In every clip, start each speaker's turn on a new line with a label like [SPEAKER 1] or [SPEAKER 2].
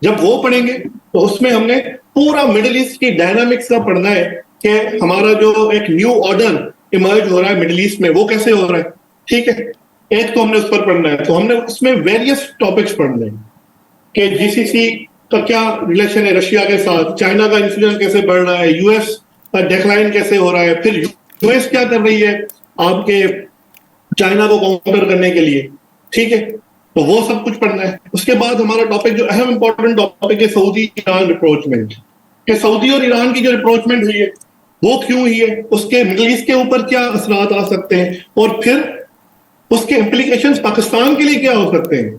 [SPEAKER 1] जब वो पढ़ेंगे तो उसमें हमने पूरा मिडिल ईस्ट की डायनामिक्स का पढ़ना है कि हमारा जो एक न्यू ऑर्डर इमर्ज हो रहा है मिडिल ईस्ट में वो कैसे हो रहा है। ठीक है, एक तो हमने उस पर पढ़ना है, तो हमने उसमें वेरियस टॉपिक्स पढ़ने हैं कि जीसीसी का क्या रिलेशन है रशिया के साथ, चाइना का इन्फ्लुएंस कैसे बढ़ रहा है, यूएस का डिक्लाइन कैसे हो रहा है, फिर यूएस क्या कर रही है आपके चाइना को काउंटर करने के लिए। ठीक है, तो वो सब कुछ पढ़ना है। उसके बाद हमारा टॉपिक जो अहम इंपॉर्टेंट टॉपिक है सऊदी ईरान रिप्रोचमेंट, कि सऊदी और ईरान की जो रिप्रोचमेंट हुई है वो क्यों हुई है, उसके मिडिल ईस्ट के ऊपर क्या असरात आ सकते हैं, और फिर उसके इम्प्लीकेशंस पाकिस्तान के लिए क्या हो सकते हैं।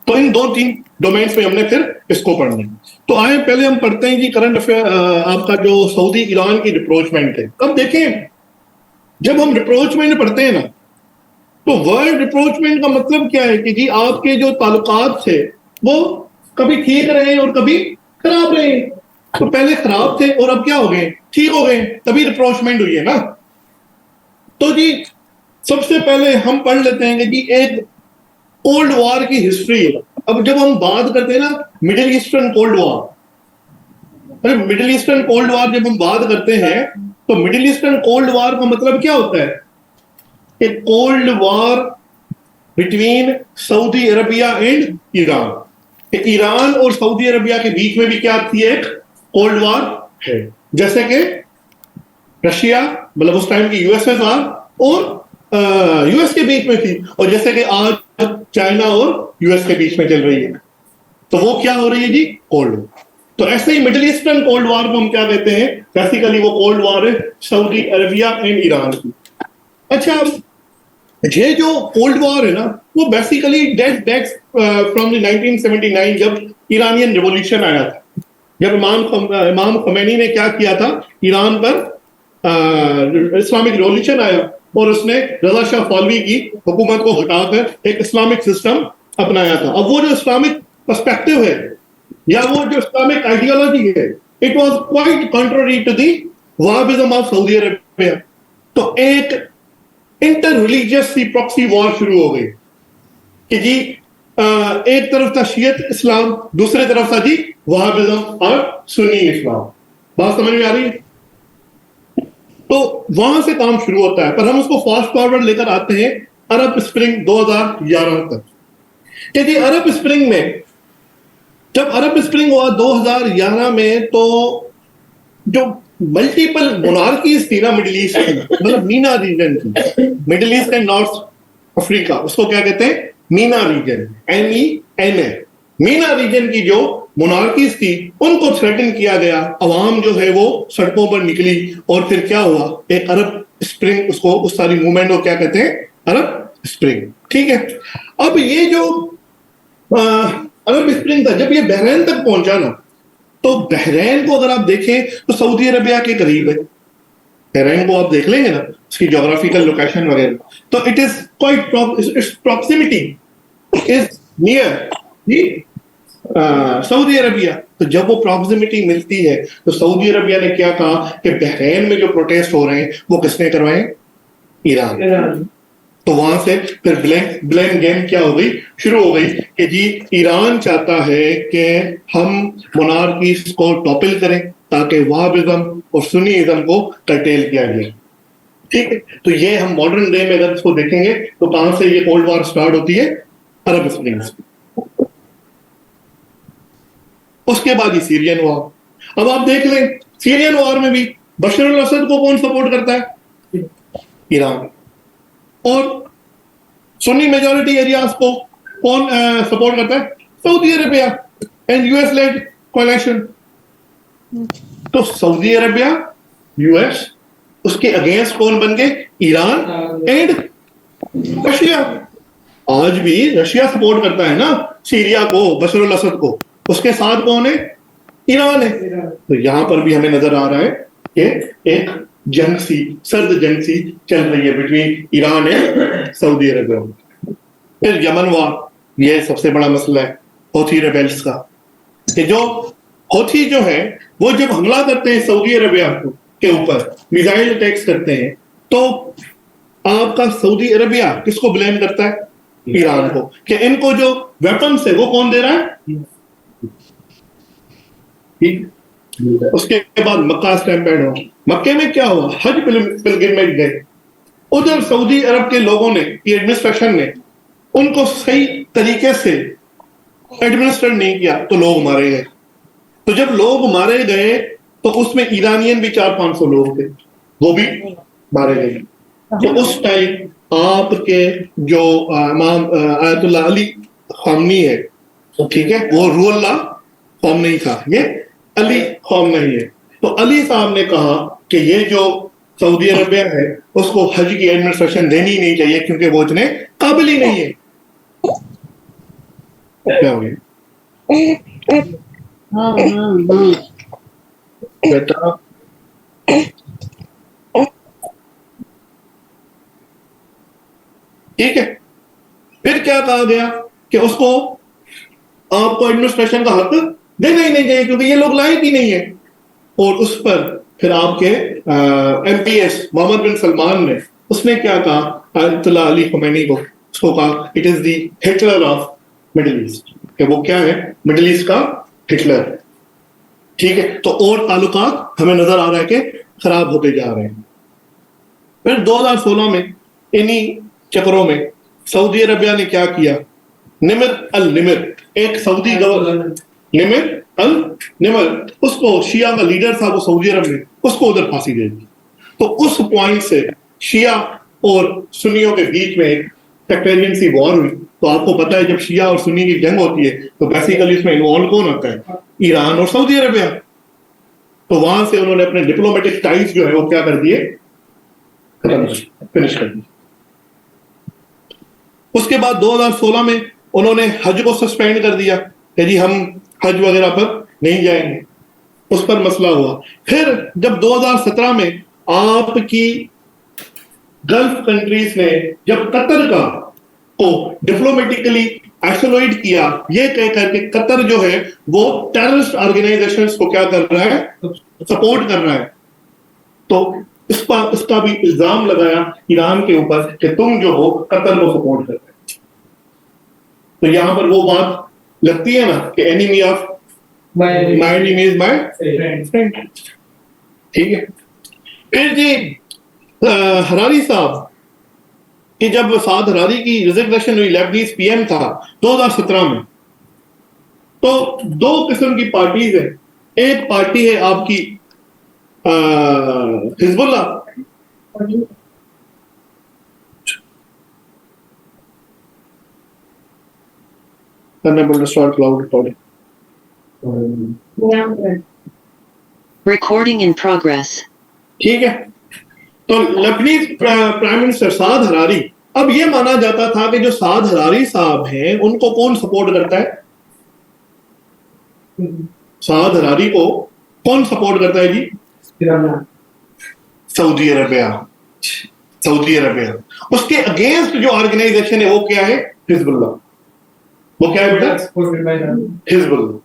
[SPEAKER 1] तो इन दो तीन डोमेन्स में हमने फिर इसको पढ़ना है। तो आए पहले हम पढ़ते हैं कि करंट अफेयर आपका जो सऊदी ईरान की रिप्रोचमेंट है। अब देखें, जब हम रिप्रोचमेंट पढ़ते हैं ना, तो वर्ल्ड रिप्रोचमेंट का मतलब क्या है कि जी आपके जो ताल्लुकात थे वो कभी ठीक रहे और कभी खराब रहे। तो पहले खराब थे और अब क्या हो गए, ठीक हो गए, तभी रिप्रोचमेंट हुई है ना। तो जी सबसे पहले हम पढ़ लेते हैं कि जी एक कोल्ड वॉर की हिस्ट्री है। अब जब हम बात करते हैं ना मिडिल ईस्टर्न कोल्ड वॉर, अरे मिडिल ईस्टर्न कोल्ड वॉर जब हम बात करते हैं तो मिडिल ईस्टर्न कोल्ड वॉर का मतलब क्या होता है, एक cold war between Saudi Arabia and Iran. Iran और सऊदी अरबिया के बीच में भी क्या थी, एक कोल्ड वॉर है। जैसे कि रशिया मतलब उस टाइम की यूएसएसआर और यूएस के बीच में थी, और जैसे कि आज चाइना और यूएस के बीच में चल रही है। तो वो क्या हो रही है जी, कोल्ड वॉर। तो ऐसे ही मिडिल ईस्टर्न कोल्ड वॉर को हम क्या कहते हैं, बेसिकली वो कोल्ड वॉर है सऊदी अरबिया एंड ईरान की। अच्छा, ये जो कोल्ड वॉर है ना वो basically date dates from the 1979 जब ईरानियन रिवॉल्यूशन आया था, जब इमाम खमैनी ने क्या किया था, ईरान पर इस्लामिक रिवॉल्यूशन आया और उसने रजा शाह पाहलवी की हुकूमत को हटाकर एक इस्लामिक सिस्टम अपनाया था। अब वो जो इस्लामिक पर्सपेक्टिव है या वो जो इस्लामिक आइडियोलॉजी है, it was quite contrary to the Wahhabism of Saudi Arabia. तो एक इंटर रिलीजियस सी प्रॉक्सी वॉर शुरू हो गई कि जी एक तरफ था शियत इस्लाम, दूसरे तरफ था जी वहाबिज्म और सुन्नी इस्लाम। बात समझ में आ रही है? तो वहां से काम शुरू होता है, पर हम उसको फास्ट फॉरवर्ड लेकर आते हैं अरब स्प्रिंग 2011 तक। कि जी अरब स्प्रिंग में, जब अरब स्प्रिंग हुआ 2011 में, तो जो मल्टीपल मोनार्कीज थी ना मिडिल ईस्ट की, मतलब मीना रीजन की, Middle East and North Africa, उसको क्या कहते हैं, MENA region, MENA। MENA region की जो मोनार्कीज थी उनको थ्रेटन किया गया, अवाम जो है वो सड़कों पर निकली, और फिर क्या हुआ, एक अरब स्प्रिंग, उसको उस सारी मूवमेंट को क्या कहते हैं, अरब स्प्रिंग। ठीक है, अब ये जो अरब स्प्रिंग था, जब ये बहरीन तक पहुंचा ना, तो बहरीन को अगर आप देखें तो सऊदी अरबिया के करीब है। बहरीन को आप देख लेंगे ना, उसकी ज्योग्राफिकल लोकेशन वगैरह, तो it is quite, it's proximity is near Saudi Arabia. तो जब वो प्रॉक्सिमिटी मिलती है तो सऊदी अरबिया ने क्या कहा कि बहरीन में जो प्रोटेस्ट हो रहे हैं वो किसने करवाए, ईरान। तो वहां से फिर ब्लेम गेम क्या हो गई, शुरू हो गई कि जी ईरान चाहता है कि हम मोनार्कीज को टॉपल करें ताकि वहाबिज्म और सुन्नीइज्म को कर्टेल किया जाए। ठीक है, तो ये हम मॉडर्न डे में अगर इसको देखेंगे तो कहां से ये कोल्ड वॉर स्टार्ट होती है, अरब स्प्रिंग से। उसके बाद ही सीरियन वॉर। अब आप देख लें सीरियन वॉर में भी बशर अल असद को कौन सपोर्ट करता है, ईरान। और सुन्नी मेजॉरिटी एरियाज को कौन सपोर्ट करता है, Saudi Arabia and US led कोalition। तो सऊदी अरेबिया, यूएस, उसके अगेंस्ट कौन बन गए, ईरान एंड रशिया। आज भी रशिया सपोर्ट करता है ना सीरिया को, बशर अल असद को, उसके साथ कौन है, ईरान है। तो यहां पर भी हमें नजर आ रहा है कि एक जंग सी, सर्द जंग सी चल रही है between Iran and Saudi Arabia. फिर यमन वॉर, ये सबसे बड़ा मसला है हौथी रेबेल्स का, कि जो हौथी जो है वो जब हमला करते हैं सऊदी अरेबिया के ऊपर, मिसाइल अटैक्स करते हैं, तो आपका सऊदी अरेबिया किसको ब्लेम करता है, ईरान को, कि इनको जो वेपन्स है वो कौन दे रहा है, ठीक, उसके बाद मक्का स्टैम्पेड हुआ। मक्के में क्या हुआ, हज पिलग्रिमेज गए, उधर सऊदी अरब के लोगों ने, की एडमिनिस्ट्रेशन ने उनको सही तरीके से एडमिनिस्ट्रेट नहीं किया तो लोग मारे गए। तो जब लोग मारे गए तो उसमें ईरानियन भी 400-500 लोग थे, वो भी मारे गए। तो उस टाइम आपके जो इमाम आयतुल्लाह अली खामनी है, ठीक है, वो रुहुल्लाह खामनी था, ये अली खामनी है। तो अली साहब ने कहा कि ये जो सऊदी अरबिया है उसको हज की एडमिनिस्ट्रेशन देनी ही नहीं चाहिए क्योंकि वो इतने काबिल ही नहीं है। क्या हो गया बेटा? ठीक है, फिर क्या कहा गया कि उसको आपको एडमिनिस्ट्रेशन का हक देना ही नहीं चाहिए क्योंकि ये लोग लायक ही नहीं है। और उस पर फिर आपके एमपीएस मोहम्मद बिन सलमान ने, उसने क्या कहा आयतुल्लाह अली खमैनी को, उसको कहा it is the Hitler of middle east, कि वो क्या है, मिडिल ईस्ट का हिटलर। ठीक है, तो और ताल्लुकात हमें नजर आ रहा है कि खराब होते जा रहे हैं। फिर 2016 में इन्हीं चक्रों में सऊदी अरबिया ने क्या किया, निमिर अल निमिर, एक सऊदी गवर्नर, निमिर अल निमिर, उसको शिया का लीडर था वो सऊदी अरब में, उसको उधर फांसी दे दी। तो उस पॉइंट से शिया और सुन्नियों के बीच में एक सेक्टेरियन सी वॉर हुई। तो आपको पता है जब शिया और सुन्नी की जंग होती है तो बेसिकली इसमें इन्वॉल्व कौन होता है, ईरान और सऊदी अरबिया। तो वहां से उन्होंने अपने डिप्लोमेटिक टाइज जो है वो क्या कर दिए, फिनिश कर दिए। उसके बाद 2016 में उन्होंने हज को सस्पेंड कर दिया कि जी हम हज वगैरह पर नहीं जाएंगे, उस पर मसला हुआ। फिर जब 2017 में आपकी गल्फ कंट्रीज ने जब कतर का को डिप्लोमेटिकली आइसोलेट किया, ये कह करके कतर जो है वो टेररिस्ट ऑर्गेनाइजेशंस को क्या कर रहा है, सपोर्ट कर रहा है, तो इसका भी इल्जाम लगाया ईरान के ऊपर कि तुम जो हो कतर को सपोर्ट कर रहे हो। तो यहां पर वो बात लगती है ना कि enemy of my enemy is my friend. ठीक है, फिर जी हरारी साहब कि जब साद हरारी की रिजिग्नेशन हुई, लेबनीज पीएम था 2017 में, तो दो किस्म की पार्टीज है। एक पार्टी है आपकी हिजबुल्लाह,
[SPEAKER 2] Recording in progress.
[SPEAKER 1] ठीक है, तो लेबनीज प्राइम मिनिस्टर साद हरारी, अब ये माना जाता था कि जो साद हरारी साहब हैं उनको कौन सपोर्ट करता है, साद हरारी को कौन सपोर्ट करता है जी, सऊदी अरबिया। सऊदी अरबिया, उसके अगेंस्ट जो ऑर्गेनाइजेशन है वो क्या है, हिजबुल्लाह। वो क्या है बेटा, हिजबुल्लाह।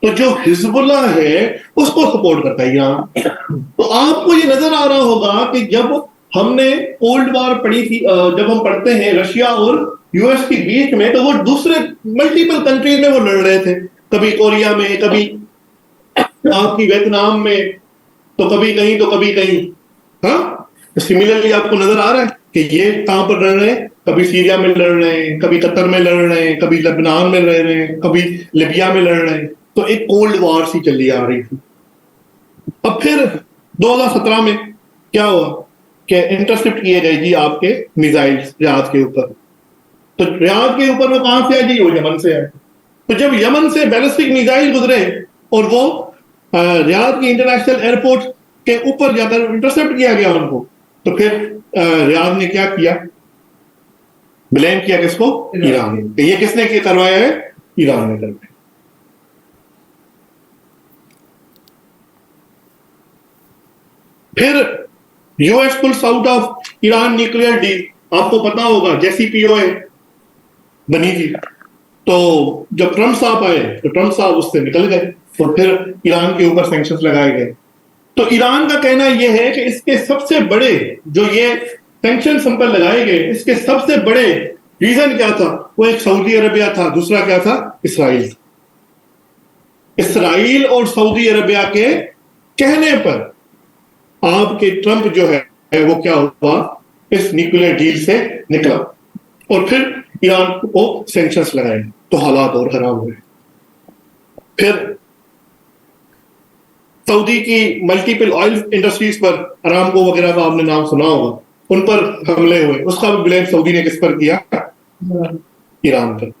[SPEAKER 1] तो जो हिजबुल्लाह है उसको सपोर्ट करता है यहाँ। तो आपको ये नजर आ रहा होगा कि जब हमने कोल्ड वॉर पढ़ी थी, जब हम पढ़ते हैं रशिया और यूएस के बीच में, तो वो दूसरे मल्टीपल कंट्रीज में वो लड़ रहे थे, कभी कोरिया में, कभी आपकी वियतनाम में, तो कभी कहीं तो कभी कहीं। हाँ, सिमिलरली आपको नजर आ रहा है कि ये कहां पर लड़ रहे हैं, कभी सीरिया में लड़ रहे हैं, कभी कतर में लड़ रहे हैं, कभी लेबनान में लड़ रहे हैं, कभी लिबिया में लड़ रहे हैं। तो एक कोल्ड वॉर सी चली आ रही थी। अब फिर 2017 में क्या हुआ कि इंटरसेप्ट किए गए जी आपके मिसाइल्स रियाद के ऊपर। तो रियाद के ऊपर वो कहां से आए जी, वो यमन से आए। तो जब यमन से बैलिस्टिक मिसाइल गुजरे और वो रियाद की इंटरनेशनल एयरपोर्ट के ऊपर जाकर इंटरसेप्ट किया गया उनको, तो फिर रियाद ने क्या किया, ब्लेम किया किसको, ईरान। ये किसने करवाया है, ईरान ने करवाया। फिर US pools out of Iran nuclear deal, आपको पता होगा जेसीपीओए बनी थी। तो जब ट्रंप साहब आए तो ट्रंप साहब उससे निकल गए और फिर ईरान के ऊपर सैंक्शंस लगाए गए। तो ईरान का कहना यह है कि इसके सबसे बड़े जो ये सैंक्शंस हम पर लगाए गए, इसके सबसे बड़े रीजन क्या था, वो एक सऊदी अरबिया था, दूसरा क्या था, इसराइल। इसराइल और सऊदी अरबिया के कहने पर आपके ट्रंप जो है वो क्या हुआ, इस न्यूक्लियर डील से निकला और फिर ईरान को सैंक्शंस लगाए, तो हालात और खराब हुए। फिर सऊदी की मल्टीपल ऑयल इंडस्ट्रीज पर, अरामको वगैरह का आपने नाम सुना होगा, उन पर हमले हुए, उसका भी ब्लेम सऊदी ने किस पर किया, ईरान पर।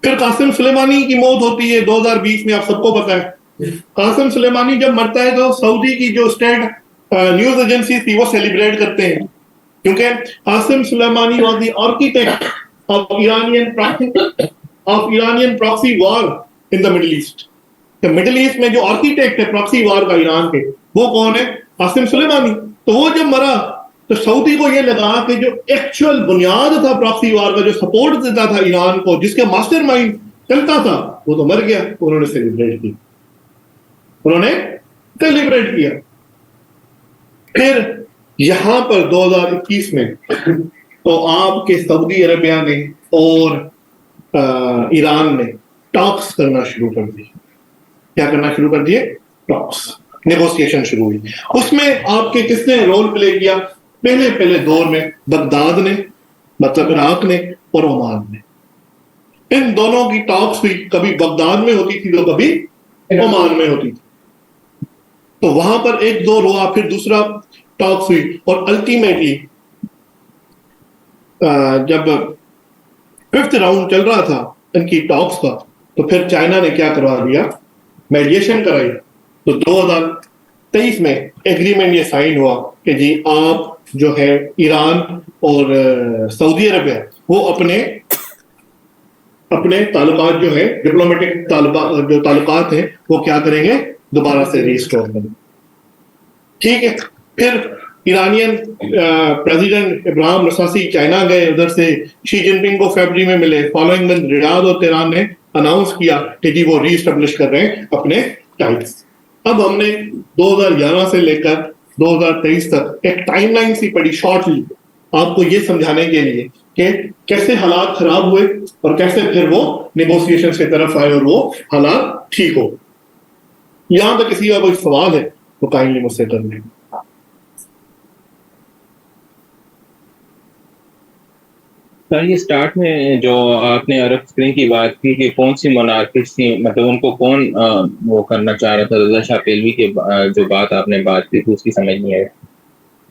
[SPEAKER 1] फिर कासिम सुलेमानी की मौत होती है 2020 में, आप सबको पता है। कासिम सुलेमानी जब मरता है तो सऊदी की जो स्टेट न्यूज एजेंसी थी वो सेलिब्रेट करते हैं, क्योंकि Qasem Soleimani was the architect of Iranian proxy war in the Middle East. तो मिडिल ईस्ट में जो आर्किटेक्ट है प्रॉक्सी वॉर का ईरान के, वो कौन है, कासिम सुलेमानी। तो वो जब मरा तो सऊदी को ये लगा कि जो एक्चुअल बुनियाद था प्रॉक्सी वॉर का, जो सपोर्ट देता था ईरान को, जिसके मास्टरमाइंड चलता था, वो तो मर गया। उन्होंने सेलिब्रेट किया। फिर यहां पर 2021 में तो आपके सऊदी अरबिया ने और ईरान ने टॉक्स करना शुरू कर दिए। क्या करना शुरू कर दिए, टॉक्स, नेगोशिएशन शुरू हुई। उसमें आपके किसने रोल प्ले किया, पहले दौर में बगदाद ने, मतलब इराक ने, और ओमान ने। इन दोनों की टॉक्स हुई, कभी बगदाद में होती थी तो कभी ओमान में होती थी। तो वहां पर एक दौर हुआ, फिर दूसरा टॉक्स हुई, और अल्टीमेटली जब 5th राउंड चल रहा था इनकी टॉक्स का, तो फिर चाइना ने क्या करवा दिया, मेडिएशन कराई। तो 2023 में एग्रीमेंट ये साइन हुआ कि जी आप जो है ईरान और सऊदी अरबिया वो अपने ताल्लुकात जो है, डिप्लोमेटिक जो ताल्लुकात हैं, वो क्या करेंगे, दोबारा से रीस्टोर करेंगे। ठीक है। फिर ईरानियन प्रेसिडेंट इब्राहिम रसासी चाइना गए, उधर से शी जिनपिंग को फरवरी में मिले। फॉलोइंग मंथ रियाद और तेहरान ने अनाउंस किया कि जी वो रीस्टेब्लिश कर रहे हैं अपने टाइप्स। अब हमने 2011 से लेकर 2023 तक एक टाइमलाइन सी पड़ी शॉर्टली, आपको ये समझाने के लिए कि कैसे हालात खराब हुए और कैसे फिर वो नेगोशिएशन की तरफ आए और वो हालात ठीक हो। यहां तक किसी का कोई सवाल है तो काइंडली मुझसे कर लें।
[SPEAKER 3] सर, ये स्टार्ट में जो आपने अरब स्प्रिंग की बात की कि कौन सी मोनार्किस थी, मतलब उनको कौन वो करना चाह रहा था, रजा शाह पहलवी के जो बात की थी उसकी समझ नहीं आई।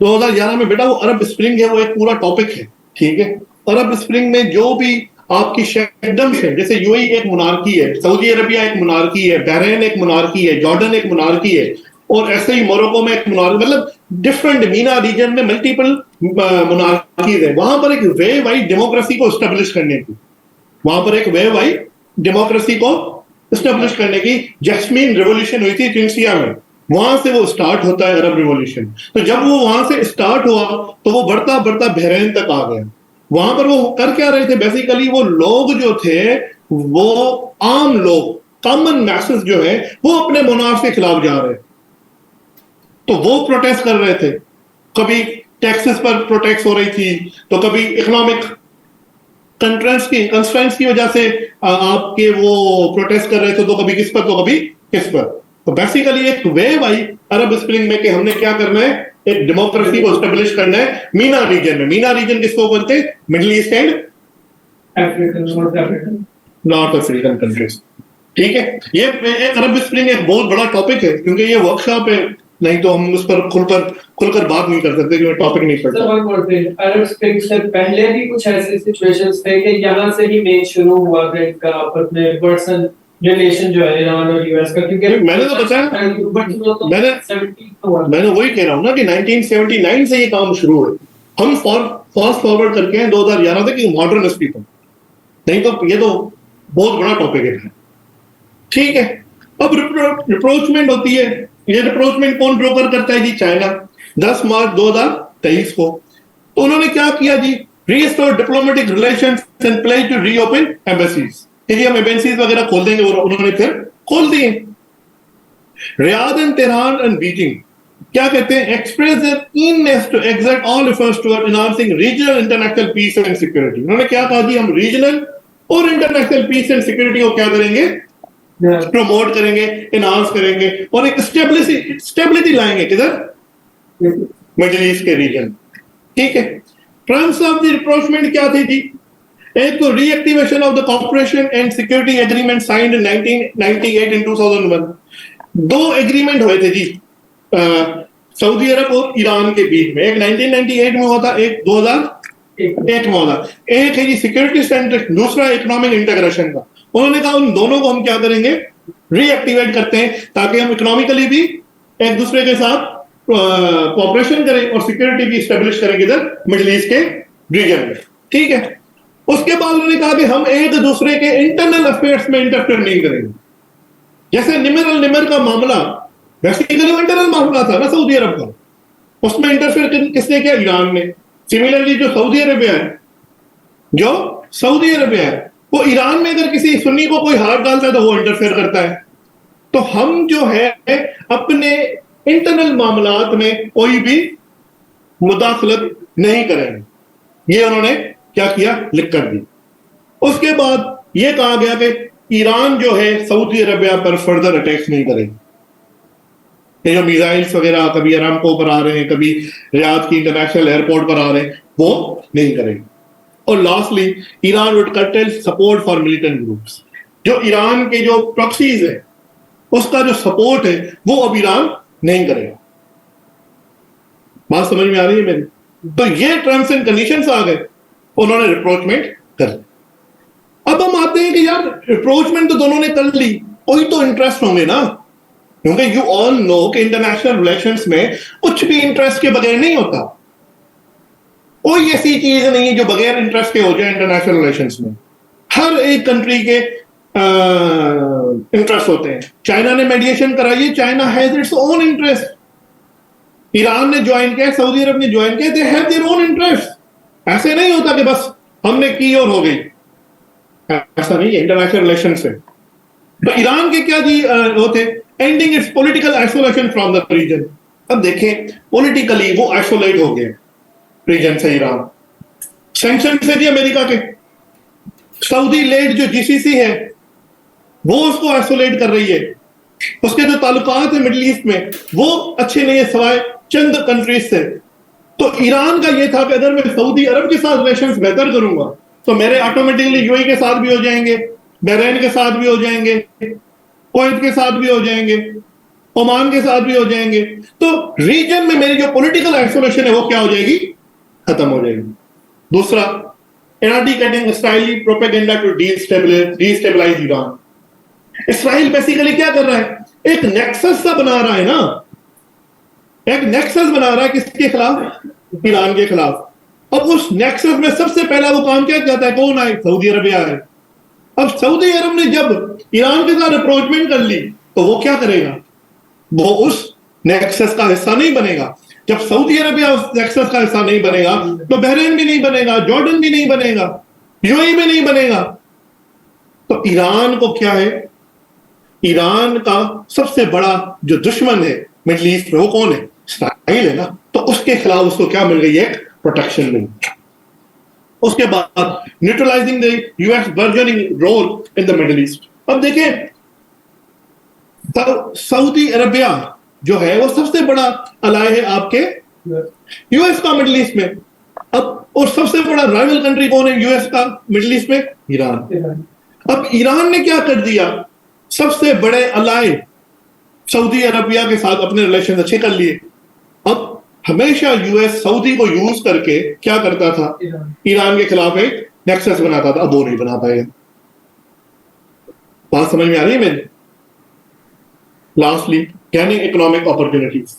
[SPEAKER 1] 2011 में बेटा वो अरब स्प्रिंग है, वो एक पूरा टॉपिक है। ठीक है। अरब स्प्रिंग में जो भी आपकी शेडम्स है, जैसे यूएई एक मोनार्की है, सऊदी अरबिया एक मोनार्की है, बहरीन एक मोनार्की है, जॉर्डन एक मोनार्की है, और ऐसे ही मोरक्को में एक मोनार्की, मतलब डिफरेंट मीना रीजन में मल्टीपल मोनार्कीज है। वहां पर एक वे वाइड डेमोक्रेसी को एस्टेब्लिश करने की, जैस्मीन रेवोल्यूशन हुई थी ट्यूनिसिया में, वहां से वो स्टार्ट होता है अरब रिवॉल्यूशन। तो जब वो वहां से स्टार्ट हुआ तो वो बढ़ता बढ़ता बहरीन तक आ गया। वहां पर वो कर क्या रहे थे, बेसिकली वो लोग जो थे, वो आम लोग, कॉमन मैसेज जो है, वो अपने मोनार्क के खिलाफ जा रहे, तो वो प्रोटेस्ट कर रहे थे। कभी टैक्सेस पर प्रोटेस्ट हो रही थी, तो कभी इकोनॉमिक कंस्ट्रेंट्स की वजह से आपके वो प्रोटेस्ट कर रहे थे, तो कभी किस पर तो कभी किस पर। तो बेसिकली एक वेव आई अरब स्प्रिंग में कि हमने क्या करना है, एक डेमोक्रेसी को एस्टेब्लिश करना है मीना रीजन में। मीना रीजन किसको बोलते हैं, middle East and north African countries. ठीक है। ये अरब स्प्रिंग एक बहुत बड़ा टॉपिक है, क्योंकि ये वर्कशॉप है, नहीं तो हम उस पर खुलकर बात नहीं कर सकते, क्योंकि टॉपिक नहीं पड़ता।
[SPEAKER 4] अरब स्प्रिंग से पहले भी कुछ ऐसे सिचुएशंस थे कि यहाँ से ही मेन शुरू हुआ था इनका आपस में पर्सन रिलेशन जो है ईरान और यूएस का, क्योंकि
[SPEAKER 1] मैंने तो बताया, मैंने वही कह रहा हूँ ना कि 1979 से ये काम शुरू है। हम फास्ट फॉरवर्ड करके हैं 2011 तक मॉडर्न हिस्ट्री पर, नहीं तो ये तो बहुत बड़ा टॉपिक है। ठीक है। अब रिप्रोचमेंट होती है, ये रिप्रोचमेंट कौन ब्रोकर करता है जी, चाइना। 10 मार्च 2023 को तो उन्होंने क्या किया जी, restore diplomatic relations and pledge to reopen embassies, कि हम एम्बेसीज वगैरह खोल देंगे, और उन्होंने फिर खोल दिए। Riyadh and Tehran and Beijing क्या कहते हैं, express their keenness to exert all efforts toward enhancing regional international peace and security. उन्होंने क्या कहा जी, हम रीजनल और इंटरनेशनल पीस एंड सिक्योरिटी को क्या करेंगे, प्रमोट करेंगे, इनहांस करेंगे और एक स्टेबिलिटी लाएंगे किधर, मिडिल ईस्ट के रीजन। ठीक है, टर्म्स ऑफ द रिप्रोचमेंट क्या थी जी? एक तो reactivation of the corporation and security agreement signed in 1998 इन 2001। दो एग्रीमेंट हुए थे जी सऊदी अरब और ईरान के बीच में, एक 1998 में हुआ था, एक 2001 में हुआ था। एक है जी सिक्योरिटी सेंटर, दूसरा इकोनॉमिक इंटीग्रेशन का। उन्होंने कहा उन दोनों को हम क्या करेंगे, रीएक्टिवेट करते हैं ताकि हम इकोनॉमिकली भी एक दूसरे के साथ कॉपरेशन करें और सिक्योरिटी भी स्टेब्लिश करें किधर, मिडिल ईस्ट के रीजन में। ठीक है, उसके बाद उन्होंने कहा कि हम एक दूसरे के इंटरनल अफेयर्स में इंटरफेयर नहीं करेंगे। जैसे निमर का मामला बेसिकली इंटरनल मामला था ना सऊदी अरब का, उसमें इंटरफेयर किसने किया, ईरान ने। सिमिलरली जो सऊदी अरेबिया है वो ईरान में अगर किसी सुन्नी को कोई हाथ डालता है तो वो इंटरफेयर करता है। तो हम जो है अपने इंटरनल मामलात में कोई भी मुदाखलत नहीं करेंगे, ये उन्होंने क्या किया, लिख कर दी। उसके बाद ये कहा गया कि ईरान जो है सऊदी अरबिया पर फर्दर अटैक्स नहीं करेगी। ये जो मिसाइल्स वगैरह कभी अरामको पर आ रहे हैं, कभी रियाद की इंटरनेशनल एयरपोर्ट पर आ रहे हैं, वो नहीं करेगी। और lastly Iran would cartel support for militant groups. जो ईरान के जो प्रॉक्सीज है उसका जो सपोर्ट है वो अब ईरान नहीं करेगा। बात समझ में आ रही है मेरी? तो ये टर्म्स एंड कंडीशंस आ गए, उन्होंने रिप्रोचमेंट कर ली। अब हम आते हैं कि यार रिप्रोचमेंट तो दोनों ने कर ली, कोई तो इंटरेस्ट होंगे ना, क्योंकि यू ऑल नो कि इंटरनेशनल रिलेशंस में कुछ भी इंटरेस्ट के बगैर नहीं होता। कोई ऐसी चीज नहीं है जो बगैर इंटरेस्ट के हो जाए इंटरनेशनल रिलेशंस में। हर एक कंट्री के इंटरेस्ट होते हैं। चाइना ने मेडिएशन कराई है, China has its own interest. Iran ने ज्वाइन किया, सऊदी अरब ने ज्वाइन किया, they have their own interest. ऐसे नहीं होता कि बस हमने की और हो गई, ऐसा नहीं है इंटरनेशनल रिलेशन से। तो ईरान के क्या जी होते, ending its political isolation from the region. अब देखें पॉलिटिकली वो आइसोलेट हो गए रीजन से। ईरान सैंक्शन से जी अमेरिका के, सऊदी लेड जो जीसीसी है वो उसको आइसोलेट कर रही है। उसके जो ताल्लुकात है मिडिल ईस्ट में वो अच्छे नहीं है सिवाय चंद कंट्रीज से। तो ईरान का ये था कि अगर मैं सऊदी अरब के साथ रिलेशंस बेहतर करूंगा तो मेरे ऑटोमेटिकली यूएई के साथ भी हो जाएंगे, बहरीन के साथ भी हो जाएंगे, कुवैत के साथ भी हो जाएंगे, ओमान के साथ भी हो जाएंगे। तो रीजन में मेरी जो पॉलिटिकल आइसोलेशन है वो क्या हो जाएगी, खत्म हो जाएगी। दूसरा, eradicating Israeli propaganda to destabilise Iran. Israel basically क्या कर रहा है, एक नेक्सस सा बना रहा है ना, एक नेक्सस बना रहा है किसके खिलाफ, ईरान के खिलाफ। अब उस नेक्सस में सबसे पहला वो काम क्या करता है, कौन आए, सऊदी अरबिया है। अब सऊदी अरब ने जब ईरान के साथ अप्रोचमेंट कर ली तो वो क्या करेगा, वो उस नेक्सस का हिस्सा नहीं बनेगा। जब सऊदी अरबिया उस नेक्सस का हिस्सा नहीं बनेगा तो बहरीन भी नहीं बनेगा, जॉर्डन भी नहीं बनेगा, यूएई भी नहीं बनेगा। तो ईरान को क्या है, ईरान का सबसे बड़ा जो दुश्मन है मिडिल ईस्ट में वो कौन है, इस्राइल है ना। तो उसके खिलाफ उसको क्या मिल गई, एक प्रोटेक्शन मिल गई। उसके बाद neutralizing the US burgeoning role in the Middle East. अब देखें सऊदी अरबिया जो है वो सबसे बड़ा अलाय है आपके यूएस का मिडिल ईस्ट में। अब और सबसे बड़ा राइवल कंट्री कौन है यूएस का मिडिल ईस्ट में, ईरान। अब ईरान ने क्या कर दिया, सबसे बड़े अलाय सऊदी अरबिया के साथ अपने रिलेशन अच्छे कर लिए। अब हमेशा यूएस सऊदी को यूज करके क्या करता था, ईरान के खिलाफ एक नेक्सस बनाता था। अब वो नहीं बना पाएगा। बात समझ में आ रही है मेरी? Lastly gaining economic opportunities.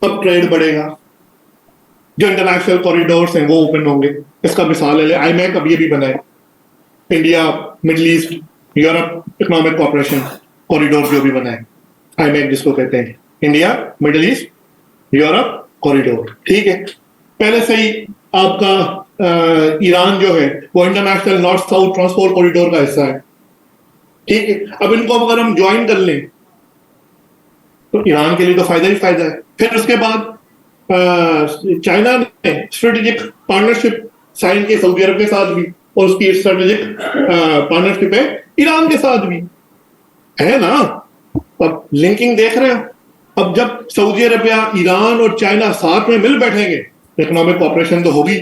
[SPEAKER 1] अब ट्रेड बढ़ेगा, जो इंटरनेशनल कॉरिडोर्स हैं वो ओपन होंगे। इसका मिसाल है आईमैक, अब ये भी बना है, India Middle east Europe economic cooperation corridor जो भी बना है, आईमैक जिसको कहते हैं, India Middle east Europe corridor. ठीक है, पहले से ही आपका ईरान जो है वो international north south transport corridor का हिस्सा है। ठीक है, अब इनको अगर हम ज्वाइन कर लें तो ईरान के लिए तो फायदा ही फायदा है। फिर उसके बाद चाइना ने स्ट्रेटेजिक पार्टनरशिप साइन की सऊदी अरब के साथ भी, और उसकी स्ट्रेटेजिक पार्टनरशिप है ईरान के साथ भी। है ना? अब लिंकिंग देख रहे हो। अब जब सऊदी अरबिया, ईरान और चाइना साथ में मिल बैठेंगे, इकोनॉमिक कॉपरेशन तो होगी,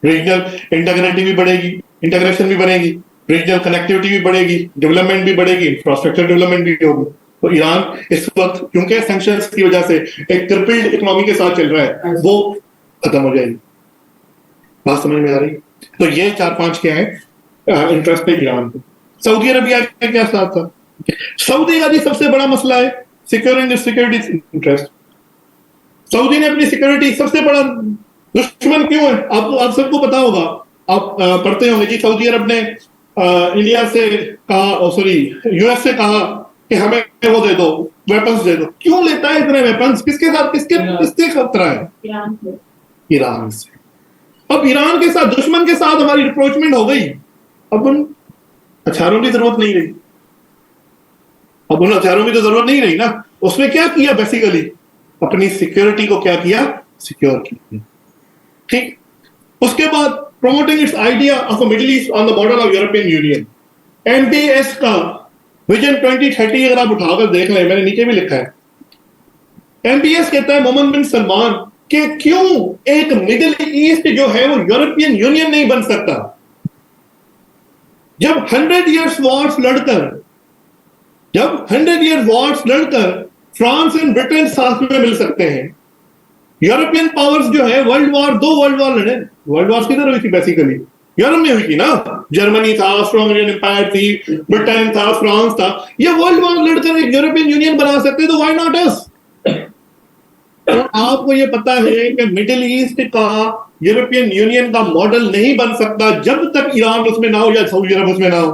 [SPEAKER 1] रीजनल इंटीग्रिटी भी बढ़ेगी, इंटीग्रेशन भी बढ़ेगी, रीजनल कनेक्टिविटी भी बढ़ेगी, डेवलपमेंट भी बढ़ेगी, इंफ्रास्ट्रक्चर डेवलपमेंट भी होगी। तो ईरान इस वक्त क्योंकि सैंक्शंस की वजह से एक क्रिपल्ड इकोनॉमी के साथ चल रहा है, वो खत्म हो जाएगी। बात समझ में आ रही? तो ये 4-5 क्या है इंटरेस्ट है ईरान को। सऊदी अरबिया का क्या साथ था? सऊदी का जी सबसे बड़ा मसला है सिक्योरिंग सिक्योरिटी इंटरेस्ट। सऊदी ने अपनी सिक्योरिटी, सबसे बड़ा दुश्मन क्यों है आपको, आप सबको पता होगा, आप पढ़ते होंगे जी। सऊदी अरब ने इंडिया से कहा, सॉरी यूएस से कहा कि हमें वो दे दो, वेपन्स दे दो। क्यों लेता है इतने वेपन्स? किसके साथ, किसके खतरा है? ईरान से। अब ईरान के साथ, दुश्मन के साथ हमारी रिप्रोचमेंट हो गई, अब उन हथियारों की जरूरत नहीं रही। अब उन हथियारों की तो जरूरत नहीं रही ना। उसने क्या किया बेसिकली? अपनी सिक्योरिटी को क्या किया? सिक्योर किया। ठीक। उसके बाद promoting it's idea of a middle east on the model of European union. MPS का विजन 2030 अगर आप उठाकर देख लें, मैंने नीचे भी लिखा है। एमपीएस कहता है मोहम्मद बिन सलमान कि क्यों एक मिडिल ईस्ट जो है वो यूरोपियन यूनियन नहीं बन सकता। जब 100 ईयर्स वॉर्स लड़कर फ्रांस एंड ब्रिटेन साथ में मिल सकते हैं। यूरोपियन पावर्स जो है दो वर्ल्ड वॉर लड़े। वर्ल्ड वॉर किधर हुई थी? बेसिकली यूरोप में हुई थी ना। जर्मनी था, ऑस्ट्रो-हंगेरियन एम्पायर थी, ब्रिटेन था, फ्रांस था। ये वर्ल्ड वॉर लड़कर एक यूरोपियन यूनियन बना सकते, तो व्हाई नॉट अस? तो आपको ये पता है कि मिडिल ईस्ट का यूरोपियन यूनियन का मॉडल नहीं बन सकता जब तक ईरान उसमें ना हो या सऊदी अरब उसमें ना हो।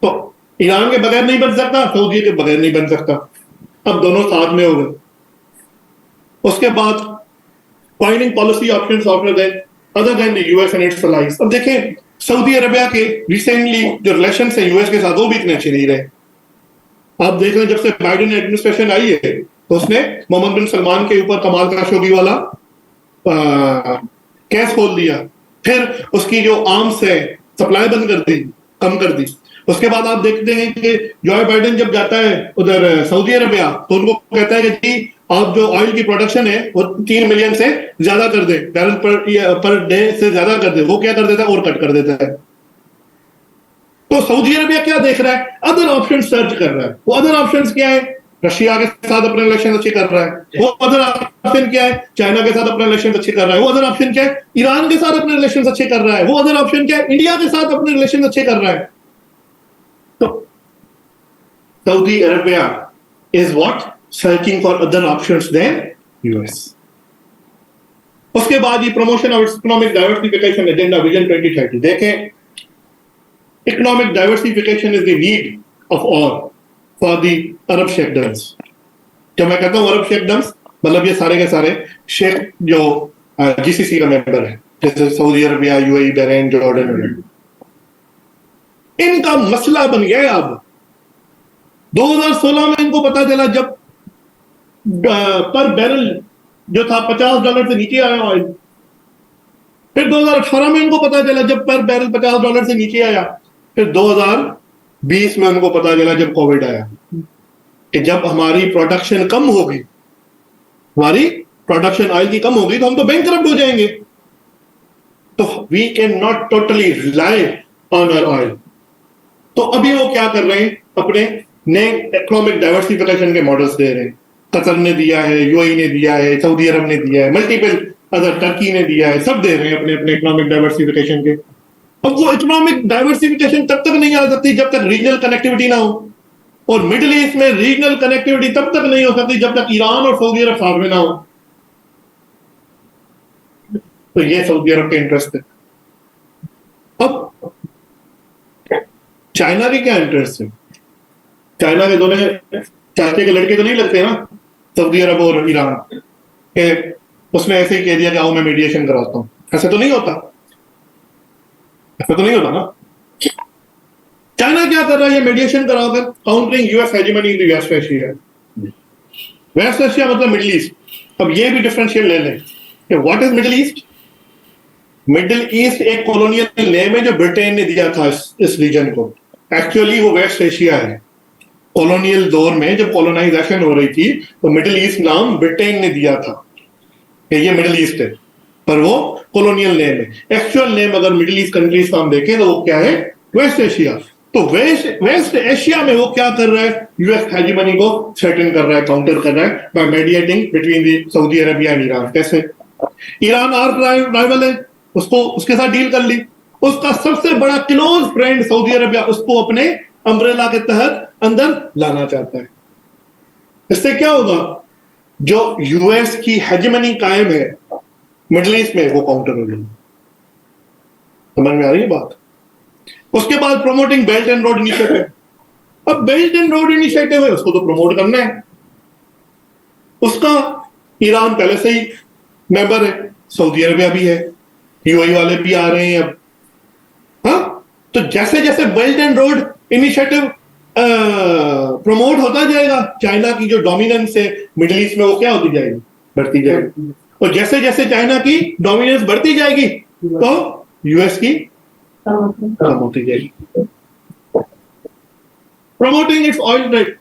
[SPEAKER 1] तो ईरान के बगैर नहीं बन सकता, सऊदी के बगैर नहीं बन सकता। अब दोनों साथ में हो गए। उसके बाद finding policy options other than the US and its allies. अब देखें सऊदी अरबिया के रिसेंटली जो रिलेशन है यूएस के साथ, वो भी इतने अच्छे नहीं रहे। आप देख रहे हैं जब से बाइडेन एडमिनिस्ट्रेशन आई है तो उसने मोहम्मद बिन सलमान के ऊपर कमाल खशोगी वाला केस खोल दिया। फिर उसकी जो आर्म्स है सप्लाई बंद कर दी, कम कर दी। उसके बाद आप देखते हैं कि जो बाइडेन जब जाता है उधर सऊदी अरबिया तो उनको कहता है कि जी आप जो ऑयल की प्रोडक्शन है वो 3 मिलियन से ज्यादा कर दे, बैरल पर डे से ज्यादा कर दे। वो क्या कर देता है? और कट कर देता है। तो सऊदी अरबिया क्या देख रहा है? अदर ऑप्शन सर्च कर रहा है। वो अदर ऑप्शन क्या है? रशिया के साथ अपने रिलेशन अच्छे कर रहा है। वो अदर ऑप्शन क्या है? चाइना के साथ अपने रिलेशन अच्छे कर रहा है। वो अदर ऑप्शन क्या है? ईरान के साथ अपने रिलेशन अच्छे कर रहा है। वो अदर ऑप्शन क्या है? इंडिया के साथ अपने रिलेशन अच्छे कर रहा है। तो Saudi Arabia is what? Searching for other options than US. उसके बाद ये promotion of economic diversification agenda vision 2030। देखें, economic diversification is the need of all for the Arab sheikhdoms. जब मैं कहता हूं अरब शेखडम्स, मतलब ये सारे के सारे शेख जो जीसीसी का मेंबर है, जैसे Saudi Arabia, UAE, Bahrain, Jordan. इनका मसला बन गया है। अब 2016 में इनको पता चला जब पर बैरल जो था $50 से नीचे आया ऑयल। फिर 2018 में इनको पता चला जब पर बैरल $50 से नीचे आया। फिर 2020 में उनको पता चला जब कोविड आया कि जब हमारी प्रोडक्शन कम होगी, हमारी प्रोडक्शन ऑयल की कम होगी, तो हम तो बैंकरप्ट हो जाएंगे। तो we can not totally rely on our oil. तो अभी वो क्या कर रहे हैं? अपने नए इकोनॉमिक डाइवर्सिफिकेशन के मॉडल्स दे रहे हैं। कतर ने दिया है, यूएई ने दिया है, सऊदी अरब ने दिया है, मल्टीपल अदर टर्की ने दिया है, सब दे रहे हैं अपने अपने इकोनॉमिक डाइवर्सिफिकेशन के। अब वो इकोनॉमिक डाइवर्सिफिकेशन तब तक नहीं आ सकती जब तक रीजनल कनेक्टिविटी ना हो। और मिडिल ईस्ट में रीजनल कनेक्टिविटी तब तक नहीं हो सकती जब तक ईरान और सऊदी अरब साथ में ना हो। तो ये सऊदी अरब के इंटरेस्ट है। अब चाइना के क्या इंटरेस्ट है? चाइना के दोनों चाचे के लड़के तो नहीं लगते ना, सऊदी अरब और ईरान के। उसने ऐसे ही कह दिया कि आओ मैं मीडिएशन कराता हूं। ऐसे तो नहीं होता, ऐसा तो नहीं होता ना। चाइना क्या कर रहा है? ये मीडिएशन कराकर countering US hegemony in the West Asia. West Asia मतलब मिडिल ईस्ट। अब ये भी डिफरेंशिएट ले लें कि what is Middle East. Middle East एक कॉलोनियल नेम है जो ब्रिटेन ने दिया था इस रीजन को। एक्चुअली वो वेस्ट एशिया है। कॉलोनियल दौर में जब कॉलोनाइजेशन हो रही थी तो मिडिल ईस्ट नाम ब्रिटेन ने दिया था कि ये मिडिल ईस्ट है, पर वो कॉलोनियल नेम है। एक्चुअल नेम अगर मिडिल ईस्ट कंट्रीज का हम देखें तो वो क्या है, वेस्ट एशिया। तो वेस्ट एशिया में वो क्या कर रहा है, यूएस हेजेमनी को थ्रेटन कर रहा है, काउंटर कर रहा है by mediating between the Saudi Arabia and Iran. कैसे? ईरान आर्क राइवल है, उसको उसके साथ डील कर ली। उसका सबसे बड़ा क्लोज फ्रेंड सऊदी अरेबिया उसको अपने अम्ब्रेला के तहत अंदर लाना चाहता है। इससे क्या होगा, जो यूएस की हेजेमनी कायम है मिडिल ईस्ट में वो काउंटर हो जाएगी। समझ में आ रही है बात? उसके बाद promoting belt and road initiative. अब बेल्ट एंड रोड इनिशिएटिव है, उसको तो प्रमोट करना है। उसका ईरान पहले से ही मेंबर है, सऊदी अरेबिया भी है, यूएई वाले भी आ रहे हैं अब। हाँ, तो जैसे जैसे belt and road initiative promote होता जाएगा, चाइना की जो डोमिनेंस है मिडिल ईस्ट में वो क्या होती जाएगी, बढ़ती जाएगी। और जैसे जैसे चाइना की डोमिनेंस बढ़ती जाएगी तो यूएस की कम होती जाएगी। Promoting it's oil trade.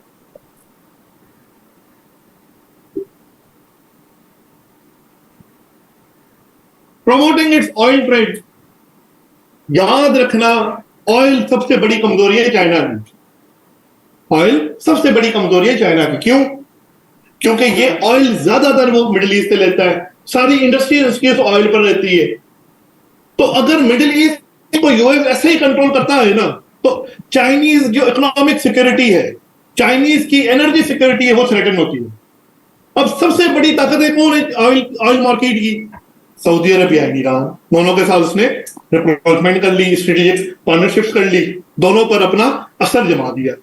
[SPEAKER 1] Promoting it's oil trade. याद रखना, ऑयल सबसे बड़ी कमजोरी है चाइना की। ऑयल सबसे बड़ी कमजोरी है चाइना की। क्यों? क्योंकि ये ऑयल ज्यादातर वो मिडिल ईस्ट से लेता है, सारी इंडस्ट्री उसकी तो ऑयल पर रहती है। तो अगर मिडिल ईस्ट को यूएस ऐसे ही कंट्रोल करता है ना, तो चाइनीज जो इकोनॉमिक सिक्योरिटी है, चाइनीज की एनर्जी सिक्योरिटी है, वो थ्रेटन होती है। अब सबसे बड़ी ताकत है कौन है ऑयल मार्केट की? Saudi Arabia, Iran. दोनों के साथ उसने डेवलपमेंट कर ली, स्ट्रेटेजिक पार्टनरशिप कर ली, दोनों पर अपना असर जमा दिया।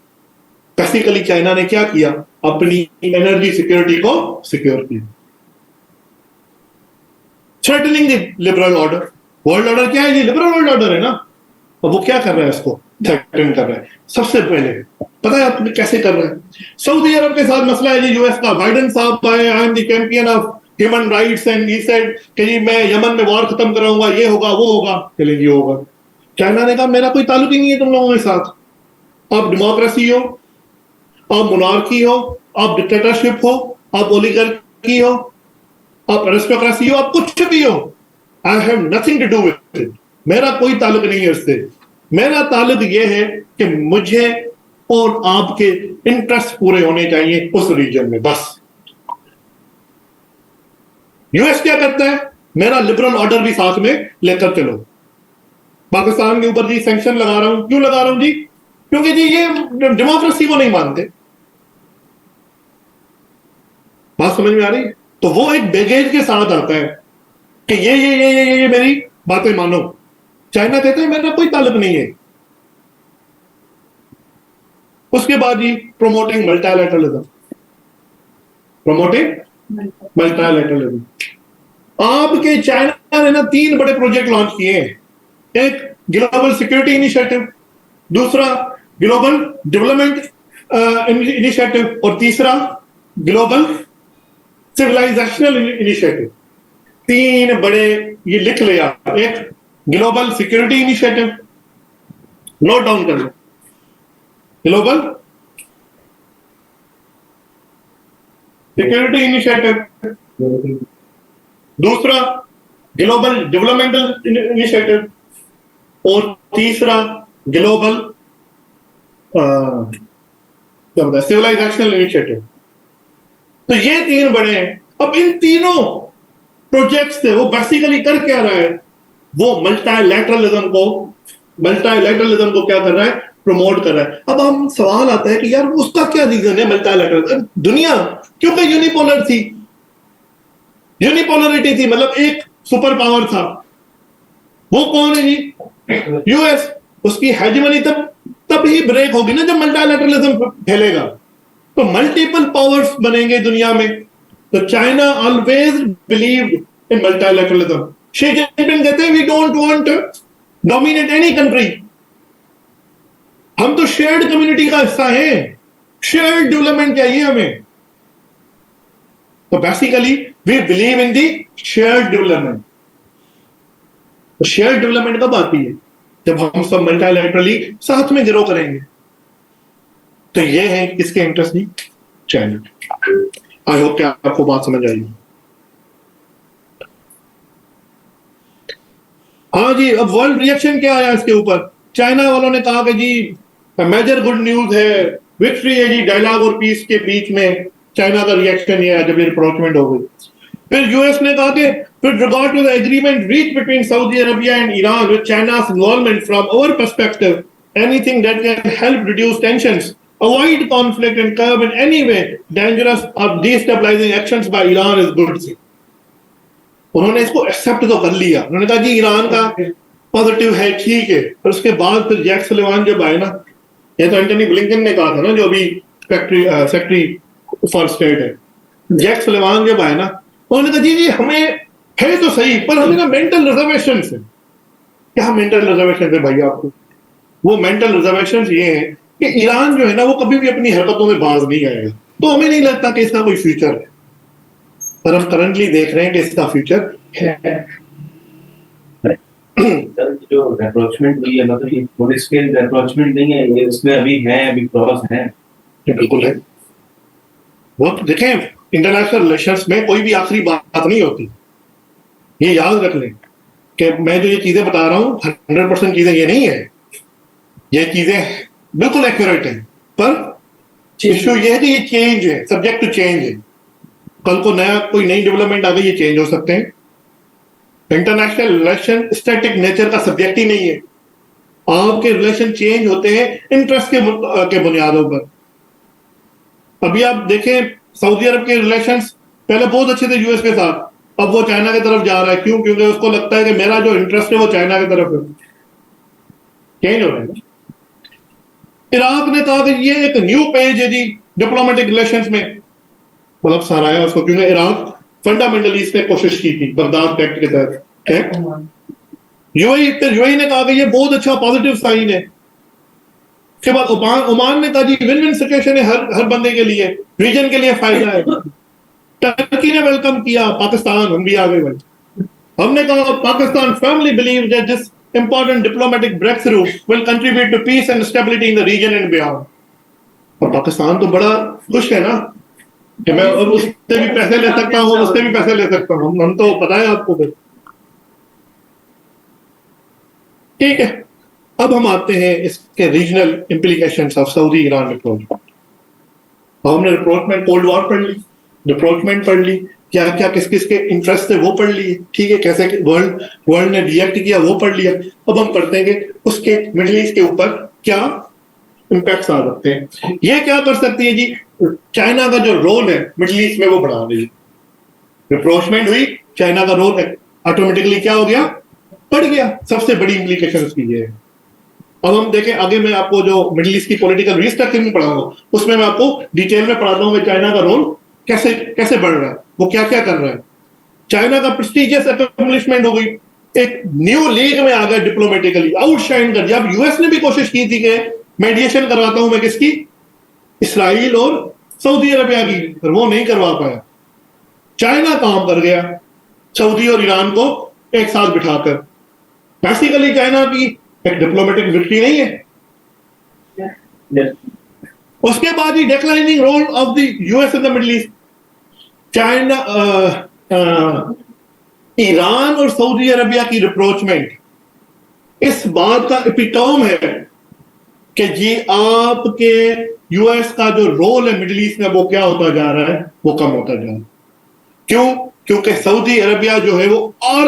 [SPEAKER 1] बेसिकली चाइना ने क्या किया, अपनी एनर्जी सिक्योरिटी को सिक्योर किया। Threatening the liberal order. World order क्या है? ये लिबरल वर्ल्ड ऑर्डर है ना। और वो क्या कर रहा है, इसको थ्रेटन कर रहा है। सबसे पहले पता है आपने कैसे कर रहा है? सऊदी अरब के साथ मसला है जी यूएस का। बाइडेन साहब आए, I am the champion of human rights and he said कि जी मैं यमन में वॉर खत्म कराऊंगा, ये होगा वो होगा। चलिए ये होगा। चाइना ने कहा मेरा कोई ताल्लुक ही नहीं है तुम लोगों के साथ। आप डेमोक्रेसी हो, आप मोनार्की हो, आप डिक्टेटरशिप हो, आप ओलिगार्की हो, आप एरिस्टोक्रेसी हो, आप कुछ भी हो, I have nothing to do with it. मेरा कोई ताल्लुक नहीं है उससे। मेरा ताल्लुक यह है कि मुझे और आपके इंटरेस्ट पूरे होने चाहिए उस रीजन में, बस। यूएस क्या करता है, मेरा लिबरल ऑर्डर भी साथ में लेकर चलो। पाकिस्तान के ऊपर जी सैंक्शन लगा रहा हूं। क्यों लगा रहा हूं जी? क्योंकि जी ये डेमोक्रेसी को नहीं मानते। बात समझ में आ रही है? तो वो एक बैगेज के साथ आता है कि ये मेरी बातें मानो। चाइना कहते हैं मेरा कोई ताल्लुक नहीं है। उसके बाद ही प्रमोटिंग मल्टीलैटरलिज्म। Promoting multilateralism. आपके चाइना ने ना 3 बड़े प्रोजेक्ट लॉन्च किए हैं। एक ग्लोबल सिक्योरिटी इनिशिएटिव, दूसरा ग्लोबल डेवलपमेंट इनिशिएटिव और तीसरा ग्लोबल सिविलाइजेशनल इनिशिएटिव। 3 बड़े, ये लिख ले आप। एक global security initiative, note down कर लो। ग्लोबल सिक्योरिटी इनिशिएटिव, दूसरा ग्लोबल डेवलपमेंटल इनिशिएटिव और तीसरा ग्लोबल क्या बताया, सिविलाइजेशनल इनिशिएटिव। तो ये 3 बड़े हैं। अब इन तीनों प्रोजेक्ट्स से वो बेसिकली कर क्या रहा है, वो मल्टीलैटरलिज्म को क्या कर रहा है, प्रमोट कर रहा है। अब हम सवाल आता है कि यार उसका क्या रीजन है मल्टीलैटरल? दुनिया क्योंकि यूनिपोलर थी, यूनिपोलरिटी थी, मतलब एक सुपर पावर था। वो कौन है जी? यूएस। उसकी हेजेमनी तब ही ब्रेक होगी ना जब मल्टीलैटरलिज्म फैलेगा, तो मल्टीपल पावर्स बनेंगे दुनिया में। तो China always believe in multilateralism. Xi Jinping कहते हैं we don't want dominate any country, हम तो शेयर्ड कम्युनिटी का हिस्सा हैं, शेयर्ड डेवलपमेंट चाहिए हमें। तो basically we believe in the shared development. तो शेयर्ड डेवलपमेंट कब आती है? जब हम सब मल्टीलैटरली साथ में ग्रो करेंगे। तो ये है किसके इंटरेस्ट नहीं, चाइना। आई होप कि आपको बात समझ आई। हाँ जी, अब वर्ल्ड रिएक्शन क्या आया इसके ऊपर? चाइना वालों ने कहा कि जी मेजर गुड न्यूज है, विक्ट्री है जी डायलॉग और पीस के बीच में। चाइना का रिएक्शन ये है जब ये रिप्रोचमेंट हो गई। फिर यूएस ने कहा कि with regard to the agreement reached between Saudi Arabia and Iran with China's involvement, from our perspective, anything that can help reduce tensions, avoid conflict and curb in any way dangerous or destabilizing actions by Iran is good thing. उन्होंने इसको accept तो कर लिया, उन्होंने कहा जी Iran का positive है, ठीक है। पर उसके बाद फिर जैक सुलेमान जब आए ना, ये तो एंटनी ब्लिंकन ने कहा था ना, जो अभी सेक्रेटरी फॉर स्टेट है, जैक सुलेमान जब आए ना, उन्होंने कहा जी हमें है तो सही, पर हमें ना मेंटल रिजर्वेशन है। क्या मेंटल रिजर्वेशन है भाई आपको? वो मेंटल रिजर्वेशन ये है कि ईरान जो है ना, वो कभी भी अपनी हरकतों में बाज नहीं आएगा। तो हमें नहीं लगता कि इसका कोई फ्यूचर है, पर हम करंटली देख रहे हैं कि इसका फ्यूचर है।
[SPEAKER 5] जो अप्रोचमेंट हुई है, मतलब ये फुल स्केल अप्रोचमेंट नहीं है, ये उसमें अभी है, अभी क्रॉस है।
[SPEAKER 1] बिल्कुल है। वो देखें, इंटरनेशनल रिलेशंस में कोई भी आखिरी बात नहीं होती, ये याद रख लें कि मैं जो ये चीजें बता रहा हूं 100% चीजें ये नहीं है, ये चीजें बिल्कुल एक्यूरेट है। पर इश्यू ये है कि ये चेंज है, सब्जेक्ट टू चेंज है। कल को नया कोई नई डेवलपमेंट आ गई, ये चेंज हो सकते हैं। इंटरनेशनल रिलेशन स्टैटिक नेचर का सब्जेक्ट ही नहीं है। आपके रिलेशन चेंज होते हैं इंटरेस्ट के बुनियादों पर। अभी आप देखें, सऊदी अरब के रिलेशंस पहले बहुत अच्छे थे यूएस के साथ, अब वो चाइना की तरफ जा रहा है। क्यों? क्योंकि उसको लगता है कि मेरा जो इंटरेस्ट है वो चाइना की तरफ है। चेंज हो रहा है। इराक ने कहा कि ये एक न्यू पेज है जी डिप्लोमेटिक रिलेशंस में, मतलब सराहा उसको, क्योंकि इराक फंडामेंटली इसने कोशिश की थी बगदाद पैक्ट के तहत। यूएई ने कहा कि ये बहुत अच्छा पॉजिटिव साइन है। उसके बाद ओमान ने कहा जी विन विन सिचुएशन है हर बंदे के लिए, रीजन के लिए फायदा है। टर्की ने वेलकम किया पाकिस्तान, हम भी आ गए भाई। हमने कहा Pakistan firmly believe that this important diplomatic breakthrough will contribute to peace and stability in the region and beyond. और पाकिस्तान तो बड़ा खुश है ना कि मैं अब उससे भी पैसे ले सकता हूँ, उससे भी पैसे ले सकता हूँ। हम तो पता है आपको। फिर ठीक है, अब हम आते हैं इसके regional implications of Saudi Iran rapprochement. हमने रिप्रोचमेंट कोल्ड वॉर पढ़ ली, रिप्रोचमेंट पढ़ ली, क्या क्या किस किस के इंटरेस्ट थे वो पढ़ लिए, ठीक है, कैसे वर्ल्ड ने रिएक्ट किया वो पढ़ लिया। अब हम पढ़ते हैं कि उसके मिडिल ईस्ट के ऊपर क्या इंपैक्ट्स आ सकते हैं। ये क्या कर सकती है जी, चाइना का जो रोल है मिडिल ईस्ट में वो बढ़ा रही है। रिप्रोचमेंट हुई, चाइना का रोल ऑटोमेटिकली क्या हो गया, बढ़ गया। सबसे बड़ी इंप्लीकेशन उसकी ये है। अब हम देखें आगे, मैं आपको जो मिडिल ईस्ट की पॉलिटिकल रिस्ट्रक्चरिंग पढ़ाऊंगा उसमें मैं आपको डिटेल में पढ़ाता हूँ कि चाइना का रोल कैसे कैसे बढ़ रहा है, वो क्या क्या कर रहा है। चाइना का प्रेस्टिजियस अकम्प्लिशमेंट हो गई, एक न्यू लीग में आ गया डिप्लोमेटिकली, आउटशाइन कर दिया। अब यूएस ने भी कोशिश की थी कि मेडिएशन करवाता हूं मैं, किसकी, इसराइल और सऊदी अरबिया की, पर वो नहीं करवा पाया। चाइना काम कर गया सऊदी और ईरान को एक साथ बिठाकर। बेसिकली चाइना की एक डिप्लोमेटिक विक्ट्री नहीं है। उसके बाद ही declining role of the US in the Middle East. China Iran और सऊदी अरबिया की रिप्रोचमेंट इस बात का एपिटोम है कि जी आपके यूएस का जो रोल है मिडिल ईस्ट में वो क्या होता जा रहा है, वो कम होता जा रहा है। क्यों? क्योंकि सऊदी अरबिया जो है वो और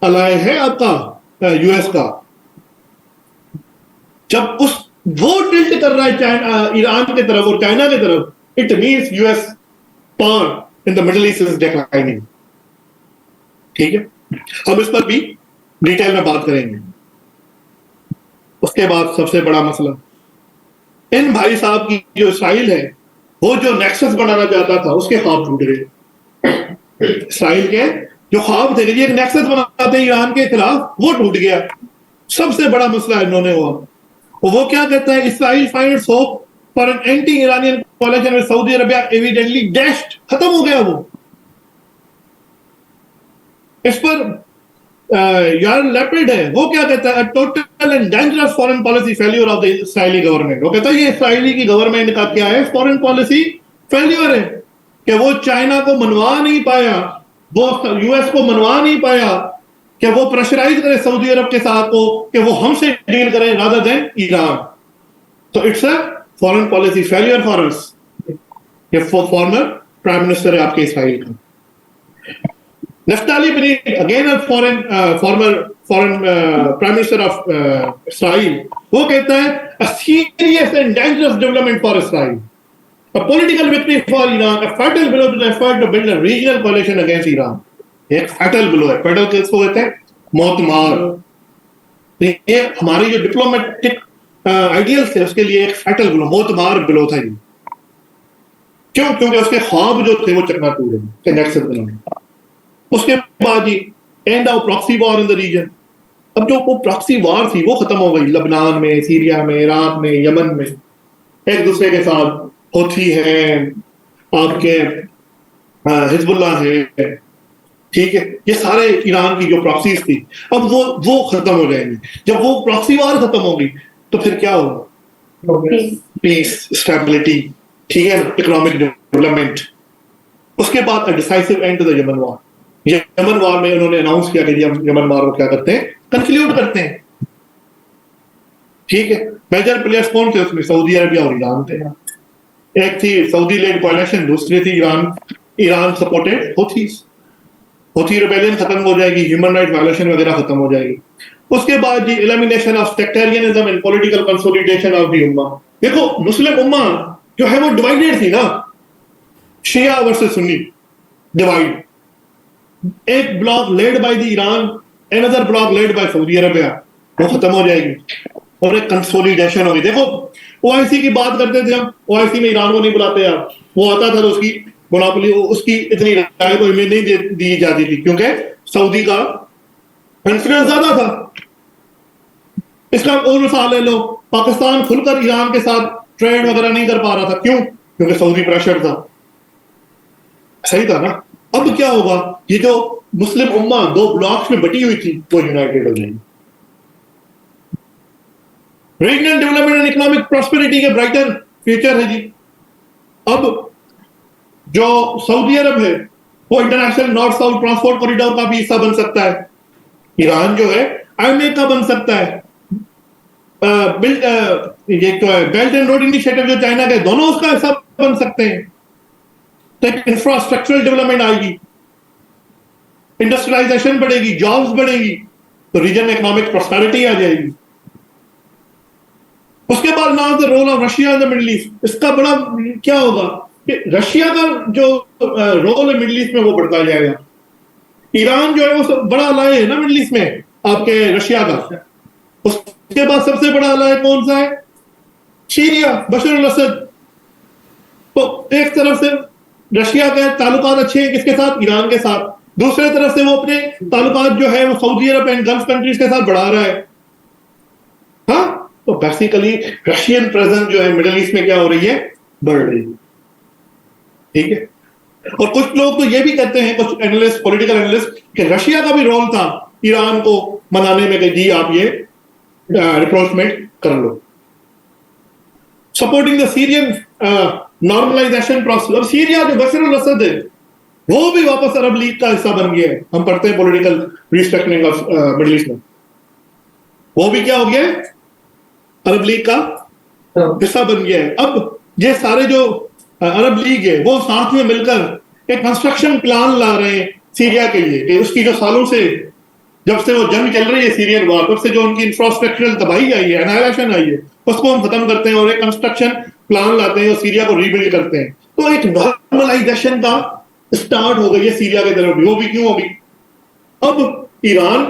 [SPEAKER 1] अलाय है आपका यूएस का। जब वो टिल्ट कर रहा है चाइना ईरान की तरफ और चाइना की तरफ, it means US power in the Middle east is declining. ठीक है, हम इस पर भी डिटेल में बात करेंगे। उसके बाद सबसे बड़ा मसला, इन भाई साहब की जो इसराइल है, वो जो नेक्सस बनाना चाहता था उसके ख्वाब टूट गए। इसराइल के जो ख्वाब थे कि एक नेक्सस बनाते ईरान के खिलाफ, वो टूट गया। सबसे बड़ा मसला इन्होंने वो क्या कहता है, Israel finds hope for an anti Iranian कोalition with Saudi Arabia evidently dashed, खत्म हो गया वो। इस पर यार लेपिड है, वो क्या कहता है, total and dangerous foreign policy failure of the Israeli government. वो कहता है ये इसराइली की गवर्नमेंट का क्या है, फॉरेन पॉलिसी फेल्यूर है कि वो चाइना को मनवा नहीं पाया, वो यूएस को मनवा नहीं पाया कि वो प्रेशराइज करे सऊदी अरब के साथ को कि वो हमसे डील करें रादर देन ईरान। तो it's a foreign policy failure for us. ये फॉर्मर प्राइम मिनिस्टर है आपके इसराइल का। Naftali Bennett, again a former foreign prime minister of Israel, वो कहता है a serious and dangerous development for Israel, a political victory for Iran, a fatal blow to the effort to build a regional coalition against Iran। एक fatal blow है, fatal किसको कहते हैं, मौत मार। ये हमारी जो डिप्लोमेटिक आइडियल्स थे उसके लिए एक fatal blow, मौत मार blow था ये। क्यों? क्योंकि उसके ख्वाब जो थे वो चकनाचूर हैं, नेक्स्ट बनाने। उसके बाद ही end of proxy war in the region. अब जो वो प्रॉक्सी वॉर थी वो खत्म हो गई, लबनान में, सीरिया में, इराक में, यमन में, एक दूसरे के साथ हौथी हैं, आपके हिजबुल्लाह है, ठीक है, ये सारे ईरान की जो प्रॉक्सीज थी अब वो खत्म हो जाएंगी। जब वो प्रॉक्सी वॉर खत्म होगी तो फिर क्या होगा, पीस, स्टेबिलिटी, ठीक है, इकोनॉमिक डेवलपमेंट। उसके बाद decisive end to the Yemen war. Yemen war में उन्होंने अनाउंस किया कि यमन वॉर को क्या करते हैं, कंक्लूड करते हैं, ठीक है। मेजर प्लेयर्स कौन थे उसमें, सऊदी अरबिया और ईरान थे। एक थी सऊदी लेड कोalition, दूसरी थी ईरान सपोर्टेड हौथीज। हौथी रिबेलियन खत्म हो जाएगी, ह्यूमन राइट वायलेशन वगैरह खत्म हो जाएगी। उसके बाद the elimination of sectarianism and political consolidation of the उम्मा। देखो मुस्लिम उम्मा जो है वो डिवाइडेड थी ना, शिया वर्सेस सुन्नी डिवाइड। एक block led by the Iran, another block led by Saudi Arabia, वो खत्म हो जाएगी और एक कंसोलिडेशन होगी। देखो ओआईसी की बात करते थे हम, ओआईसी में ईरान को नहीं बुलाते आप, वो आता था तो उसकी मोनोपोली, उसकी इतनी राय को इमेज नहीं दी जाती थी क्योंकि सऊदी का इन्फ्लुएंस ज्यादा था। इसका और मिसाल ले लो, पाकिस्तान खुलकर ईरान के साथ ट्रेड वगैरह नहीं कर पा रहा था, क्यों? क्योंकि सऊदी प्रेशर था। सही था ना। अब क्या होगा, ये जो मुस्लिम उम्मा दो ब्लॉक्स में बटी हुई थी वो यूनाइटेड हो जाएगी। Regional development and economic prosperity के ब्राइटर फ्यूचर है जी। अब जो सऊदी अरब है वो international north south transport corridor का भी हिस्सा बन सकता है। ईरान जो है आईएमए का बन सकता है। ये तो है बेल्ट एंड रोड इनिशिएटिव जो चाइना के, दोनों उसका हिस्सा बन सकते हैं। तो इंफ्रास्ट्रक्चरल डेवलपमेंट आएगी, इंडस्ट्रियलाइजेशन बढ़ेगी, जॉब्स बढ़ेगी, तो रीजन में इकोनॉमिक प्रॉस्पेरिटी आ जाएगी। उसके बाद now the role of Russia in the Middle East. इसका बड़ा क्या होगा कि रशिया का जो रोल है मिडिल ईस्ट में वो बढ़ता जाएगा। ईरान जो है वो बड़ा अलाय है ना मिडिल ईस्ट में आपके रशिया का। उसके बाद सबसे बड़ा अलाय कौन सा है, सीरिया, बशर अल असद। तो एक तरफ से रशिया के ताल्लुकात अच्छे हैं किसके साथ, ईरान के साथ। दूसरे तरफ से वो अपने ताल्लुकात जो है वो Saudi Arab and gulf countries के साथ बढ़ा रहा है। हाँ, तो बेसिकली रशियन प्रेजेंस जो है मिडिल ईस्ट में क्या हो रही है, बढ़ रही है, ठीक है। और कुछ लोग तो ये भी कहते हैं, कुछ एनालिस्ट, पॉलिटिकल एनालिस्ट, कि रशिया का भी रोल था ईरान को मनाने में कि जी आप ये रिप्रोचमेंट कर लो। Supporting the Syrian normalization process. और सीरिया जो बशर अल असद है वो भी वापस अरब लीग का हिस्सा बन गया है। हम पढ़ते हैं political restructuring of middle East में, वो भी क्या हो गया है, अरब लीग का हिस्सा बन गया है। अब ये सारे जो अरब लीग है वो साथ में मिलकर एक कंस्ट्रक्शन प्लान ला रहे हैं सीरिया के लिए कि उसकी जो सालों से, जब से वो जंग चल रही है सीरियन वॉर, तब से जो उनकी इंफ्रास्ट्रक्चरल तबाही आई है, एनाइलेशन आई है, उसको हम खत्म करते हैं और एक कंस्ट्रक्शन प्लान लाते हैं और सीरिया को रीबिल्ड करते हैं। तो एक नॉर्मलाइजेशन का स्टार्ट हो गई है सीरिया की तरफ भी। वो भी क्यों? अभी अब ईरान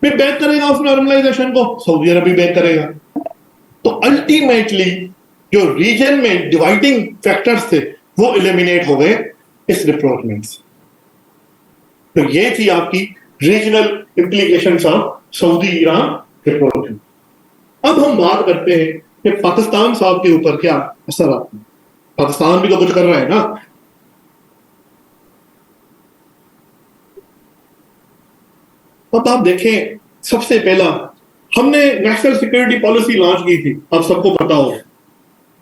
[SPEAKER 1] भी बैक करेगा उस नॉर्मलाइजेशन को, सऊदी अरब भी बैक करेगा। तो अल्टीमेटली जो रीजन में डिवाइडिंग फैक्टर्स थे वो एलिमिनेट हो गए इस रिप्रोचमेंट से। तो ये थी आपकी regional implications of Saudi Iran rapprochement. अब हम बात करते हैं कि पाकिस्तान साहब के ऊपर क्या असर आता है। पाकिस्तान भी तो कुछ कर रहा है ना। अब आप देखें, सबसे पहला हमने नेशनल सिक्योरिटी पॉलिसी लॉन्च की थी, आप सबको पता हो,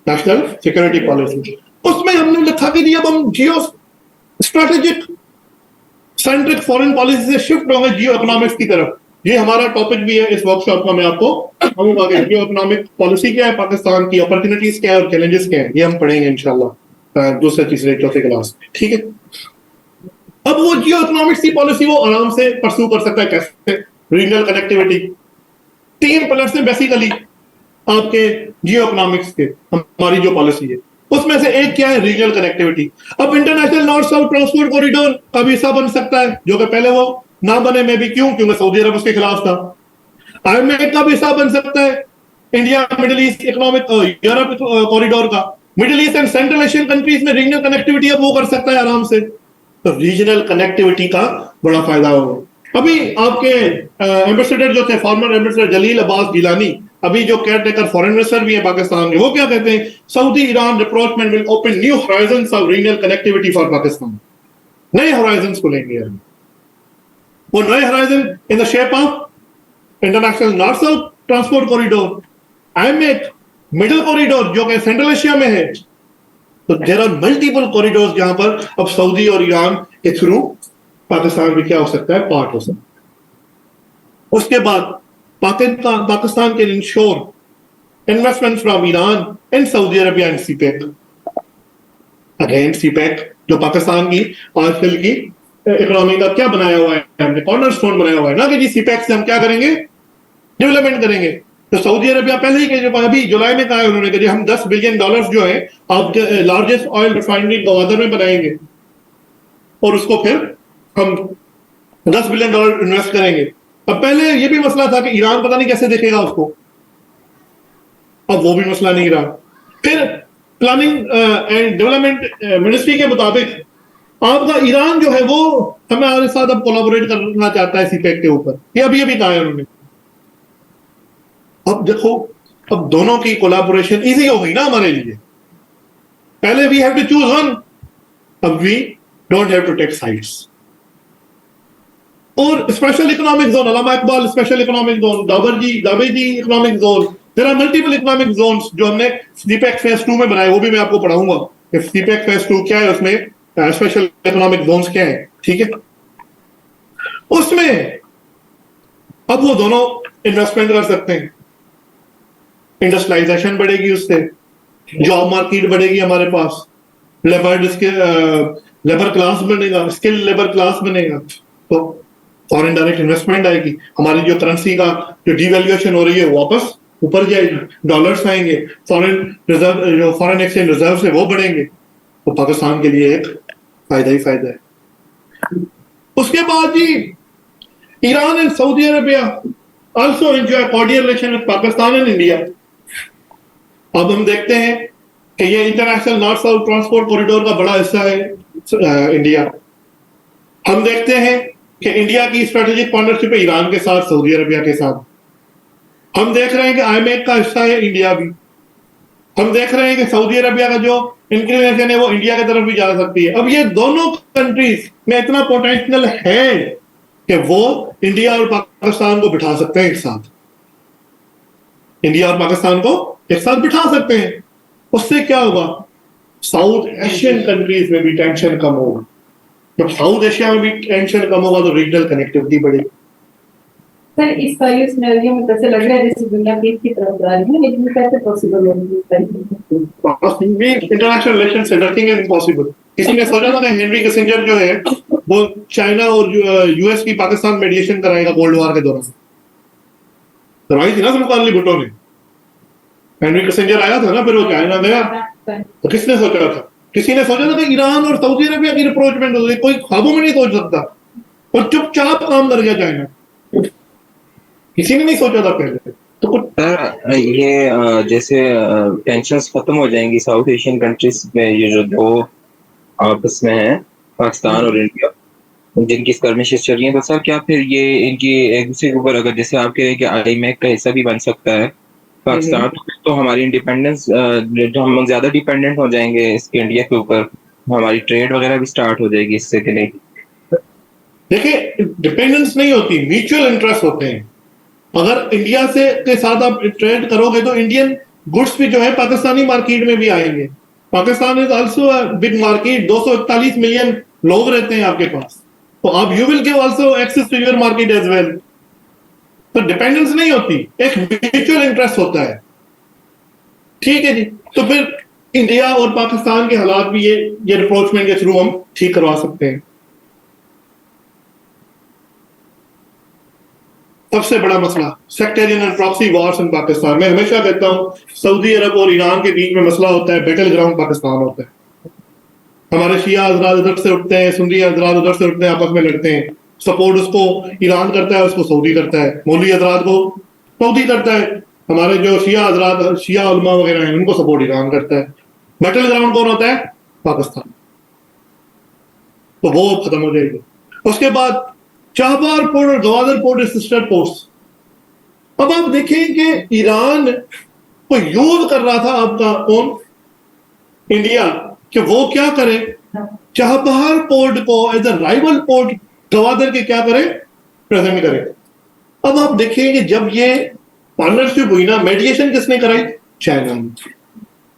[SPEAKER 1] नेशनल सिक्योरिटी पॉलिसी। उसमें हमने लिखा कि जी अब हम geo strategic centric foreign policy से शिफ्ट होंगे जियो इकोनॉमिक्स की तरफ। ये हमारा टॉपिक भी है इस वर्कशॉप का, मैं आपको कहूंगा कि जियो इकोनॉमिक पॉलिसी क्या है पाकिस्तान की, अपॉर्चुनिटीज क्या है और चैलेंजेस क्या है, ये हम पढ़ेंगे इंशाल्लाह दूसरे तीसरे चौथे क्लास में, ठीक है। अब वो जियो इकोनॉमिक्स की पॉलिसी वो आराम से परस्यू कर सकता है। कैसे? रीजनल कनेक्टिविटी, 3 पिलर्स हैं बेसिकली आपके जियो इकोनॉमिक्स के, हमारी जो पॉलिसी है उसमें से एक क्या है? Regional connectivity. अब international north south transport corridor का भी हिस्सा बन सकता है, जो कि पहले वो ना बने, में भी क्योंकि सऊदी अरब उसके खिलाफ था। आईएमएफ का भी हिस्सा बन सकता है, India Middle East economic Europe corridor का। Middle East and Central Asian countries में रीजनल कनेक्टिविटी अब वो कर सकता है आराम से। तो रीजनल कनेक्टिविटी का बड़ा फायदा होगा। अभी आपके एम्बेसडर जो थे, फॉर्मर एम्बेसडर जलील अब्बास गिलानी, अभी जो केयर टेकर फॉरेन मिनिस्टर भी है पाकिस्तान के, वो क्या कहते हैं? Saudi Iran rapprochement will open new horizons of regional connectivity for Pakistan. नए होराइजन्स खुलेंगे यार। वो नए horizon in the shape of international north south transport corridor, IMF middle corridor जो कि सेंट्रल एशिया में है। तो देयर आर मल्टीपल कॉरिडोर्स जहां पर अब सऊदी और ईरान के थ्रू पाकिस्तान भी क्या हो सकता है? पार्ट हो सकता है। उसके बाद पाकिस्तान के ensure investment from Iran and Saudi Arabia and CPEC. Again CPEC जो पाकिस्तान की आजकल की इकोनॉमी का क्या बनाया हुआ है, हमने कॉर्नरस्टोन बनाया हुआ है ना कि जी सीपेक से हम क्या करेंगे? डेवलपमेंट करेंगे। तो सऊदी अरेबिया पहले ही कह, अभी जुलाई में कहा है उन्होंने कि हम $10 बिलियन जो है आप लार्जेस्ट ऑयल रिफाइनरी गवादर में बनाएंगे और उसको फिर हम $10 बिलियन इन्वेस्ट करेंगे। अब पहले ये भी मसला था कि ईरान पता नहीं कैसे देखेगा उसको, अब वो भी मसला नहीं रहा। फिर प्लानिंग एंड डेवलपमेंट मिनिस्ट्री के मुताबिक आपका ईरान जो है वो हमारे साथ अब कोलैबोरेट करना चाहता है सीपेक के ऊपर, ये अभी कहा है उन्होंने। अब देखो, अब दोनों की कोलैबोरेशन इजी हो गई ना हमारे लिए। पहले we have to choose one, अब we don't have to take sides. और special economic zone, Allama Iqbal special economic zone, Dhabeji economic zone, there are multiple economic zones जो हमने सीपेक फेज 2 में बनाए, वो भी मैं आपको पढ़ाऊंगा कि सीपेक फेज 2 क्या है, उसमें स्पेशल इकोनॉमिक जोन्स क्या है, ठीक है। उसमें अब वो दोनों इन्वेस्टमेंट कर सकते हैं, इंडस्ट्रियलाइजेशन बढ़ेगी, उससे जॉब मार्केट बढ़ेगी हमारे पास, लेबर क्लास बनेगा, स्किल लेबर क्लास बनेगा, तो फॉरेन डायरेक्ट इन्वेस्टमेंट आएगी, हमारी जो करेंसी का जो डिवैल्यूएशन हो रही है वापस ऊपर जाएगी, डॉलर्स आएंगे, फॉरेन रिजर्व जो फॉरेन एक्सचेंज रिजर्व है वो बढ़ेंगे, तो पाकिस्तान के लिए एक फायदा ही फायदा है। उसके बाद जी Iran and Saudi Arabia also enjoy cordial relation with Pakistan and India. अब हम देखते हैं कि ये international north south transport corridor का बड़ा हिस्सा है इंडिया। हम देखते हैं कि इंडिया की स्ट्रेटेजिक पार्टनरशिप है ईरान के साथ, सऊदी अरेबिया के साथ। हम देख रहे हैं कि आईएमएफ का हिस्सा है इंडिया भी। हम देख रहे हैं कि सऊदी अरेबिया का जो इंक्लिनेशन है वो इंडिया की तरफ भी जा सकती है। अब ये दोनों कंट्रीज में इतना पोटेंशियल है कि वो इंडिया और पाकिस्तान को बिठा सकते हैं एक साथ, इंडिया और पाकिस्तान को एक साथ बिठा सकते हैं। उससे क्या होगा? साउथ एशियन कंट्रीज में भी टेंशन कम होगा। जब साउथ एशिया में भी टेंशन कम होगा तो रीजनल कनेक्टिविटी बढ़ेगी।
[SPEAKER 6] सर इस सारे सिनेरियो में कैसे लग रहा है जैसे दुनिया पीस की तरफ जा रही है, लेकिन कैसे पॉसिबल है?
[SPEAKER 1] इंटरनेशनल रिलेशन से नथिंग इज इम्पॉसिबल। किसी ने सोचा था कि हेनरी किसिंजर जो है वो चाइना और यूएस की पाकिस्तान मेडिएशन कराएगा कोल्ड वॉर के दौरान, करवाई थी ना सुल्तान अली भुट्टो ने। हेनरी किसिंजर आया था ना, फिर वो चाइना गया, तो किसने सोचा था? किसी ने सोचा था कि ईरान और सऊदी अरेबिया की रिप्रोचमेंट होगी? कोई ख्वाबों में नहीं सोच सकता, और चुपचाप काम कर गया चाइना, किसी ने नहीं सोचा था पहले। तो कुछ
[SPEAKER 3] ये जैसे टेंशंस खत्म हो जाएंगी साउथ एशियन कंट्रीज में, ये जो दो आपस में है पाकिस्तान और इंडिया, जिनकी स्कर्मिशेस चल रही हैं, तो सर क्या फिर ये इनकी एक दूसरे के ऊपर, अगर जैसे आप कह रहे हैं कि आईएमएफ का हिस्सा भी बन सकता है पाकिस्तान, तो हमारी इंडिपेंडेंस जो हम ज्यादा डिपेंडेंट हो जाएंगे इसके इंडिया के ऊपर, हमारी ट्रेड वगैरह भी स्टार्ट हो जाएगी इससे कि नहीं?
[SPEAKER 1] देखिए डिपेंडेंस नहीं होती, म्यूचुअल इंटरेस्ट होते हैं। अगर इंडिया से के साथ आप ट्रेड करोगे तो इंडियन गुड्स भी जो है पाकिस्तानी मार्केट में भी आएंगे। Pakistan is also a big market, 241 million लोग रहते हैं आपके पास, तो आप you will give also access to your market as well. तो डिपेंडेंस नहीं होती, एक म्यूचुअल इंटरेस्ट होता है। ठीक है जी, तो फिर इंडिया और पाकिस्तान के हालात भी ये रिप्रोचमेंट के थ्रू हम ठीक करवा सकते हैं। सबसे बड़ा मसला सेक्टेरियन एंड प्रॉक्सी वॉर्स इन पाकिस्तान। मैं हमेशा कहता हूं सऊदी अरब और ईरान के बीच में मसला होता है, बैटल ग्राउंड पाकिस्तान होता है। हमारे शिया हजरात इधर से उठते हैं, सुन्नी हजरात उधर से उठते हैं, आपस में लड़ते हैं। सपोर्ट उसको ईरान करता है, उसको सऊदी करता है, मौलवी हजरात को सऊदी करता है, हमारे जो शिया हजरात शिया उलमा वगैरह हैं उनको सपोर्ट ईरान करता है। बैटल ग्राउंड कौन होता है? पाकिस्तान। तो वो खत्म हो जाएगी। उसके बाद चाबहार पोर्ट और गवादर पोर्ट सिस्टर पोर्ट्स। अब आप देखें कि ईरान को यूज कर रहा था आपका कौन? इंडिया, कि वो क्या करे, चाबहार पोर्ट को as a rival port Gwadar के क्या करे, प्रेजेंट करे। अब आप देखिए कि जब ये पार्टनरशिप हुई ना, मेडिएशन किसने कराई? चाइना ने।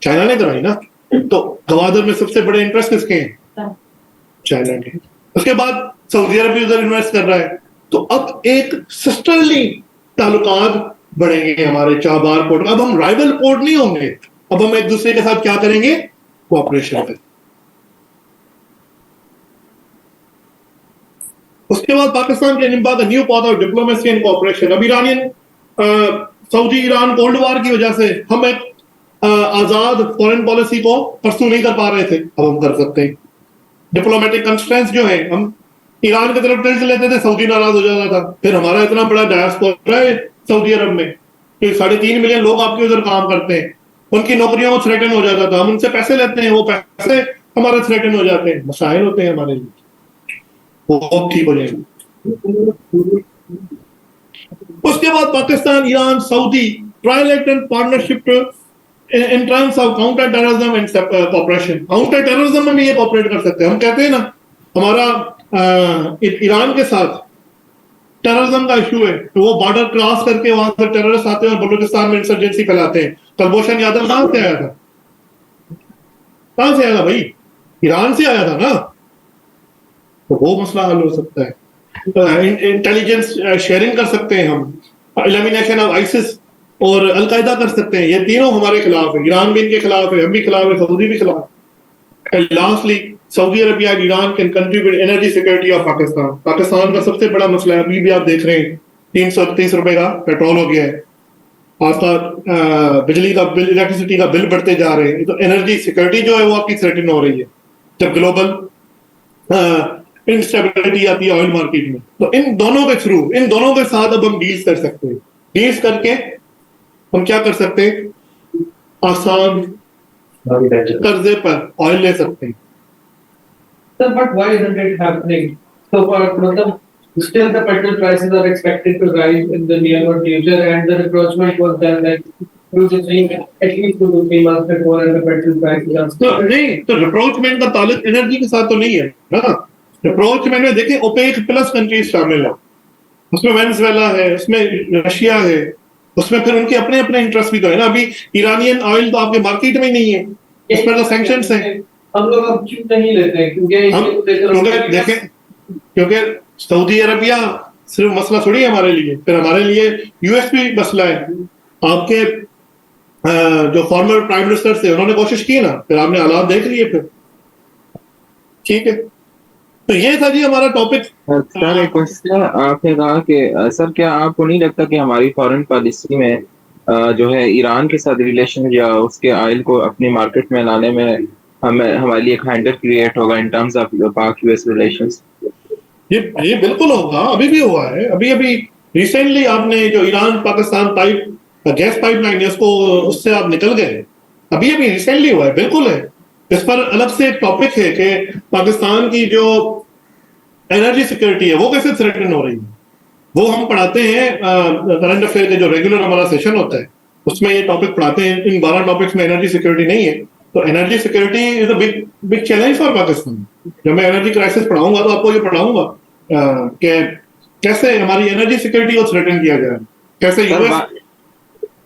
[SPEAKER 1] चाइना ने कराई ना, तो गवादर में सबसे बड़े इंटरेस्ट किसके हैं? चाइना के। उसके बाद सऊदी अरब भी उधर इन्वेस्ट कर रहा है। तो अब एक सिस्टरली ताल्लुकात बढ़ेंगे हमारे चाबहार पोर्ट। अब हम राइवल पोर्ट नहीं होंगे, अब हम एक दूसरे के साथ क्या करेंगे? कोऑपरेशन करें। उसके बाद पाकिस्तान के निम्बा the new path of diplomacy and cooperation. अब Iranian Saudi Iran cold war की वजह से हम एक आजाद फॉरेन पॉलिसी को परसू नहीं कर पा रहे थे, अब हम कर सकते हैं। डिप्लोमेटिक कंस्ट्रेंट्स जो है, हम ईरान की तरफ टिल्ट लेते थे, सऊदी नाराज हो जाता था। फिर हमारा इतना बड़ा डायस्पोरा है सऊदी अरब में कि 3.5 मिलियन लोग आपके उधर काम करते हैं, उनकी नौकरियों को थ्रेटन हो जाता था। हम उनसे पैसे लेते हैं, वो पैसे हमारे थ्रेटन हो जाते हैं, मसाइल होते हैं हमारे लिए, वो ठीक हो जाएंगे। उसके बाद Pakistan Iran Saudi trilateral partnership in terms of counter terrorism and cooperation. Counter terrorism में भी ये कोऑपरेट कर सकते हैं। हम कहते हैं ना, हमारा ईरान के साथ टेररिज्म का इशू है, तो वो बॉर्डर क्रॉस करके वहां से टेररिस्ट आते हैं और बलूचिस्तान में इंसर्जेंसी फैलाते हैं। कुलभूषण यादव कहां से आया था? कहां से आया था भाई? ईरान से आया था ना। तो वो मसला हल हो सकता है। इंटेलिजेंस शेयरिंग कर सकते हैं हम, एलिमिनेशन ऑफ आइसिस और अलकायदा कर सकते हैं। ये तीनों हमारे खिलाफ है, ईरान भी इनके खिलाफ है, हम भी खिलाफ है, सऊदी भी खिलाफ है। Lastly Saudi Arabia and Iran can contribute energy security of Pakistan. Pakistan का सबसे बड़ा मसला है, अभी भी आप देख रहे हैं 330 रुपए का पेट्रोल हो गया है, आपका बिजली का बिल, इलेक्ट्रिसिटी का बिल बढ़ते जा रहे हैं। तो एनर्जी सिक्योरिटी जो है वो आपकी थ्रेटन हो रही है जब ग्लोबल इंस्टेबिलिटी आती है ऑयल मार्केट में। तो इन दोनों के थ्रू, इन दोनों के साथ अब हम डील्स कर सकते हैं। डील्स करके हम क्या कर सकते हैं? आसान कर्जे पर ऑयल ले सकते हैं।
[SPEAKER 4] Sir, but why isn't it happening? So far, still the petrol prices are expected to rise in the near future, and the approachment was done that you should think at least 2 to 3 months before, and the petrol prices are.
[SPEAKER 1] तो नहीं, तो रिप्रोचमेंट का ताल्लुक energy के साथ तो नहीं है ना। रिप्रोचमेंट में देखें ओपेक प्लस कंट्रीज शामिल है, उसमें वेनेजुएला है, उसमें रशिया है, उसमें फिर उनके अपने अपने इंटरेस्ट भी तो है ना। अभी ईरानियन ऑयल तो आपके मार्केट में ही नहीं है, उस पर तो सैंक्शंस हैं।
[SPEAKER 4] हम लोग अब क्यों नहीं लेते हैं?
[SPEAKER 1] क्योंकि सऊदी अरबिया सिर्फ मसला थोड़ी है हमारे लिए, फिर हमारे लिए यूएस भी मसला है। आपके जो फॉर्मर प्राइम मिनिस्टर थे उन्होंने कोशिश की ना, फिर आपने हालात देख लिए फिर। ठीक है, तो ये था जी हमारा टॉपिक।
[SPEAKER 3] सर एक क्वेश्चन, आपने कहा कि सर क्या आपको नहीं लगता कि हमारी फॉरेन पॉलिसी में जो है ईरान के साथ रिलेशन या उसके ऑयल को अपनी मार्केट में लाने में हमारे लिए एक हैंडल क्रिएट होगा इन टर्म्स ऑफ पाक यूएस रिलेशंस?
[SPEAKER 1] ये बिल्कुल होगा, अभी भी हुआ है। अभी रिसेंटली आपने जो ईरान पाकिस्तान गैस पाइपलाइन है उसको, उससे आप निकल गए, अभी रिसेंटली हुआ है, बिल्कुल है। इस पर अलग से एक टॉपिक है कि पाकिस्तान की जो एनर्जी सिक्योरिटी है वो कैसे थ्रेटन हो रही है, वो हम पढ़ाते हैं करंट अफेयर के जो रेगुलर हमारा सेशन होता है उसमें ये टॉपिक पढ़ाते हैं। इन 12 टॉपिक्स में एनर्जी सिक्योरिटी नहीं है, तो energy security is a big challenge for Pakistan. जब मैं एनर्जी क्राइसिस पढ़ाऊंगा तो आपको ये पढ़ाऊंगा कि कैसे हमारी एनर्जी सिक्योरिटी को थ्रेटन किया जाए, कैसे
[SPEAKER 3] सर
[SPEAKER 1] यूएस।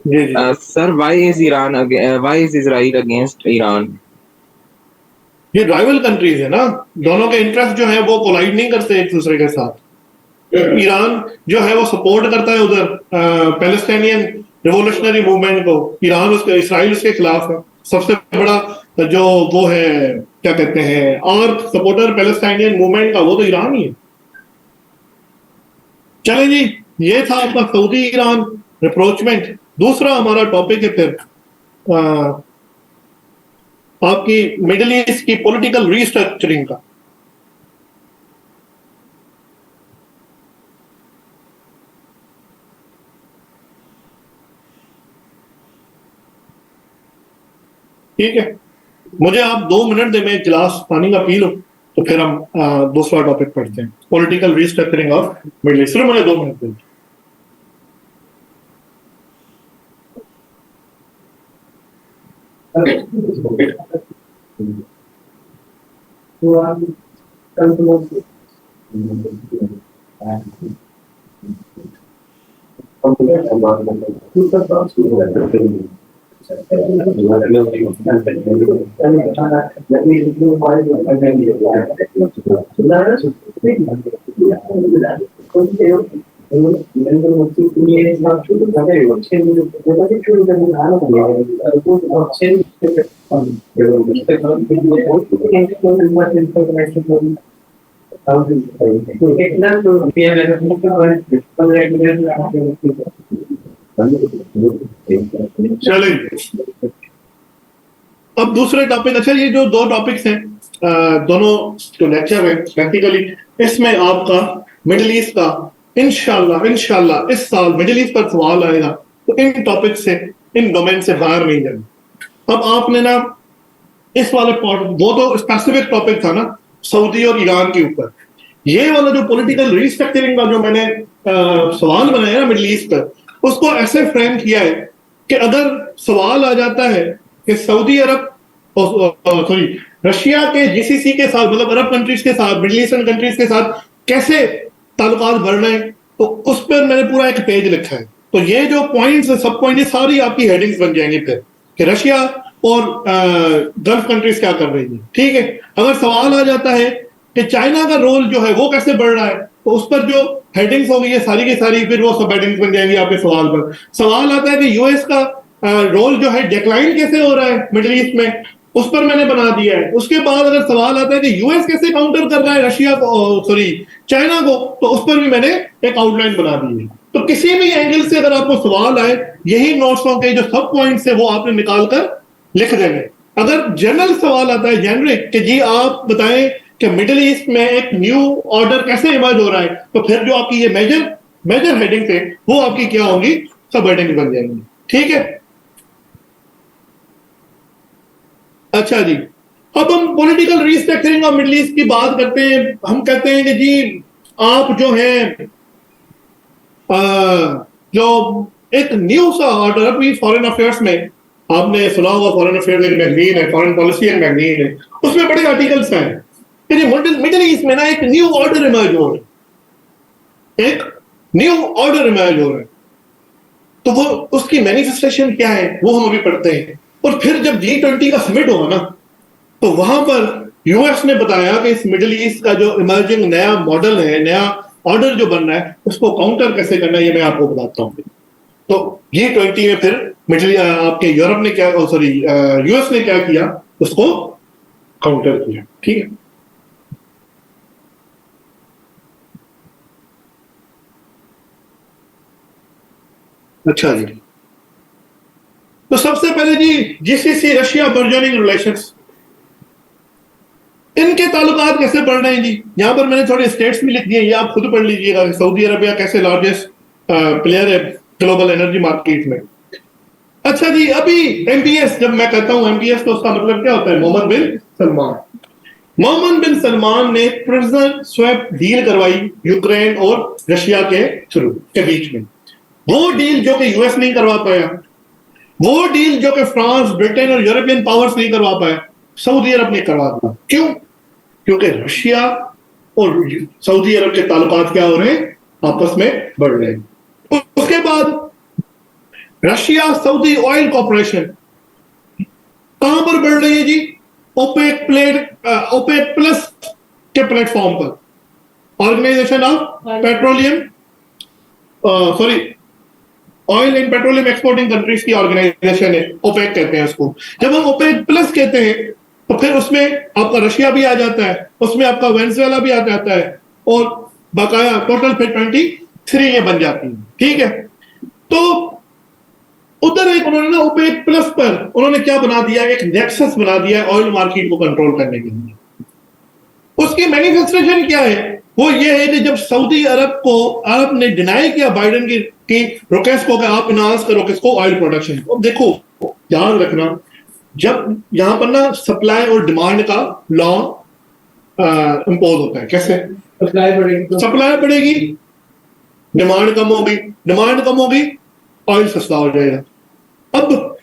[SPEAKER 1] जी जी
[SPEAKER 3] sir why is Israel against Iran?
[SPEAKER 1] ये राइवल कंट्रीज है ना, दोनों के इंटरेस्ट जो है वो कोलाइड नहीं करते एक दूसरे के साथ। ईरान जो है वो सपोर्ट करता है उधर पैलेस्टाइनियन रिवोल्यूशनरी मूवमेंट को, ईरान उसके इसराइल उसके खिलाफ है। सबसे बड़ा जो वो है क्या कहते हैं और सपोर्टर पैलेस्टाइनियन मूवमेंट का वो तो ईरान ही है। चले जी, ये था आपका सऊदी ईरान रिप्रोचमेंट। दूसरा हमारा टॉपिक है फिर आपकी मिडिल ईस्ट की पॉलिटिकल रीस्ट्रक्चरिंग का। ठीक है, मुझे आप 2 मिनट दे, मैं एक गिलास पानी का पी लो, तो फिर हम दूसरा टॉपिक पढ़ते हैं, political restructuring of middle east. सिर्फ मुझे 2 मिनट दें। चलेंगे अब दूसरे टॉपिक। अच्छा, ये जो 2 टॉपिक्स हैं दोनों जो लेक्चर है प्रैक्टिकली, इसमें आपका मिडिल ईस्ट का इंशाल्लाह इस साल मिडिल ईस्ट पर सवाल आएगा, तो इन टॉपिक से, इन डोमेन से बाहर नहीं जाना। अब आपने ना इस वाले वो तो स्पेसिफिक टॉपिक था ना सऊदी और ईरान के ऊपर, ये वाला जो पॉलिटिकल रीस्ट्रक्चरिंग का जो मैंने सवाल बनाया ना मिडिल ईस्ट पर, उसको ऐसे फ्रेम किया है कि अगर सवाल आ जाता है कि सऊदी अरब सॉरी रशिया के जीसीसी के साथ, मतलब अरब कंट्रीज के साथ, मिडिल ईस्टर्न कंट्रीज के साथ कैसे ताल्लुकात बढ़ना है, तो उस पर मैंने पूरा एक पेज लिखा है। तो ये जो पॉइंट्स, सब पॉइंट, सारी आपकी हेडिंग्स बन जाएंगी फिर कि रशिया और गल्फ कंट्रीज क्या कर रही है। ठीक है, अगर सवाल आ जाता है कि चाइना का रोल जो है वो कैसे बढ़ रहा है, तो उस पर जो हेडिंग्स होगी ये सारी की सारी फिर वो सब हेडिंग्स बन जाएंगी आपके सवाल पर। सवाल आता है कि यूएस का रोल जो है डिक्लाइन कैसे हो रहा है मिडिल ईस्ट में, उस पर मैंने बना दिया है। उसके बाद अगर सवाल आता है कि यूएस कैसे काउंटर कर रहा है रशिया को, सॉरी चाइना को, तो उस पर भी मैंने एक आउटलाइन बना दी है। तो किसी भी एंगल से अगर आपको सवाल आए, यही नोट्सों के जो सब पॉइंट्स है वो आपने निकाल कर लिख देंगे। अगर जनरल सवाल आता है जेनरिक कि जी आप बताएं कि मिडिल ईस्ट में एक न्यू ऑर्डर कैसे इमर्ज हो रहा है, तो फिर जो आपकी ये मेजर हेडिंग थे वो आपकी क्या होंगी, सब हेडिंग बन जाएंगी। ठीक है, अच्छा जी, अब हम political restructuring of middle East की बात करते हैं। हम कहते हैं कि जी आप जो है जो एक न्यू सा ऑर्डर, अभी फॉरेन अफेयर्स में आपने सुना होगा, फॉरेन अफेयर्स एक मैगजीन है, फॉरेन पॉलिसी एक मैगजीन है, उसमें बड़े आर्टिकल्स हैं कि मिडिल ईस्ट में ना एक न्यू ऑर्डर इमर्ज हो रहा है, एक न्यू ऑर्डर इमर्ज हो रहा है। तो वो उसकी मैनिफेस्टेशन क्या है वो हम अभी पढ़ते हैं। और फिर जब G20 का समिट होगा ना, तो वहां पर यूएस ने बताया कि इस मिडिल ईस्ट का जो इमर्जिंग नया मॉडल है, नया ऑर्डर जो बन रहा है, उसको काउंटर कैसे करना है ये मैं आपको बताता हूँ। तो G20 में फिर मिडिल आपके यूरोप ने क्या, सॉरी यूएस ने क्या किया, उसको काउंटर किया। ठीक है, अच्छा जी, तो सबसे पहले जी जीसीसी रशिया बर्जनिंग रिलेशंस, इनके ताल्लुकात कैसे बढ़ रहे हैं जी। यहां पर मैंने थोड़े स्टेट्स भी लिख दिए, ये आप खुद पढ़ लीजिएगा। सऊदी अरबिया कैसे लार्जेस्ट प्लेयर है ग्लोबल एनर्जी मार्केट में। अच्छा जी, अभी एमपीएस, जब मैं कहता हूं एमपीएस तो उसका मतलब क्या होता है, मोहम्मद बिन सलमान। मोहम्मद बिन सलमान ने प्रिजनर स्वैप डील करवाई यूक्रेन और रशिया के थ्रू के बीच में। वो डील जो कि यूएस नहीं करवा पाया, वो डील जो कि फ्रांस, ब्रिटेन और यूरोपियन पावर्स नहीं करवा पाए, सऊदी अरब ने करवा दिया। क्यों? क्योंकि रशिया और सऊदी अरब के ताल्लुकात क्या हो रहे हैं, आपस में बढ़ रहे हैं। उसके बाद रशिया सऊदी ऑयल कॉर्पोरेशन कहां पर बढ़ रही है जी? ओपेक प्लस के प्लेटफॉर्म पर, organization of petroleum oil and petroleum exporting countries की ऑर्गेनाइजेशन है, ओपेक कहते हैं उसको। जब हम ओपेक प्लस कहते हैं तो फिर उसमें आपका रशिया भी आ जाता है, उसमें आपका वेनेजुएला भी आ जाता है, और बकाया टोटल फिर 23 ये बन जाती है। ठीक है, तो उधर एक उन्होंने ना ओपेक प्लस पर उन्होंने क्या बना दिया, एक नेक्सस बना दिया ऑयल मार्केट को कंट्रोल करने के लिए। उसकी मैनिफेस्टेशन क्या है? वो ये है कि जब सऊदी अरब ने डिनाई किया बाइडेन की रिक्वेस्ट को कि आप इनहांस करो किसको, ऑयल प्रोडक्शन को। अब देखो, ध्यान रखना, जब यहां पर ना सप्लाई और डिमांड का लॉ इंपोज होता है। कैसे? सप्लाई बढ़ेगी, डिमांड कम होगी, ऑयल सस्ता हो जाएगा। अब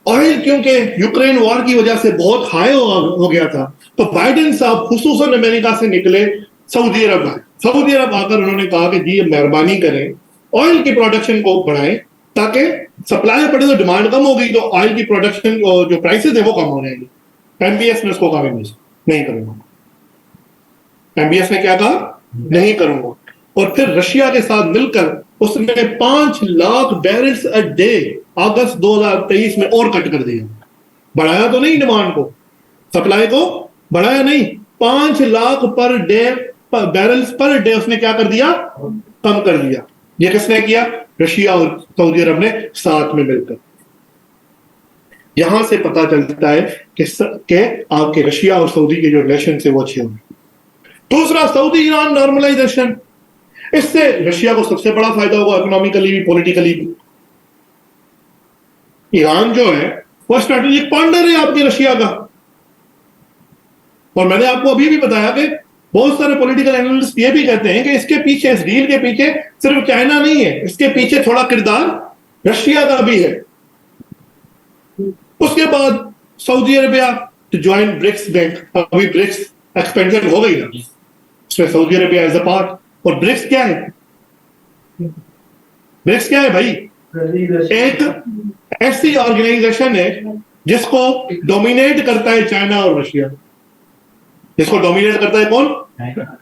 [SPEAKER 1] ऑयल क्योंकि यूक्रेन वॉर की वजह से बहुत हाई हो गया था, तो बाइडेन साहब खुसूसन अमेरिका से निकले, सऊदी अरब आकर उन्होंने कहा कि जी मेहरबानी करें ऑयल की प्रोडक्शन को बढ़ाएं, ताकि सप्लाई बढ़े तो डिमांड कम होगी, तो ऑयल की प्रोडक्शन जो प्राइसेस है वो कम हो जाएंगे। एमबीएस ने उसको कहा नहीं करूंगा। एमबीएस ने क्या कहा? नहीं करूंगा। और फिर रशिया के साथ मिलकर उसने 5 लाख बैरल्स अ डे अगस्त 2023 में और कट कर दिया। बढ़ाया तो नहीं डिमांड को, सप्लाई को बढ़ाया नहीं, 5 lakh per day barrels per day उसने क्या कर दिया? कम कर दिया। ये किसने किया? रशिया और सऊदी अरब ने साथ में मिलकर। यहां से पता चलता है कि आपके रशिया और सऊदी के जो रिलेशन है वो अच्छे होंगे। दूसरा, सऊदी ईरान नॉर्मलाइजेशन, इससे रशिया को सबसे बड़ा फायदा होगा, इकोनॉमिकली भी, पॉलिटिकली भी। ईरान जो है वो स्ट्रेटेजिक पार्टनर है आपके रशिया का, और मैंने आपको अभी भी बताया कि बहुत सारे पॉलिटिकल एनालिस्ट ये भी कहते हैं कि इसके पीछे, इस डील के पीछे सिर्फ चाइना नहीं है, इसके पीछे थोड़ा किरदार रशिया का भी है। उसके बाद Saudi Arabia to join BRICS bank, अभी ब्रिक्स एक्सपेंशन हो गई ना, उसमें Saudi Arabia as a part. और ब्रिक्स क्या है? ब्रिक्स क्या है भाई? एक ऐसी ऑर्गेनाइजेशन है जिसको डोमिनेट करता है चाइना और रशिया। जिसको डोमिनेट करता है कौन?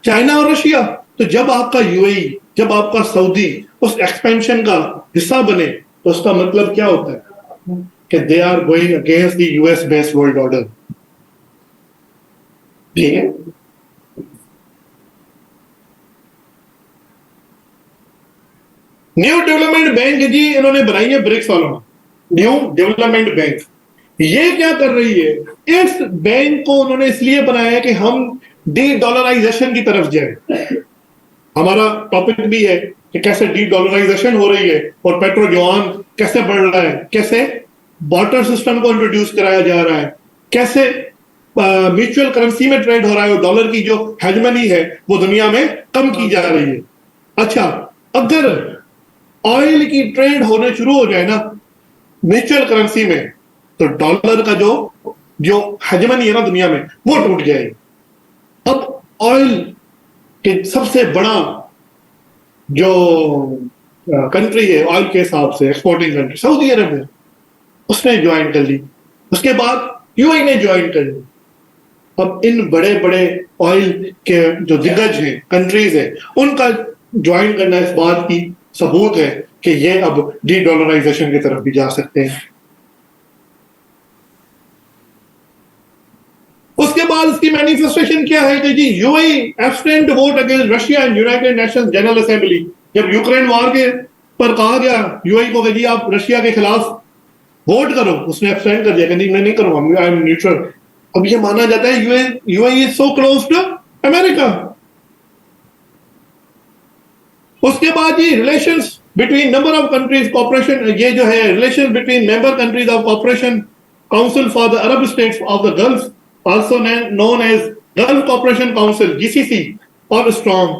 [SPEAKER 1] चाइना और रशिया। तो जब आपका यूएई, जब आपका सऊदी उस एक्सपेंशन का हिस्सा बने, तो उसका मतलब क्या होता है कि they are going against the US based world order. ठीक है, न्यू डेवलपमेंट बैंक जी इन्होंने बनाई है ब्रिक्स वालों ने, न्यू डेवलपमेंट बैंक। ये क्या कर रही है? इस बैंक को उन्होंने इसलिए बनाया है कि हम डी डॉलराइजेशन की तरफ जाए। हमारा टॉपिक भी है कि कैसे डी डॉलराइजेशन हो रही है और पेट्रो युआन कैसे बढ़ रहा है, कैसे बार्टर सिस्टम को इंट्रोड्यूस कराया जा रहा है, कैसे म्यूचुअल करेंसी में ट्रेड हो रहा है और डॉलर की जो हेजमनी है वो दुनिया में कम की जा रही है। अच्छा, अगर ऑयल की ट्रेड होने शुरू हो जाए ना म्यूचुअल करेंसी में, तो डॉलर का जो हेजमनी है ना दुनिया में वो टूट जाएगी। अब ऑयल के सबसे बड़ा जो कंट्री है ऑयल के हिसाब से, एक्सपोर्टिंग कंट्री, सऊदी अरब है, उसने ज्वाइन कर ली। उसके बाद यूएई ने ज्वाइन कर ली। अब इन बड़े बड़े ऑयल के जो दिग्गज हैं, कंट्रीज है, उनका ज्वाइन करना इस बात की सबूत है कि ये अब डी डॉलराइजेशन की तरफ भी जा सकते हैं। उसके बाद इसकी मैनिफेस्टेशन क्या है कि जी UAE abstain to vote against Russia and United Nations General Assembly. जब यूक्रेन वॉर के पर कहा गया यूएई को कि जी आप रशिया के खिलाफ वोट करो, उसने एब्सटेन कर दिया कि नहीं मैं नहीं करूंगा, आई एम न्यूट्रल। अब ये माना जाता है UAE is so close to America. उसके बाद ये relations between number of countries cooperation, ये जो है relation between member countries of cooperation council for the Arab states of the Gulf, also known as Gulf Cooperation Council (GCC) और strong.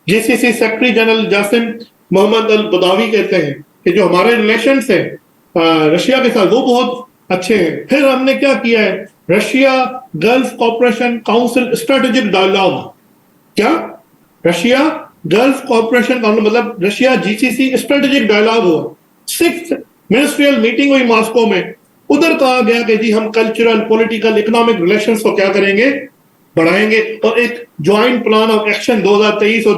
[SPEAKER 1] GCC secretary general Jasem Mohamed al Budaiwi कहते हैं कि जो हमारे relations हैं रशिया के साथ वो बहुत अच्छे हैं। फिर हमने क्या किया है, Russia Gulf Cooperation Council strategic dialogue, क्या रशिया गल्फ कॉर्पोरेशन काउंसिल मतलब रशिया जीसीसी स्ट्रेटेजिक डायलॉग हुआ, 6th मिनिस्ट्रियल मीटिंग हुई मॉस्को में। उधर कहा गया कि जी हम कल्चरल, पॉलिटिकल, इकोनॉमिक रिलेशंस को क्या करेंगे, बढ़ाएंगे, और एक ज्वाइंट प्लान ऑफ एक्शन 2023 और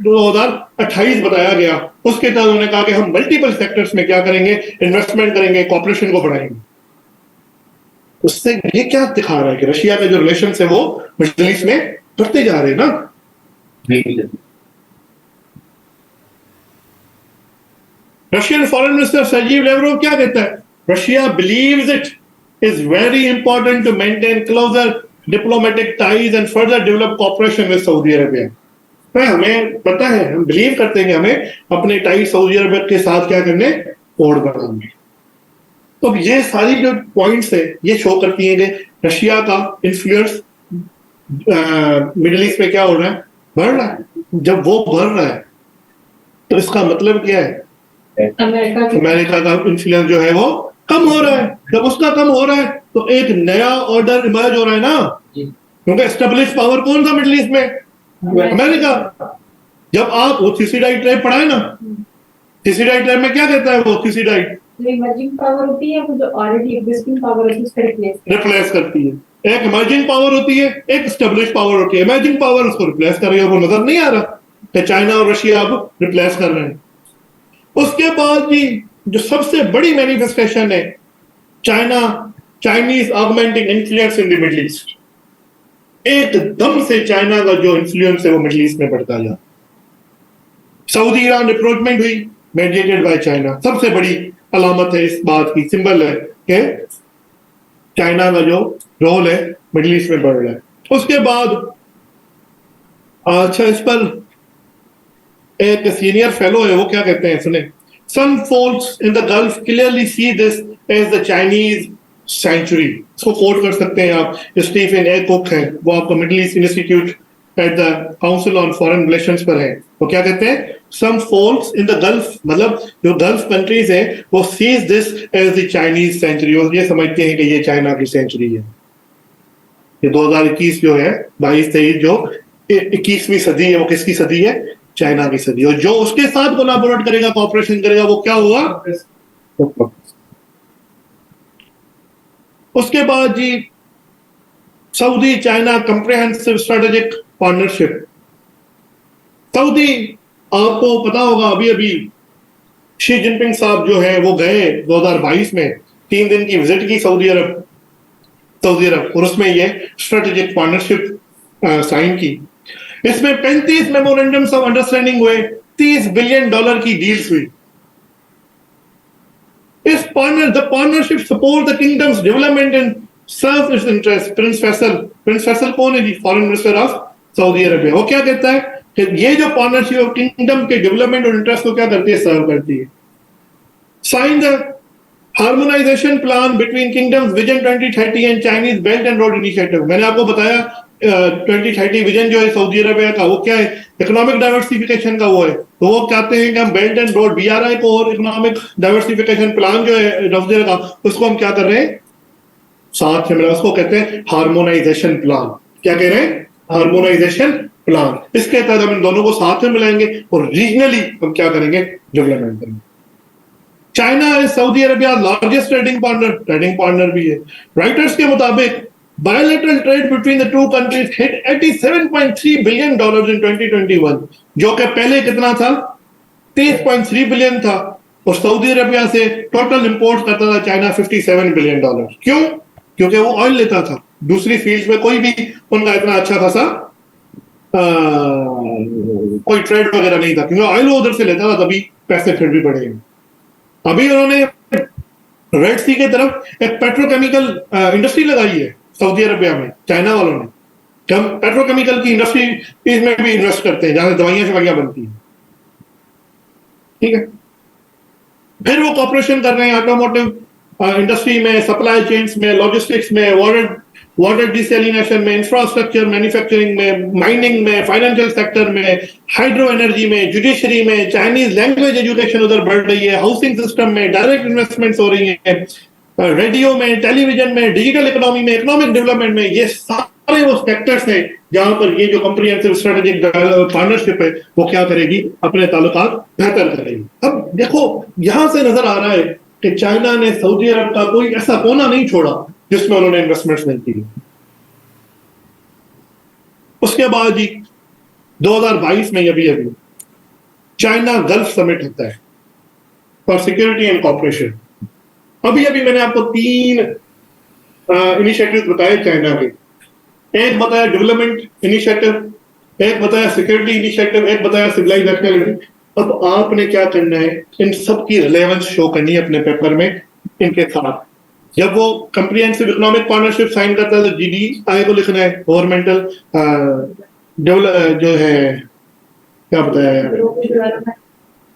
[SPEAKER 1] 2028 बताया गया। उसके तहत उन्होंने कहा कि हम मल्टीपल सेक्टर्स में क्या करेंगे, इन्वेस्टमेंट करेंगे, कॉर्पोरेशन को बढ़ाएंगे। उससे ये क्या दिखा रहा है कि रशिया के जो रिलेशन है वो मिडिल ईस्ट में बढ़ते जा रहे हैं ना। Russian foreign minister Sergey Lavrov क्या कहता है, Russia believes it is very important to maintain closer diplomatic ties and further develop cooperation with Saudi Arabia. हमें पता है, हम बिलीव करते हैं कि हमें अपने टाइज सऊदी अरेबिया के साथ क्या करने, और बढ़ाएंगे। तो ये सारी जो पॉइंट्स है ये शो करती हैं कि रशिया का इन्फ्लुएंस मिडिल ईस्ट में क्या हो रहा है, बढ़ रहा है। जब वो बढ़ रहा है तो इसका मतलब क्या है, अमेरिका का इन्फ्लुएंस जो है वो कम हो रहा है। जब उसका कम हो रहा है तो एक नया ऑर्डर इमर्ज हो रहा है ना, क्योंकि एस्टेब्लिश पावर कौन था मिडिल ईस्ट में, अमेरिका। जब आप वो थीसीडाइट पढ़ाए ना, थीसीडाइट में क्या कहता है वो, थीसीडाइट
[SPEAKER 6] इमर्जिंग पावर होती है जो ऑलरेडी एग्जिस्टिंग पावर है उसको
[SPEAKER 1] रिप्लेस करती है। एक इमर्जिंग पावर होती है, एक एस्टेब्लिश पावर होती है। इमर्जिंग पावर उसको रिप्लेस कर रही है और वो नजर नहीं आ रहा कि चाइना और रशिया अब रिप्लेस कर रहे हैं। उसके बाद जी जो सबसे बड़ी मैनिफेस्टेशन है, Chinese augmenting influence in the Middle east. एकदम से चाइना का जो इन्फ्लुएंस है वो मिडिल ईस्ट में बढ़ता जा। सऊदी ईरान अप्रोचमेंट हुई, मेडिएटेड बाय चाइना। सबसे बड़ी अलामत है इस बात की, सिंबल है कि चाइना का जो रोल है मिडिल ईस्ट में बढ़ रहा है। उसके बाद अच्छा, इस पर एक सीनियर फेलो है, वो क्या कहते हैं सुने, some folks in the Gulf clearly see this as the Chinese sanctuary। इसको कोट कर सकते हैं आप, स्टीफन ए कुक है, वो आपको middle east institute at the council on foreign relations पर है। वो क्या कहते हैं, some folks in the Gulf, मतलब जो गल्फ कंट्रीज है वो sees this as the Chinese sanctuary। और ये समझते हैं कि ये चाइना की सेंचुरी है। ये 2021 जो है, 22-23 जो 21वीं सदी है, वो किसकी सदी है, चाइना की सदी। और जो उसके साथ कोलैबोरेट करेगा, कोऑपरेशन करेगा, वो क्या होगा। उसके बाद जी Saudi China comprehensive strategic partnership. Saudi, आपको पता होगा अभी अभी शी जिनपिंग साहब जो है वो गए 2022 में 3 दिन की विजिट की सऊदी अरब, और उसमें ये स्ट्रेटेजिक पार्टनरशिप साइन की। इसमें 35 मेमोरेंडम्स ऑफ अंडरस्टैंडिंग हुए, $30 बिलियन की डील्स हुई। इस partnership support the kingdom's development and serve its interest. Prince Faisal कौन है जी, foreign minister of Saudi Arabia. वो क्या कहता है कि ये जो पार्टनरशिप ऑफ किंगडम के डेवलपमेंट और इंटरेस्ट को क्या करती है, सर्व करती है। Sign the harmonization plan between kingdom's vision 2030 and Chinese belt and road initiative. मैंने आपको बताया 2030 विजन जो है सऊदी अरेबिया का, वो क्या है, इकोनॉमिक डाइवर्सिफिकेशन का वो है। तो वो कहते हैं कि हम बेल्ट एंड रोड BRI को और इकोनॉमिक डाइवर्सिफिकेशन प्लान जो है सऊदी अरेबिया का, उसको हम क्या कर रहे हैं, साथ में मिला। उसको कहते हैं हार्मोनाइजेशन प्लान। क्या कह रहे हैं, हार्मोनाइजेशन प्लान। इसके तहत हम इन दोनों को साथ में मिलाएंगे और रीजनली हम क्या करेंगे, डेवलपमेंट करेंगे। China is Saudi Arabia largest trading partner भी है। राइटर्स के मुताबिक bilateral trade between the two countries hit $87.3 billion in 2021, जो कि पहले कितना था, 30.3 बिलियन था। और सऊदी अरेबिया से टोटल इंपोर्ट करता था चाइना $57 बिलियन। क्यों, क्योंकि वो ऑयल लेता था। दूसरी फील्ड में कोई भी उनका इतना अच्छा खासा कोई ट्रेड वगैरह नहीं था, क्योंकि ऑयल वो उधर से लेता था, तभी पैसे फिर भी बढ़े। अभी उन्होंने रेड सी की तरफ एक पेट्रोकेमिकल इंडस्ट्री लगाई है सऊदी अरेबिया में, चाइना वालों ने। हम पेट्रोकेमिकल की इंडस्ट्री में भी इन्वेस्ट करते हैं, जहां से दवाइयां शवाइयां बनती हैं, ठीक है। फिर वो कॉपरेशन कर रहे हैं ऑटोमोटिव इंडस्ट्री में, सप्लाई चेन्स में, लॉजिस्टिक्स में, वाटर डिसैलिनेशन में, इंफ्रास्ट्रक्चर मैन्युफैक्चरिंग में, माइनिंग में, फाइनेंशियल सेक्टर में, हाइड्रो एनर्जी में, जुडिशरी में। चाइनीज लैंग्वेज एजुकेशन उधर बढ़ रही है, हाउसिंग सिस्टम में डायरेक्ट इन्वेस्टमेंट्स हो रही है, रेडियो में, टेलीविजन में, डिजिटल इकोनॉमी में, इकोनॉमिक डेवलपमेंट में। ये सारा सारे वो सेक्टर्स हैं जहां पर ये जो कॉम्प्रिहेंसिव स्ट्रेटेजिक पार्टनरशिप है वो क्या करेगी, अपने ताल्लुकात बेहतर करेगी। अब देखो यहां से नजर आ रहा है कि चाइना ने सऊदी अरब का कोई ऐसा कोना नहीं छोड़ा जिसमें उन्होंने इन्वेस्टमेंट्स नहीं की। उसके बाद जी 2022 में अभी चाइना गल्फ समिट होता है फॉर सिक्योरिटी एंड कॉपरेशन। अभी मैंने आपको 3 इनिशिएटिव बताए चाइना के। एक बताया डेवलपमेंट इनिशिएटिव, एक बताया सिक्योरिटी इनिशिएटिव, एक बताया सिविलाइजेशन। अब आपने क्या करना है, इन सब की रिलेवेंस शो करनी है अपने पेपर में इनके साथ। जब वो कंप्रिहेंसिव इकोनॉमिक पार्टनरशिप साइन करता है तो GDI को लिखना है, गवर्नमेंटल जो है क्या बताया,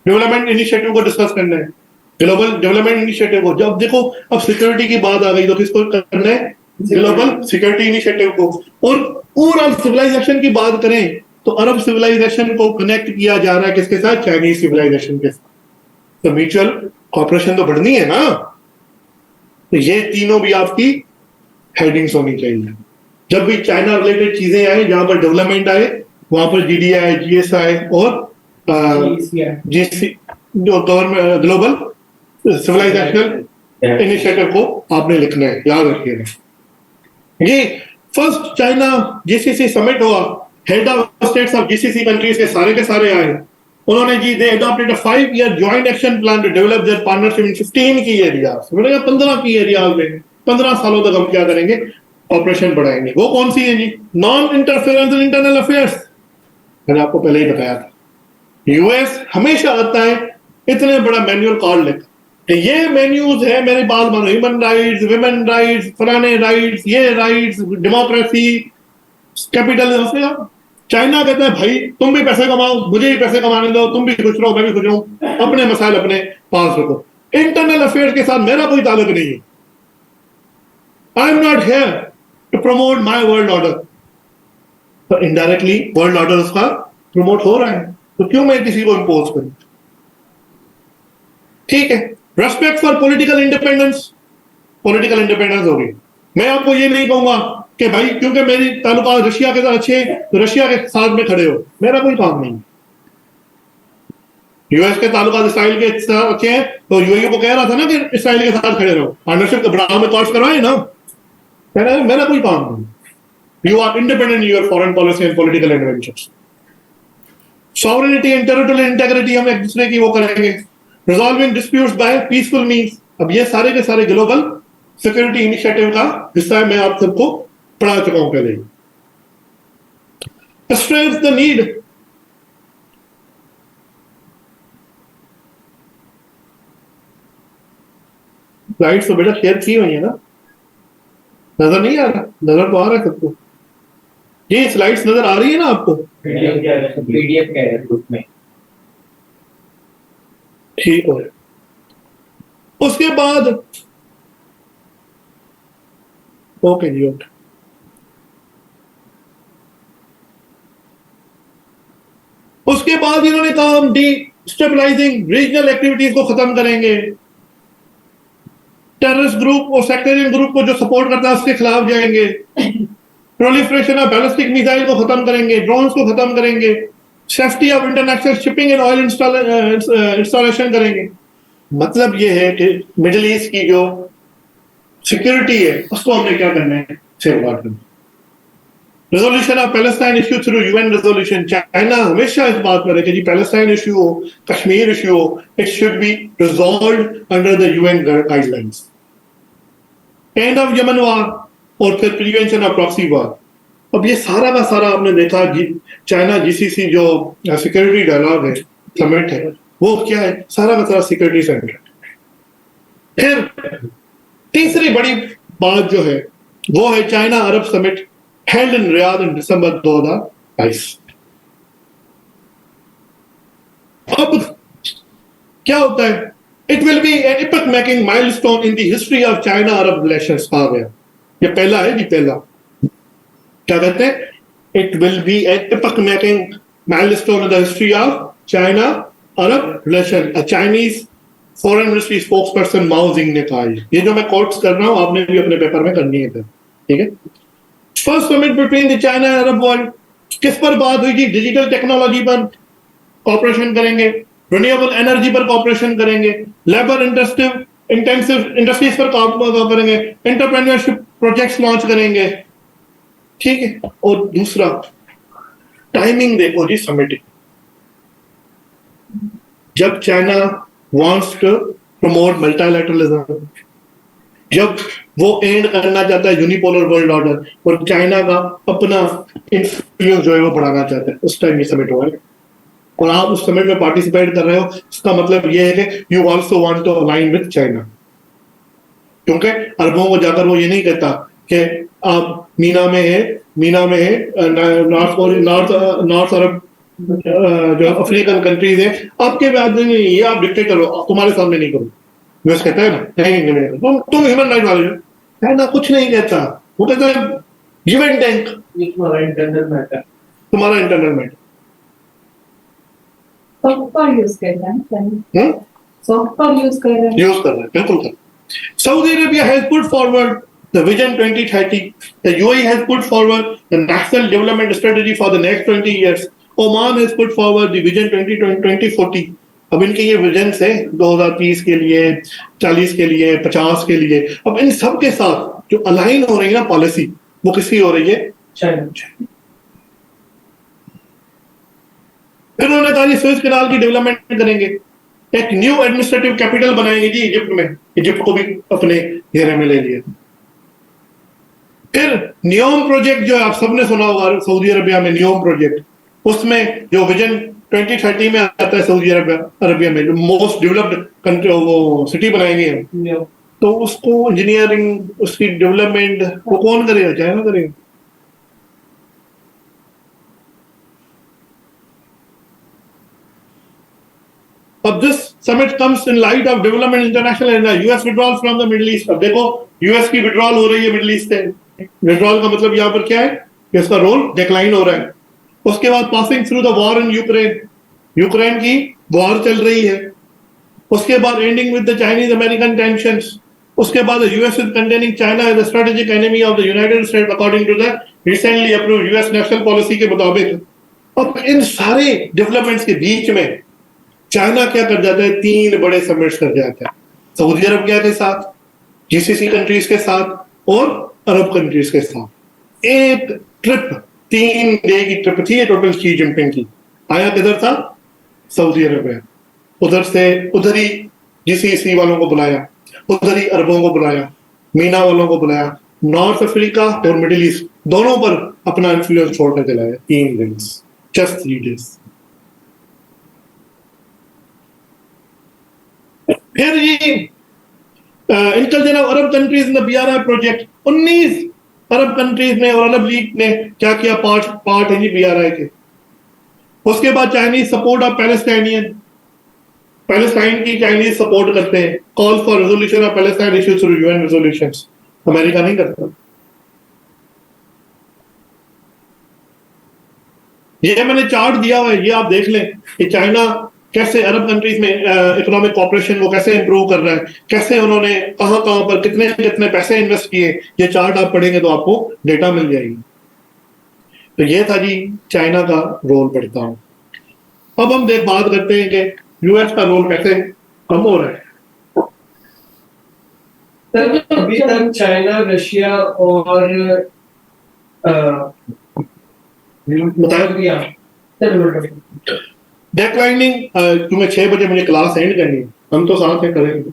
[SPEAKER 1] डेवलपमेंट इनिशिएटिव को डिस्कस करना है, ग्लोबल डेवलपमेंट इनिशिएटिव को। जब देखो अब सिक्योरिटी की बात आ गई तो किसको करना है, ग्लोबल सिक्योरिटी इनिशिएटिव को। और पूरा सिविलाइजेशन की बात करें तो अरब सिविलाइजेशन को कनेक्ट किया जा रहा है किसके साथ, चाइनीज सिविलाइजेशन के साथ। तो म्यूचुअल कॉपरेशन तो बढ़नी है ना। तो ये तीनों भी आपकी हेडिंग्स होनी चाहिए। जब भी चाइना रिलेटेड चीजें आए, जहां पर डेवलपमेंट आए, वहां पर GDI, GSI और GC जो गवर्नमेंट ग्लोबल सिविलाइजेशन इनिशिएटिव को आपने लिखना है, याद रखिएगा। ये फर्स्ट चाइना GCC समिट हुआ, head of states of GCC countries के सारे आए। उन्होंने जी they adopted a 5-year joint action plan to develop their partnership in 15 की एरियाज। मैंने 15 की एरियाज में 15 सालों तक हम क्या करेंगे, ऑपरेशन बढ़ाएंगे। वो कौन सी है जी, non interference in internal affairs. मैंने आपको पहले ही बताया था, यूएस हमेशा आता है इतने बड़ा मैनुअल कॉल लेकर, ये मेन्यूज है, मेरी बात मानो, ह्यूमन राइट्स, विमेन राइट्स, फलाने राइट्स, ये राइट्स, डेमोक्रेसी, कैपिटलिज्म। चाइना कहता है भाई तुम भी पैसे कमाओ, मुझे भी पैसे कमाने दो, तुम भी खुश रहो, मैं भी खुश रहूं, अपने मसाइल अपने पास रखो, इंटरनल अफेयर्स के साथ मेरा कोई ताल्लुक नहीं है। I am not here to promote my world order. तो इनडायरेक्टली वर्ल्ड ऑर्डर उसका प्रमोट हो रहा है, तो क्यों मैं किसी को इम्पोज करूं। ठीक है, respect for political independence, political independence होगी। मैं आपको ये नहीं कहूंगा कि भाई क्योंकि मेरी ताल्लुकात रशिया के साथ अच्छे हैं तो रशिया के साथ में खड़े हो, मेरा कोई काम नहीं। यूएस के ताल्लुकात इसराइल के साथ अच्छे हैं तो यूएई को कह रहा था ना कि इसराइल के साथ खड़े रहो, पार्टनरशिप के बढ़ाव में कॉस्ट करवाए ना, मेरा कोई काम नहीं। You are independent in your foreign policy and political inventions. Sovereignty and territorial integrity हम एक दूसरे की वो करेंगे। Resolving disputes by peaceful means, अब ये सारे के सारे ग्लोबल सिक्योरिटी इनिशिएटिव का हिस्सा है, मैं आप सबको पढ़ा चुका हूं पहले। स्ट्रेस द नीड, स्लाइड्स तो बेटा शेयर की हुई है ना, नजर नहीं आ रहा, नजर तो आ रहा है सबको। ये स्लाइड्स नजर आ रही है ना आपको,
[SPEAKER 5] PDF क्या है ग्रुप में।
[SPEAKER 1] ठीक हो। उसके बाद ओके जी, ओके। उसके बाद इन्होंने कहा हम डिस्टेबलाइजिंग रीजनल एक्टिविटीज को खत्म करेंगे, टेररिस्ट ग्रुप और सेक्टेरियन ग्रुप को जो सपोर्ट करता है उसके खिलाफ जाएंगे, प्रोलिफरेशन ऑफ बैलिस्टिक मिसाइल को खत्म करेंगे, ड्रोन्स को खत्म करेंगे, safety of international shipping and oil installation करेंगे। मतलब ये है कि मिडिल ईस्ट की जो सिक्योरिटी है उसको हमने क्या करना है, सेफगार्ड करना। Resolution of Palestine issue through UN resolution, China हमेशा इस बात पर है कि जी पैलेस्टाइन इश्यू हो, कश्मीर इश्यू हो, it should be resolved under the UN guidelines. End of Yemen war और फिर प्रिवेंशन ऑफ प्रॉक्सी वार। अब ये सारा का सारा आपने देखा चाइना GCC जो सिक्योरिटी डायलॉग है, समिट है, वो क्या है, सारा का सारा सिक्योरिटी सेंटर। फिर तीसरी बड़ी बात जो है वो है China Arab summit held in Riyadh in December 2022। अब क्या होता है, it will be an epoch making milestone in the history of China Arab relations। कहा गया, ये पहला है जी, पहला क्या कहते हैं, it will be an epoch making milestone in the history of China Arab relation। Chinese foreign ministry spokesperson Mao Ning ने कहा, ये जो मैं कोट्स कर रहा हूं आपने भी अपने पेपर में करनी है, ठीक है। First summit between the China and Arab world, किस पर बात हुई थी? डिजिटल टेक्नोलॉजी पर कॉपरेशन करेंगे, रिन्यूएबल एनर्जी पर कॉपरेशन करेंगे, लेबर इंटेंसिव इंडस्ट्रीज पर काम करेंगे, एंटरप्रेन्योरशिप प्रोजेक्ट्स लॉन्च करेंगे, ठीक है। और दूसरा, टाइमिंग देखो जी समिट, जब China wants to promote multilateralism, जब वो एंड करना चाहता है यूनिपोलर वर्ल्ड ऑर्डर और चाइना का अपना इंफ्लुएंस जो है वो बढ़ाना चाहता है, उस टाइम ये समिट हुआ है। और आप उस समिट में पार्टिसिपेट कर रहे हो, इसका मतलब ये है कि you also want to align with China, क्योंकि अरबों को जाकर वो ये नहीं कहता कि आप मीना में है नॉर्थ अरब जो अफ्रीकन कंट्रीज है आपके बाद नहीं, ये आप डिक्टेट करो, तुम्हारे सामने नहीं करो। यूएस कहता है ना, नहीं तुम ह्यूमन राइट वाले हो, चाइना कुछ नहीं कहता, वो कहता है गिव एंड टेक,
[SPEAKER 4] तुम्हारा इंटरनल मैटर,
[SPEAKER 1] तुम्हारा internal matter.
[SPEAKER 6] Soft power use कर रहे हैं, सॉफ्ट पावर यूज कर रहे हैं,
[SPEAKER 1] यूज कर रहे हैं, बिल्कुल कर। Saudi Arabia has put forward the Vision 2030. The UAE has put forward the National Development Strategy for the next 20 years. Oman has put forward the Vision 2040. अब इनके ये विजन है 2030 के लिए, 40 के लिए, 50 के लिए। अब इन सब के साथ जो अलाइन हो रही है ना पॉलिसी, वो किसकी हो रही है?
[SPEAKER 4] चाइना।
[SPEAKER 1] फिर उन्होंने कहा स्वेज कैनाल की डेवलपमेंट करेंगे, एक न्यू एडमिनिस्ट्रेटिव कैपिटल बनाएंगे जी इजिप्ट में, इजिप्ट को भी अपने घेरे में ले लिया। फिर नियोम प्रोजेक्ट जो आप सबने सुना होगा, सऊदी अरबिया में नियोम प्रोजेक्ट, उसमें जो विजन 2030 में आता है सऊदी अरबिया में जो मोस्ट डेवलप्ड कंट्री वो सिटी बनाएंगे हम, तो उसको इंजीनियरिंग, उसकी डेवलपमेंट वो कौन करेगा? चाइना करेगा। अब this summit comes in light of development international and US withdrawal from the Middle East. अब देखो यूएस की विड्रॉल हो रही है मिडिल ईस्ट से, विड्रॉल का मतलब यहाँ पर क्या है कि उसका रोल डिक्लाइन हो रहा है। उसके बाद passing through the war in Ukraine, Ukraine की वॉर चल रही है। उसके बाद ending with the Chinese American tensions. उसके बाद US is containing China as a strategic enemy of the United States according to the recently approved US national policy के मुताबिक। अब इन सारे डेवलपमेंट्स के बीच में चाइना क्या कर जाता है? 3 बड़े समिट्स कर जाता है, सऊदी अरबिया के साथ, जीसीसी कंट्रीज के साथ और अरब कंट्रीज के साथ। एक ट्रिप 3 डे की ट्रिप थी टोटल शी जिनपिंग की। आया किधर था? Saudi Arabia. उधर से उधर ही जीसीसी वालों को बुलाया, उधर ही अरबों को बुलाया, मीना वालों को बुलाया, नॉर्थ अफ्रीका और मिडिल ईस्ट दोनों पर अपना इन्फ्लुएंस छोड़कर चलाया। 3 दिन, जस्ट 3 डेज। फिर ये intelligence of Arab countries in the BRI project, 19 Arab countries ने और अरब लीग ने क्या किया? पार्ट है जी BRI के। उसके बाद Chinese support of Palestinian, Palestine की चाइनीज सपोर्ट करते हैं, call for resolution of Palestine issues through UN resolutions. America नहीं करता। ये मैंने चार्ट दिया हुआ है, ये आप देख लें कि चाइना कैसे अरब कंट्रीज में इकोनॉमिक कॉपरेशन वो कैसे इंप्रूव कर रहा है, कैसे उन्होंने कहां पर कितने कितने पैसे इन्वेस्ट किए। ये चार्ट आप पढ़ेंगे तो आपको डेटा मिल जाएगी। तो ये था जी चाइना का रोल बढ़ता हूं। अब हम बात करते हैं कि यूएस का रोल कैसे कम हो रहा है।
[SPEAKER 4] सर अभी तक चाइना, रशिया और
[SPEAKER 1] डेक्लाइनिंग, तुम्हें 6 बजे मुझे क्लास एंड करनी है, हम तो साथ में करेंगे।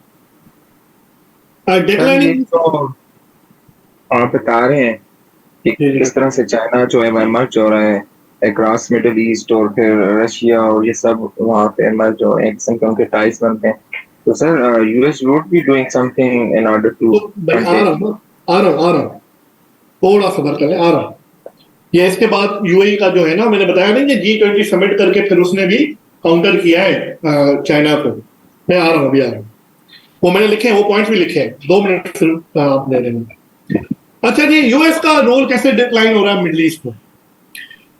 [SPEAKER 1] डेक्लाइनिंग
[SPEAKER 3] तो आप बता रहे हैं कि किस तरह से चाइना जो है मर्ज हो रहा है अक्रॉस मिडिल ईस्ट, और फिर रशिया और ये सब वहाँ पे मर्ज हो, एक किस्म के उनके टाइज बनते हैं। तो sir US would be doing something in order to
[SPEAKER 1] आ रहा थोड़ा सबर करें, आ रहा। ये इसके बाद यूएई का जो है ना, मैंने बताया नहीं कि G20 समिट करके फिर उसने भी काउंटर किया है चाइना को। मैं आ रहा हूँ, अभी आ रहा हूँ, वो मैंने लिखे हैं, वो पॉइंट्स भी लिखे हैं, 2 मिनट फिर आप दे देंगे। अच्छा जी, यूएस का रोल कैसे डिक्लाइन हो रहा है मिडिल ईस्ट में?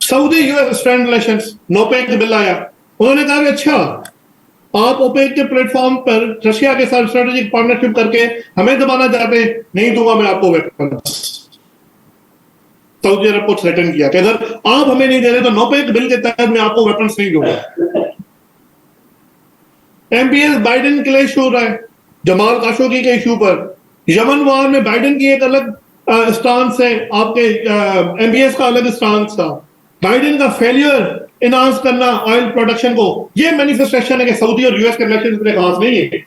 [SPEAKER 1] Saudi US strength relations, NOPEC bill आया, उन्होंने कहा कि अच्छा आप ओपेक के प्लेटफॉर्म पर रशिया के साथ स्ट्रेटेजिक पार्टनरशिप करके हमें दबाना चाहते हैं, नहीं दूंगा मैं आपको वेपन्स। सऊदी अरब को थ्रेटन किया कि अगर आप हमें नहीं दे रहे तो नोपेक बिल के तहत मैं आपको वेपन्स नहीं दूंगा। एमपीएस बाइडेन के लिए इशू हो रहा है जमाल काशोगी के इशू पर। यमन वार में बाइडेन की एक अलग स्टांस है, आपके एमपीएस का अलग स्टांस था। बाइडेन का फेलियर इनहांस करना ऑयल प्रोडक्शन को, ये मैनिफेस्टेशन है कि सऊदी और यूएस के रिलेशन इतने खास नहीं है।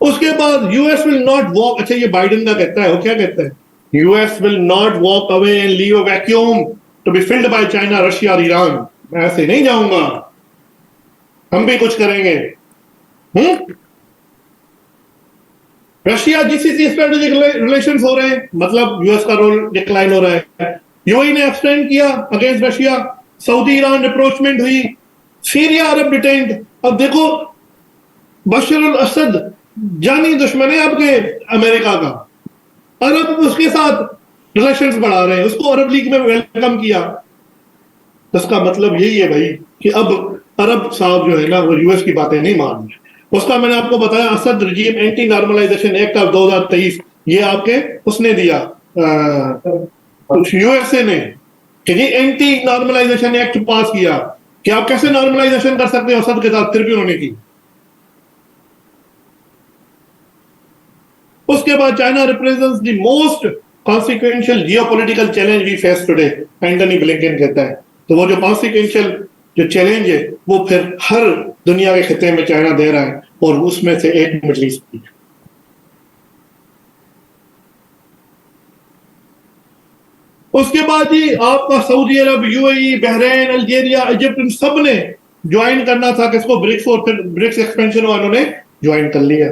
[SPEAKER 1] उसके बाद यूएस विल नॉट वॉक, अच्छा ये बाइडेन का कहता है, वो क्या कहता है, US will not walk away and leave a vacuum to be filled by China, Russia और ईरान। मैं ऐसे नहीं जाऊंगा, हम भी कुछ करेंगे। रशिया जीसीसी स्ट्रेटेजिक रिलेशंस हो रहे हैं, मतलब यूएस का रोल डिक्लाइन हो रहा है। यूएई ने एब्सटेंड किया अगेंस्ट रशिया, सऊदी ईरान अप्रोचमेंट हुई, सीरिया अरब डिटेंड। अब देखो बशर अल असद जानी दुश्मन है आपके अमेरिका का, अरब उसके साथ रिलेशंस बढ़ा रहे हैं, उसको अरब लीग में वेलकम किया। उसका मतलब यही है भाई कि अब अरब साहब जो है ना वो यूएस की बातें नहीं मान रहे। उसका मैंने आपको बताया Assad regime anti normalization act of 2023, ये आपके उसने दिया यूएसए ने कि ये एंटी नॉर्मलाइजेशन एक्ट पास किया कि आप कैसे नॉर्मलाइजेशन कर सकते हो असद के साथ, फिर भी उन्होंने की। उसके बाद China represents the most consequential geopolitical challenge we face today, Antony Blinken कहता है। तो वो जो कॉन्सिक्वेंशियल जो चैलेंज है वो फिर हर दुनिया के खिते में चाइना दे रहा है, और उसमें से एक मिडल ईस्ट की। उसके बाद ही आपका सऊदी अरब, यूएई, बहरीन, अल्जीरिया, इजिप्ट, इन सब ने ज्वाइन करना था किसको, ब्रिक्स, और फिर ब्रिक्स एक्सपेंशन हुआ, उन्होंने ज्वाइन कर लिया।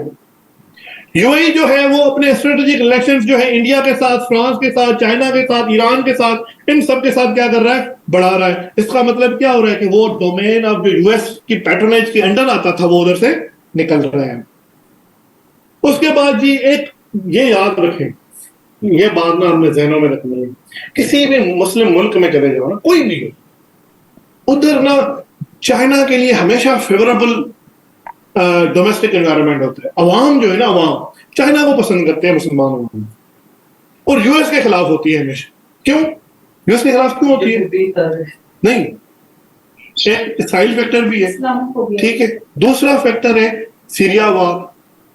[SPEAKER 1] यूएई जो है वो अपने स्ट्रेटेजिक रिलेशंस जो है इंडिया के साथ, फ्रांस के साथ, चाइना के साथ, ईरान के साथ, इन सब के साथ क्या कर रहा है, बढ़ा रहा है। इसका मतलब क्या हो रहा है कि वो डोमेन ऑफ जो यूएस की पैट्रोनेज के अंडर आता था वो उधर से निकल रहे हैं। उसके बाद जी एक ये याद रखें, ये बात ना हमने जहनों में रखनी है, किसी भी मुस्लिम मुल्क में चले जाओ ना, कोई भी हो, उधर ना चाइना के लिए हमेशा फेवरेबल डोमेस्टिक एनवायरनमेंट होता है। अवाम जो है ना, अवाम चाइना को पसंद करते हैं, मुसलमानों को, और यूएस के खिलाफ होती है हमेशा। क्यों यूएस के खिलाफ क्यों होती है? नहीं, एक इसराइल फैक्टर भी है, ठीक है। दूसरा फैक्टर है सीरिया वार,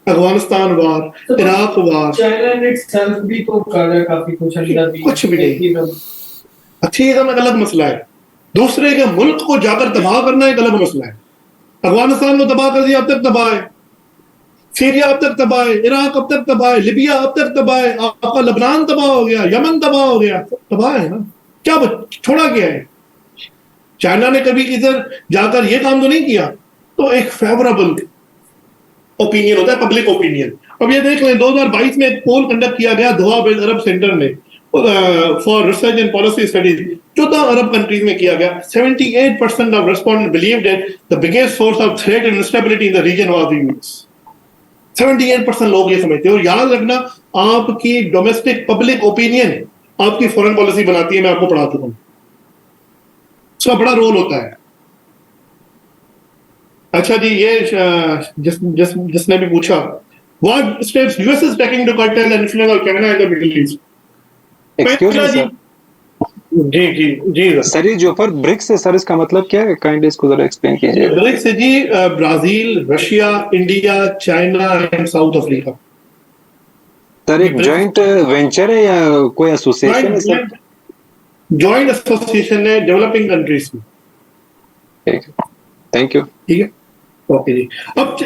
[SPEAKER 1] अफगानिस्तान वार, इराक वार।
[SPEAKER 4] चाइना इटसेल्फ भी तो कर रहा है काफी कुछ,
[SPEAKER 1] कुछ भी नहीं, अच्छी एकदम एक अलग मसला है। दूसरे के मुल्क को जाकर तबाह करना एक अलग मसला है। अफगानिस्तान को तबाह कर दिया, अब तक तबाह है। सीरिया अब तक तबाह है, इराक अब तक तबाह है, लिबिया अब तक तबाह है, आपका लबनान तबाह हो गया, यमन तबाह हो गया, तबाह है ना। क्या छोड़ा गया है? चाइना ने कभी इधर जाकर ये काम तो नहीं किया। तो एक फेवरेबल ओपिनियन होता है, पब्लिक ओपिनियन। अब ये देख लें 2022 में एक पोल कंडक्ट किया गया दोहा बिल अरब सेंटर ने for research and policy studies, 14 Arab countries में किया गया। 78% of respondent believed that the biggest source of threat and instability in the region was the US. 78% लोग ये समझते हैं। और याद रखना, आपकी डोमेस्टिक पब्लिक ओपिनियन आपकी फॉरेन पॉलिसी बनाती है, मैं आपको पढ़ा चुका हूं, उसका बड़ा रोल होता है। अच्छा जी, ये जिसने भी पूछा, what steps US is taking to curtail and influence of China in the Middle East.
[SPEAKER 7] Excuse me sir,
[SPEAKER 1] जी जी जी
[SPEAKER 7] सर ये जो पर ब्रिक्स है सर, इसका मतलब क्या है? काइंडली इसको जरा एक्सप्लेन कीजिए।
[SPEAKER 1] ब्रिक्स है जी Brazil, Russia, India, China and South Africa.
[SPEAKER 7] Sir एक जॉइंट वेंचर है या कोई एसोसिएशन है सर?
[SPEAKER 1] जॉइंट एसोसिएशन है डेवलपिंग कंट्रीज में।
[SPEAKER 7] Thank you.
[SPEAKER 1] ठीक है, ओके जी। अब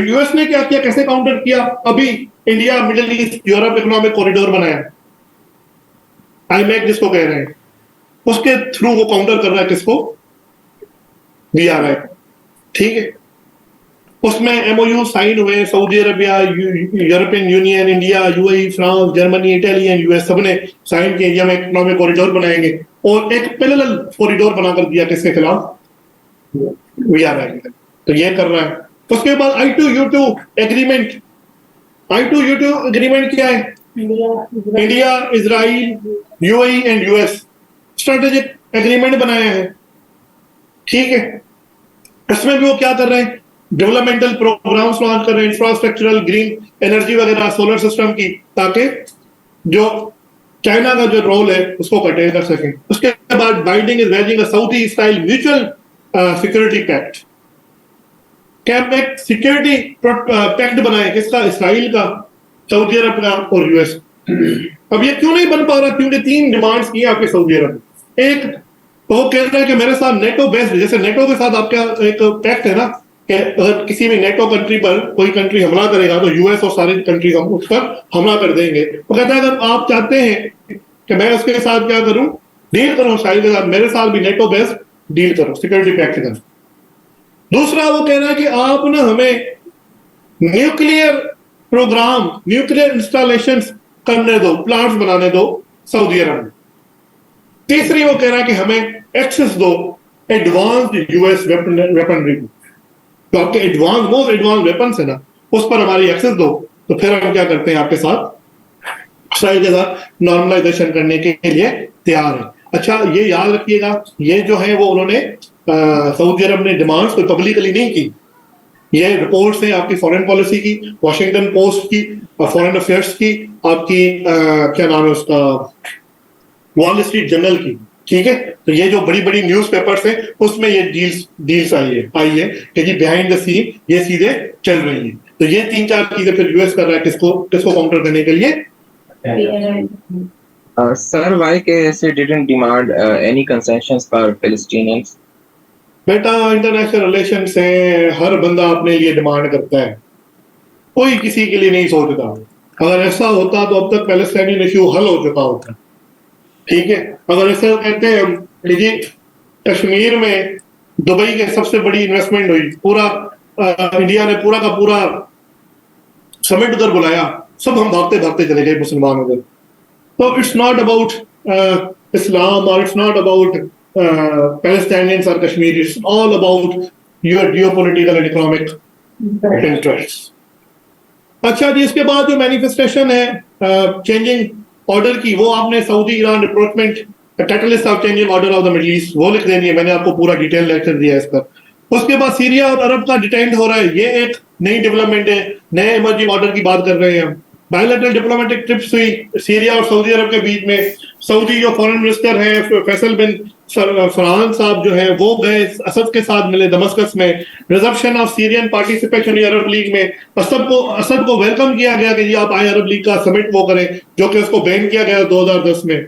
[SPEAKER 1] यूएस ने क्या किया, कैसे काउंटर किया? अभी India Middle east Europe economic corridor बनाया, आईमैक जिसको कह रहे हैं, उसके थ्रू वो काउंटर कर रहा है किसको, बीआरआई। ठीक है, उसमें एमओयू साइन हुए, Saudi Arabia, European union, India, UAE, France, Germany, Italy and US सब ने साइन किए। हम इकोनॉमिक कॉरिडोर बनाएंगे, और एक पैरेलल कॉरिडोर बनाकर दिया किसके खिलाफ, बीआरआई। तो ये कर रहा है। उसके बाद I2U2 एग्रीमेंट। I2U2 एग्रीमेंट क्या है? India, Israel, UAE and US strategic agreement बनाया है। ठीक है, इसमें भी वो क्या कर रहे हैं, डेवलपमेंटल प्रोग्राम्स लॉन्च कर रहे हैं, इंफ्रास्ट्रक्चरल, ग्रीन एनर्जी वगैरह, सोलर सिस्टम की, ताकि जो चाइना का जो रोल है उसको कटेल कर सकें। उसके बाद Biden is waging a Saudi style mutual security pact. क्या पैक्ट? सिक्योरिटी पैक्ट बनाए, किसका? इसराइल का, सऊदी अरब का और यूएस। अब ये क्यों नहीं बन पा रहा? क्योंकि 3 डिमांड्स की आपके सऊदी अरब ने। एक, वो कह रहा है कि मेरे साथ नेटो बेस्ड, जैसे नेटो के साथ आपका एक पैक्ट है ना कि अगर किसी भी नेटो कंट्री पर कोई कंट्री हमला करेगा तो यूएस और सारी कंट्रीज हम उस पर हमला कर देंगे। वो कहता है अगर आप चाहते हैं कि मैं उसके साथ क्या करूं, डील करूं इसराइल के साथ, मेरे साथ भी नेटो बेस्ड डील करो, सिक्योरिटी पैक्ट करो। दूसरा वो कह रहा है कि आप ना हमें न्यूक्लियर प्रोग्राम, न्यूक्लियर इंस्टॉलेशन करने दो, प्लांट्स बनाने दो सऊदी अरब में। तीसरी वो कह रहा है कि हमें एक्सेस दो एडवांस्ड यूएस वेपनरी को, तो आपके एडवांस मोस्ट एडवांस वेपन्स है ना, उस पर हमारी एक्सेस दो, तो फिर हम क्या करते हैं आपके साथ, इसराइल के साथ नॉर्मलाइजेशन करने के लिए तैयार है। अच्छा ये याद रखिएगा, ये जो है वो उन्होंने सऊदी अरब ने डिमांड्स कोई पब्लिकली नहीं की, ये रिपोर्ट्स हैं आपकी फॉरेन पॉलिसी की, वॉशिंगटन पोस्ट की, फॉरेन अफेयर्स की, आपकी क्या नाम है उसका, वॉल स्ट्रीट जर्नल की। ठीक है, तो ये जो बड़ी बड़ी न्यूज पेपर्स हैं उसमें ये डील्स आई है कि जी बिहाइंड द सीन ये चीजें चल रही हैं। तो ये 3-4 चीजें फिर यूएस कर रहा है किसको काउंटर करने के लिए।
[SPEAKER 3] Sir, why KSA didn't demand any concessions for Palestinians?
[SPEAKER 1] बेटा इंटरनेशनल रिलेशन से हर बंदा अपने लिए डिमांड करता है, कोई किसी के लिए नहीं सोचता। अगर ऐसा होता तो अब तक पैलेस्टाइनियन इश्यू हल हो चुका होता। ठीक है, अगर ऐसा कहते हैं कि जी कश्मीर में दुबई के सबसे बड़ी इन्वेस्टमेंट हुई, पूरा इंडिया ने पूरा का पूरा समिट उधर बुलाया, सब हम भागते भागते चले गए मुसलमान उधर। तो इट्स नॉट अबाउट इस्लाम और it's not about Palestinians or Kashmir, it's all about your geopolitical and economic interests. अच्छा जी, इसके बाद जो मैनिफेस्टेशन है चेंजिंग ऑर्डर की, वो आपने Saudi Iran rapprochement catalyst of changing order of the Middle East, वो लिख देनी है, मैंने आपको पूरा डिटेल लेक्चर दिया है इस पर। उसके बाद सीरिया और अरब का डिटेंड हो रहा है, ये एक नई डेवलपमेंट है, नए इमर्जिंग ऑर्डर की बात कर रहे हैं हम। बायलैटरल डिप्लोमेटिक ट्रिप्स हुई सीरिया और सऊदी अरब के बीच में। सऊदी जो फॉरेन मिनिस्टर हैं फैसल बिन फरहान साहब जो है वो गए, असद के साथ मिले दमस्कस में, reservation of Syrian participation Arab league में। असद को वेलकम किया गया कि जी आप आए अरब लीग का समिट वो करें, जो कि उसको बैन किया गया 2010 में।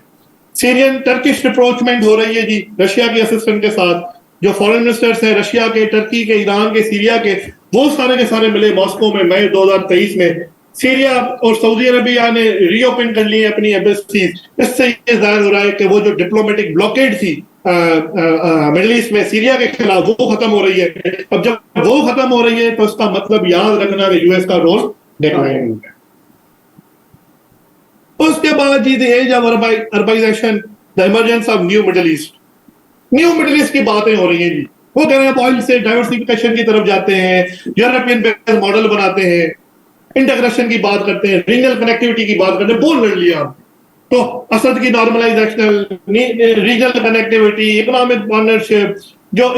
[SPEAKER 1] सीरियन टर्किश अप्रोचमेंट हो रही है जी रशिया के असिस्टेंट के साथ। जो फॉरेन मिनिस्टर्स हैं रशिया के, टर्की के, ईरान के, सीरिया के, वो सारे के सारे मिले मॉस्को में मई 2023 में। सीरिया और सऊदी अरबिया ने रीओपन कर ली अपनी एम्बेसीज। इससे ये जाहिर हो रहा है कि वो जो डिप्लोमेटिक ब्लॉकेड थी मिडिल ईस्ट में सीरिया के खिलाफ, वो खत्म हो रही है। अब जब वो खत्म हो रही है तो उसका मतलब याद रखना कि यूएस का रोल डिक्लाइन हो गया। उसके बाद जी the age of Arabization, the emergence of new Middle East. New Middle East की बातें हो रही है जी, वो कह रहे हैं ऑयल से डाइवर्सिफिकेशन की तरफ जाते हैं, यूरोपियन बेस्ड मॉडल बनाते हैं, इंटीग्रेशन की बात करते हैं, रीजनल कनेक्टिविटी की बात करते हैं, बोल कर लिया। तो असद की normalization, regional connectivity, economic partnership, जो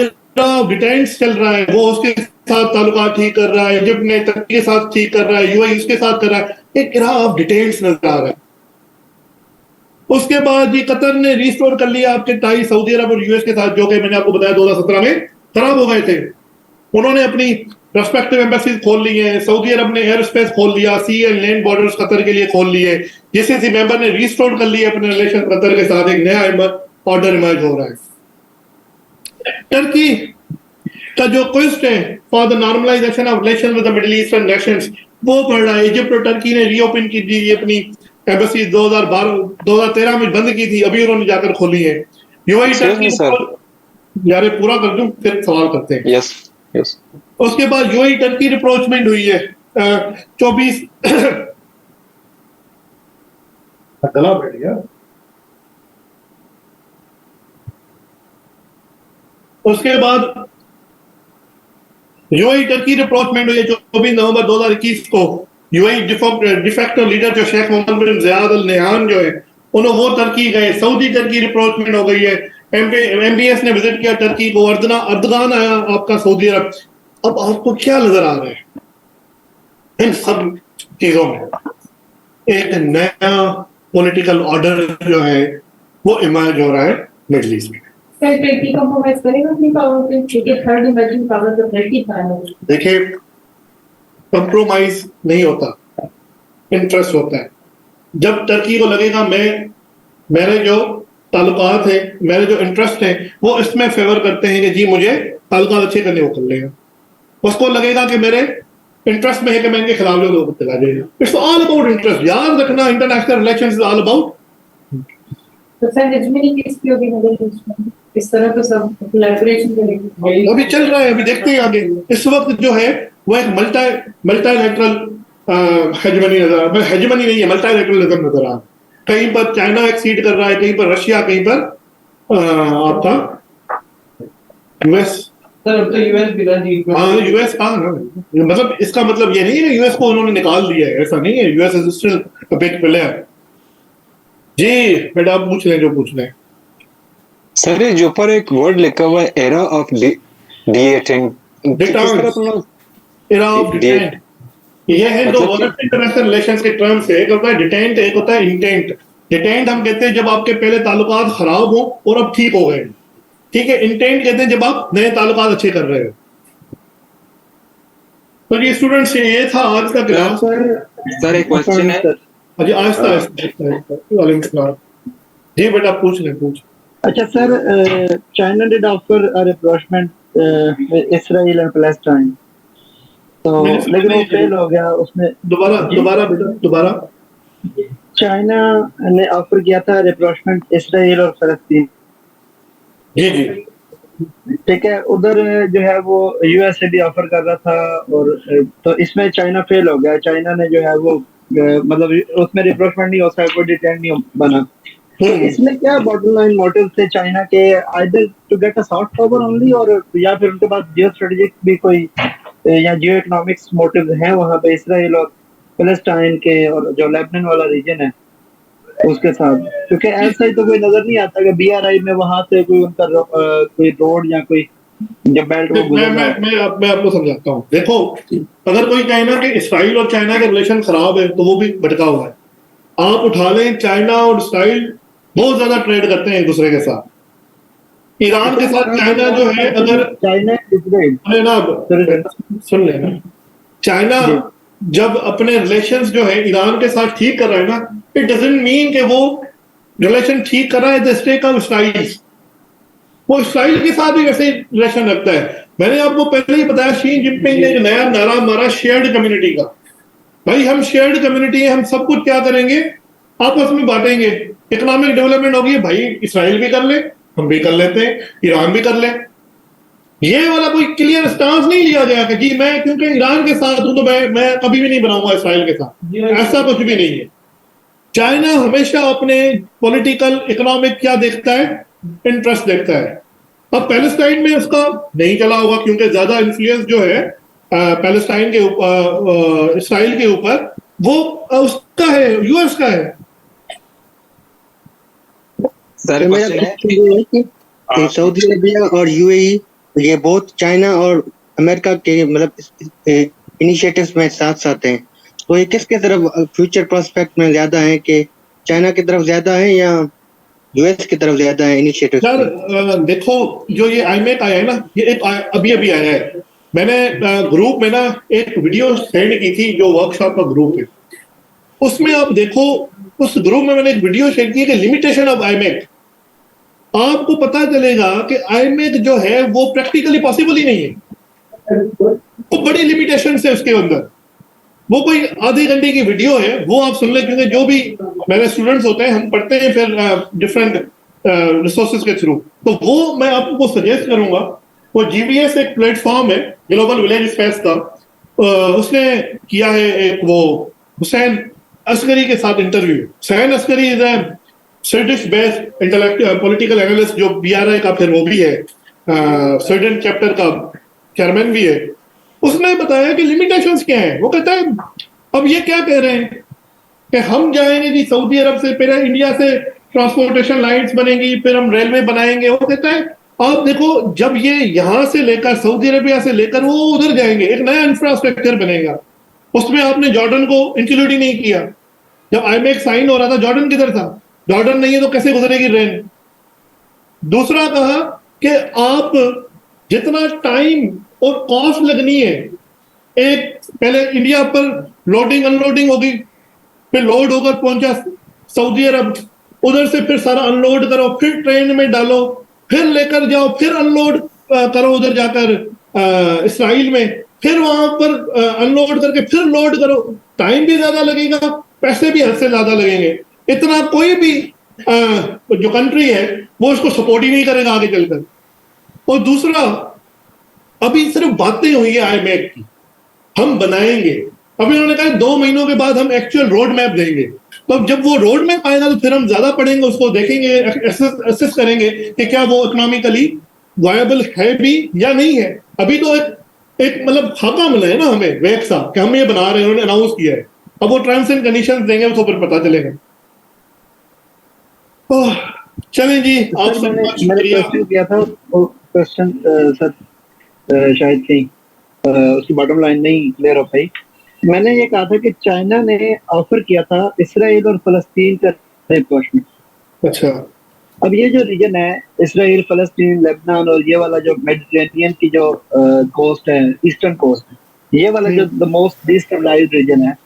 [SPEAKER 1] डिटेंस चल रहा है वो उसके साथ ताल्लुकात ठीक कर रहा है, इजिप्ट ने टर्की के साथ ठीक कर रहा है, यूएई उसके साथ कर रहा है, एक इरा ऑफ डिटेल्स नजर आ रहा है। उसके बाद जी कतर ने रिस्टोर कर लिया आपके टाई सऊदी अरब और यूएस के साथ, जो कि मैंने आपको बताया 2017 में खराब हो गए थे। उन्होंने अपनी रेस्पेक्टिव एम्बेसीज खोल ली है, सऊदी अरब ने एयर स्पेस खोल लिया, सी एंड लैंड बॉर्डर्स कतर के लिए खोल लिए, जीसीसी मेंबर ने रिस्टोर कर लिया अपने रिलेशन कतर के साथ, एक नया ऑर्डर इमर्ज हो रहा है। टर्की का जो क्वेस्ट है for the normalization of relation with the Middle Eastern nations, वो बढ़ रहा है। इजिप्ट और टर्की ने रीओपन की थी अपनी एम्बेसी 2013 में बंद की थी, अभी उन्होंने जाकर खोली है। यूएई टर्की, यार पूरा कर दूं फिर सवाल करते हैं।
[SPEAKER 7] Yes yes.
[SPEAKER 1] उसके बाद यूएई टर्की रिप्रोचमेंट हुई है 24 गला बैठ गया। उसके बाद यूएई टर्की रिप्रोचमेंट हुई है 24 नवंबर 2021 को। यूएई डिफेक्टो लीडर जो Sheikh Mohammed bin Zayed Al Nahyan जो है, उन्होंने वो टर्की गए। सऊदी टर्की रिप्रोचमेंट हो गई है। एमबीएस ने विजिट किया टर्की को। अर्दगान आया आपका सऊदी अरब। अब आपको क्या नजर आ रहा है इन सब चीजों में? एक नया पॉलिटिकल ऑर्डर जो है वो इमर्ज हो रहा है मिडिल ईस्ट में।
[SPEAKER 6] सर टर्की कंप्रोमाइज करेगा अपनी पावर पे, क्योंकि थर्ड इमर्जिंग पावर तो टर्की था ना।
[SPEAKER 1] देखिए, कंप्रोमाइज नहीं होता, इंटरेस्ट होता है। जब टर्की को लगेगा मेरे जो ताल्लुकात है, मेरे जो इंटरेस्ट है वो इसमें फेवर करते हैं कि जी मुझे ताल्लुकात अच्छे करने, वो कर लेगा। उसको लगेगा कि मेरे इंटरेस्ट में है कि मैं इनके खिलाफ जो लोग चला जाएगा। इट्स ऑल अबाउट इंटरेस्ट, याद रखना, international relations is all about.
[SPEAKER 6] तो सर हेजमनी किसकी होगी मिडिल ईस्ट में? इस तरह तो सब कोलैबोरेशन करेंगे।
[SPEAKER 1] अभी चल रहा है, अभी देखते हैं आगे। इस वक्त जो है वो एक मल्टीलैटरल हेजमनी नजर, हेजमनी नहीं है, मल्टीलैटरलिज्म नजर आ रहा है। कहीं पर चाइना एक्सीड कर रहा है, कहीं पर रशिया, कहीं पर आपका यूएस।
[SPEAKER 4] सर अब तो यूएस भी ना जी।
[SPEAKER 1] हाँ, यूएस का मतलब इसका मतलब ये नहीं है यूएस को उन्होंने निकाल दिया है, ऐसा नहीं है। US is still a big player. जी बेटा, आप पूछ लें जो पूछ लें।
[SPEAKER 7] सर ये जो पर एक वर्ड लिखा हुआ है, एरा ऑफ डिटेंट,
[SPEAKER 1] एरा ऑफ डिटेंट, ये है दो
[SPEAKER 7] मतलब
[SPEAKER 1] वर्ड इंटरनेशनल रिलेशंस के टर्म्स है। एक होता है डिटेंट, एक होता है इंटेंट। डिटेंट हम कहते हैं जब आपके पहले ताल्लुकात खराब हो और अब ठीक हो गए, ठीक है। इंटेंट कहते हैं जब आप नए ताल्लुकात अच्छे कर रहे हो। तो ये स्टूडेंट्स, ये था आज का क्लास।
[SPEAKER 7] सर एक क्वेश्चन है।
[SPEAKER 1] अजी आहिस्ता आहिस्ता। वालेकुम सलाम। जी बेटा, पूछ लें, पूछ।
[SPEAKER 8] अच्छा sir, China did offer a rapprochement Israel and Palestine, तो लेकिन वो फेल हो गया उसमें।
[SPEAKER 1] दोबारा बेटा, दोबारा।
[SPEAKER 8] चाइना ने ऑफर किया था रिप्रोचमेंट इजराइल और फलस्तीन।
[SPEAKER 1] जी जी,
[SPEAKER 8] ठीक है, उधर जो है वो यूएस से भी ऑफर कर रहा था, और तो इसमें चाइना फेल हो गया। चाइना ने जो है वो मतलब उसमें रिप्रोचमेंट नहीं हो सका, कोई डिटेंट नहीं बना। तो इसमें क्या बॉटम लाइन मोटिव थे चाइना के? Either to get a soft power only, और या फिर उनके पास जियो स्ट्रेटेजिक भी कोई या जियो इकोनॉमिक्स मोटिव हैं वहां पे इसराइल और पैलेस्टाइन के, और जो लेबनान वाला रीजन है उसके साथ? क्योंकि ऐसा ही तो कोई नजर नहीं आता कि बीआरआई में वहां से कोई उनका कोई रोड या कोई जब बेल्ट वो गुजर रहा है।
[SPEAKER 1] मैं आपको समझाता हूँ। देखो, अगर कोई कहना कि इसराइल और चाइना के रिलेशन खराब है तो वो भी भटका हुआ है। आप उठा लें, चाइना और इसराइल बहुत ज्यादा ट्रेड करते हैं एक दूसरे के साथ। ईरान के साथ चाइना जो है, अगर
[SPEAKER 8] चाइना
[SPEAKER 1] सुन लेना, चाइना जब अपने रिलेशंस जो है ईरान के साथ ठीक कर रहा है ना, इट डजंट मीन कि वो रिलेशन ठीक कर रहा है द स्टेक ऑफ इसराइल। वो इसराइल के साथ भी वैसे रिलेशन रखता है। मैंने आपको पहले ही बताया, शी जिनपिंग ने एक नया नारा मारा शेयर्ड कम्युनिटी का। भाई हम शेयर्ड कम्युनिटी है, हम सब कुछ क्या करेंगे, आपस में बांटेंगे। इकोनॉमिक डेवलपमेंट होगी, भाई इसराइल भी कर ले, हम भी कर लेते हैं, ईरान भी कर ले। ये वाला कोई क्लियर स्टांस नहीं लिया गया कि जी मैं क्योंकि ईरान के साथ हूं तो मैं कभी भी नहीं बनाऊंगा इसराइल के साथ। ऐसा कुछ भी नहीं है। चाइना हमेशा अपने पॉलिटिकल इकोनॉमिक क्या देखता है, इंटरेस्ट देखता है। अब पैलेस्टाइन में उसका नहीं चला होगा, क्योंकि ज्यादा इन्फ्लुएंस जो है पैलेस्टाइन के ऊपर, इसराइल के ऊपर, वो उसका है, यूएस का है।
[SPEAKER 9] सर मेरा क्वेश्चन ये है कि सऊदी अरबिया और यूएई ये बहुत चाइना और अमेरिका के मतलब इनिशिएटिव्स में साथ साथ हैं, तो ये किसके तरफ फ्यूचर प्रोस्पेक्ट में ज्यादा है, कि चाइना की तरफ ज्यादा है या यूएस की तरफ ज्यादा है इनिशिएटिव?
[SPEAKER 1] सर देखो, जो ये आईमेक आया है ना, ये एक अभी अभी आया है। मैंने ग्रुप में ना एक वीडियो सेंड की थी, जो वर्कशॉप का ग्रुप है, उसमें आप देखो, उस ग्रुप में मैंने एक वीडियो शेयर की है कि लिमिटेशन ऑफ आईमेक। आपको पता चलेगा कि आईमेक जो है वो प्रैक्टिकली पॉसिबल ही नहीं है। तो बड़ी लिमिटेशन है उसके अंदर। वो कोई आधे घंटे की वीडियो है, वो आप सुन ले, क्योंकि जो भी मेरे स्टूडेंट्स होते हैं, हम पढ़ते हैं फिर डिफरेंट रिसोर्सेज के थ्रू, तो वो मैं आपको सजेस्ट करूंगा। वो जीबीएस एक प्लेटफॉर्म है, ग्लोबल विलेज स्पेस का, उसने किया है एक वो हुसैन अस्करी के साथ interview. Hussain Askari is a Swedish based intellectual political analyst, जो बीआरआई का फिर वो भी है, स्वीडन चैप्टर का चेयरमैन भी है। उसने बताया कि लिमिटेशंस क्या है। वो कहता है, अब ये क्या कह रहे हैं कि हम जाएंगे जी सऊदी अरब से, फिर इंडिया से ट्रांसपोर्टेशन लाइंस बनेंगी, फिर हम रेलवे बनाएंगे। वो कहता है आप देखो, जब ये यहां से लेकर सऊदी अरबिया से लेकर वो उधर जाएंगे, एक नया इंफ्रास्ट्रक्चर बनेगा। उसमें आपने जॉर्डन को इंक्लूड ही नहीं किया। जब आईमैक साइन हो रहा था जॉर्डन किधर था? जॉर्डन नहीं है तो कैसे गुजरेगी ट्रेन? दूसरा कहा कि आप जितना टाइम और कॉस्ट लगनी है, एक पहले इंडिया पर लोडिंग अनलोडिंग होगी, फिर लोड होकर पहुंचा सऊदी अरब, उधर से फिर सारा अनलोड करो, फिर ट्रेन में डालो, फिर लेकर जाओ, फिर अनलोड करो उधर जाकर इसराइल में, फिर वहां पर अनलोड करके फिर लोड करो, टाइम भी ज्यादा लगेगा, पैसे भी हद से ज्यादा लगेंगे। इतना कोई भी जो कंट्री है वो इसको सपोर्ट ही नहीं करेगा आगे चलकर। और दूसरा, अभी सिर्फ बातें हुई है आईमैक की, हम बनाएंगे, अभी उन्होंने कहा 2 महीनों के बाद हम एक्चुअल रोड मैप देंगे। तो अब जब वो रोड मैप आएगा तो फिर हम ज्यादा पढ़ेंगे उसको, देखेंगे, असेस करेंगे कि क्या वो इकोनॉमिकली वायबल है भी या नहीं है। अभी तो एक मतलब खाका मिला है ना हमें वेक सा कि हम ये बना रहे हैं, उन्होंने अनाउंस किया है, अब वो टर्म्स एंड कंडीशंस देंगे तो फिर पता चलेगा। चलें जी, आप
[SPEAKER 8] मैंने क्वेश्चन किया था, वो क्वेश्चन सर शायद कहीं उसकी बॉटम लाइन नहीं क्लियर हो पाई। मैंने ये कहा था कि चाइना ने ऑफर किया था इसराइल और फलस्तीन का रिप्रोचमेंट।
[SPEAKER 1] अच्छा,
[SPEAKER 8] अब ये जो रीजन है इसराइल, फलस्तीन, लेबनान और ये वाला जो मेडिटेरेनियन की जो कोस्ट है, ईस्टर्न कोस्ट, ये वाला जो द मोस्ट डिस्टेबलाइज्ड रीजन है,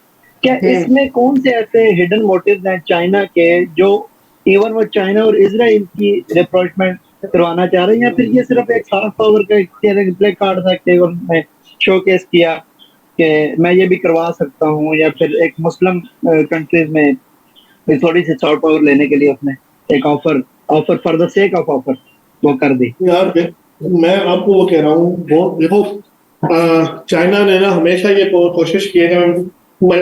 [SPEAKER 8] क्या इसमें कौन से ऐसे हिडन मोटिव्स हैं चाइना के जो इवन वो चाइना और इसराइल की रिप्रोचमेंट करवाना चाह रहे हैं, या फिर ये सिर्फ एक सॉफ्ट पावर का प्ले कार्ड था कि उन्होंने शोकेस किया कि मैं ये भी करवा सकता हूँ, या फिर एक मुस्लिम कंट्रीज में थोड़ी सी सॉफ्ट पावर लेने के लिए उसने एक offer for the sake of offer वो कर दी?
[SPEAKER 1] यार मैं आपको वो कह रहा हूँ, वो देखो चाइना ने ना हमेशा ये कोशिश की है कि मैं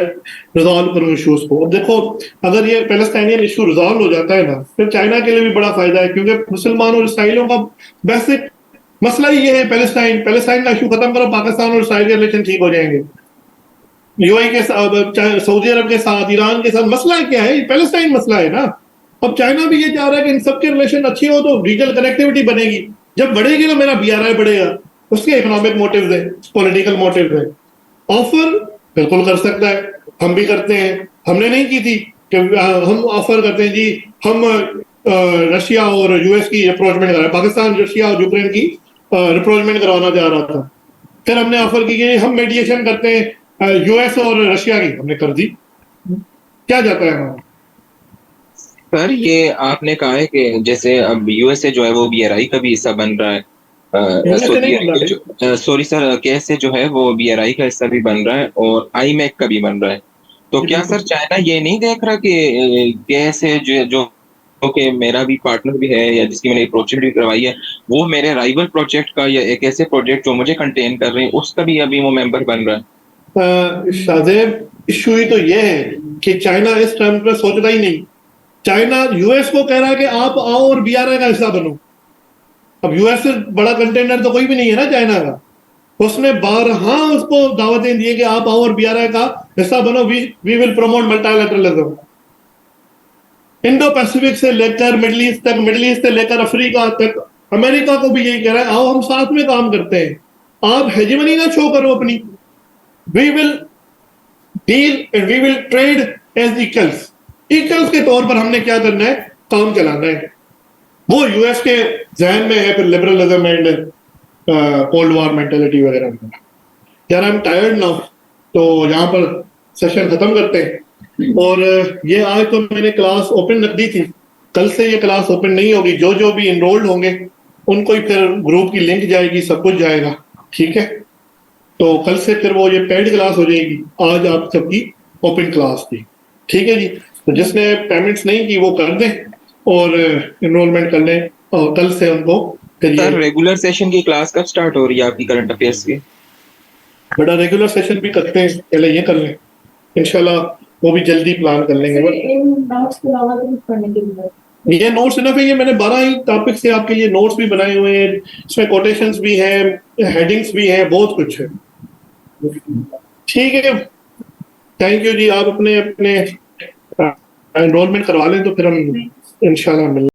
[SPEAKER 1] रिजॉल्व करूँ इश्यूज को। अब देखो, अगर ये पैलेस्टाइनियन इशू रिजॉल्व हो जाता है ना, फिर चाइना के लिए भी बड़ा फायदा है, क्योंकि मुसलमान और इसराइलियों का बेसिक मसला ही ये है, पैलेस्टाइन का इशू खत्म करो, पाकिस्तान और इसराइल के रिलेशन ठीक हो जाएंगे। यूएई के साथ, सऊदी अरब के साथ, ईरान के साथ मसला क्या है? पैलेस्टाइन मसला है ना। अब चाइना भी ये चाह रहा है कि इन सबके रिलेशन अच्छी हो तो रीजनल कनेक्टिविटी बनेगी, जब बढ़ेगी तो मेरा बीआरआई बढ़ेगा, उसके इकोनॉमिक मोटिव्स है, पॉलिटिकल मोटिव्स है। ऑफर बिल्कुल कर सकता है, हम भी करते हैं, हमने नहीं की थी कि हम ऑफर करते हैं जी, हम रशिया और यूएस की अप्रोचमेंट करा, पाकिस्तान रशिया और यूक्रेन की रिप्रोचमेंट करवाना चाह रहा था, फिर हमने ऑफर की कि हम मेडिएशन करते हैं यूएस और रशिया की, हमने कर दी, क्या जाता है हमारा?
[SPEAKER 3] सर ये आपने कहा है कि जैसे अब यूएसए जो है वो बीआरआई का भी हिस्सा बन रहा है, सॉरी सर, कैसे जो है वो बीआरआई का हिस्सा भी बन रहा है और आईमैक का भी बन रहा है, तो क्या सर चाइना ये नहीं देख रहा कि कैसे जो कि मेरा भी पार्टनर भी है या जिसकी मैंने प्रोजेक्ट भी करवाई है, वो मेरे राइवल प्रोजेक्ट का या एक ऐसे प्रोजेक्ट जो मुझे कंटेन कर रहे हैं उसका भी अभी वो मेंबर बन रहा है?
[SPEAKER 1] शाहजेब, इशू ही तो ये है कि चाइना इस टाइम पर सोचता ही नहीं। चाइना यूएस को कह रहा है कि आप आओ और बीआरआई का हिस्सा बनो। अब यूएस से बड़ा कंटेनर तो कोई भी नहीं है ना चाइना का, उसने बारहा उसको दावतें दी कि आप आओ और बीआरआई का हिस्सा बनो, we will promote multilateralism. Indo Pacific से लेकर मिडिल ईस्ट तक, मिडिल ईस्ट से लेकर अफ्रीका तक, अमेरिका को भी यही कह रहा है, आओ हम साथ में काम करते हैं, आप हेजेमनी ना शो करो अपनी, we will deal and we will trade as equals. Equals के तौर पर हमने क्या करना है, काम चलाना है। वो यूएस के जहन में है, फिर liberalism and cold war mentality वगैरह। यार आई एम टायर्ड नाउ, तो यहाँ पर सेशन खत्म करते हैं। और ये आज तो मैंने क्लास ओपन रख दी थी, कल से ये क्लास ओपन नहीं होगी, जो भी इनरोल्ड होंगे उनको ही फिर ग्रुप की लिंक जाएगी, सब कुछ जाएगा, ठीक है। तो कल से फिर वो ये पेड क्लास हो जाएगी, आज आप सबकी ओपन क्लास थी, ठीक है जी। तो जिसने पेमेंट्स नहीं की वो कर दें और इनरोलमेंट कर लें, और कल से उनको
[SPEAKER 3] सर रेगुलर सेशन की क्लास कब स्टार्ट हो रही है आपकी करंट अफेयर्स की?
[SPEAKER 1] बड़ा रेगुलर सेशन भी करते हैं, पहले ये कर लें, इंशाल्लाह वो भी जल्दी प्लान कर लेंगे। ये नोट्स इनफ है, ये मैंने 12 ही टॉपिक से आपके लिए नोट्स भी बनाए हुए हैं, इसमें कोटेशंस भी हैं, हेडिंग्स भी हैं, बहुत कुछ है, ठीक है। थैंक यू जी, आप अपने एनरोलमेंट करवा लें तो फिर हम इंशाल्लाह मिलेंगे।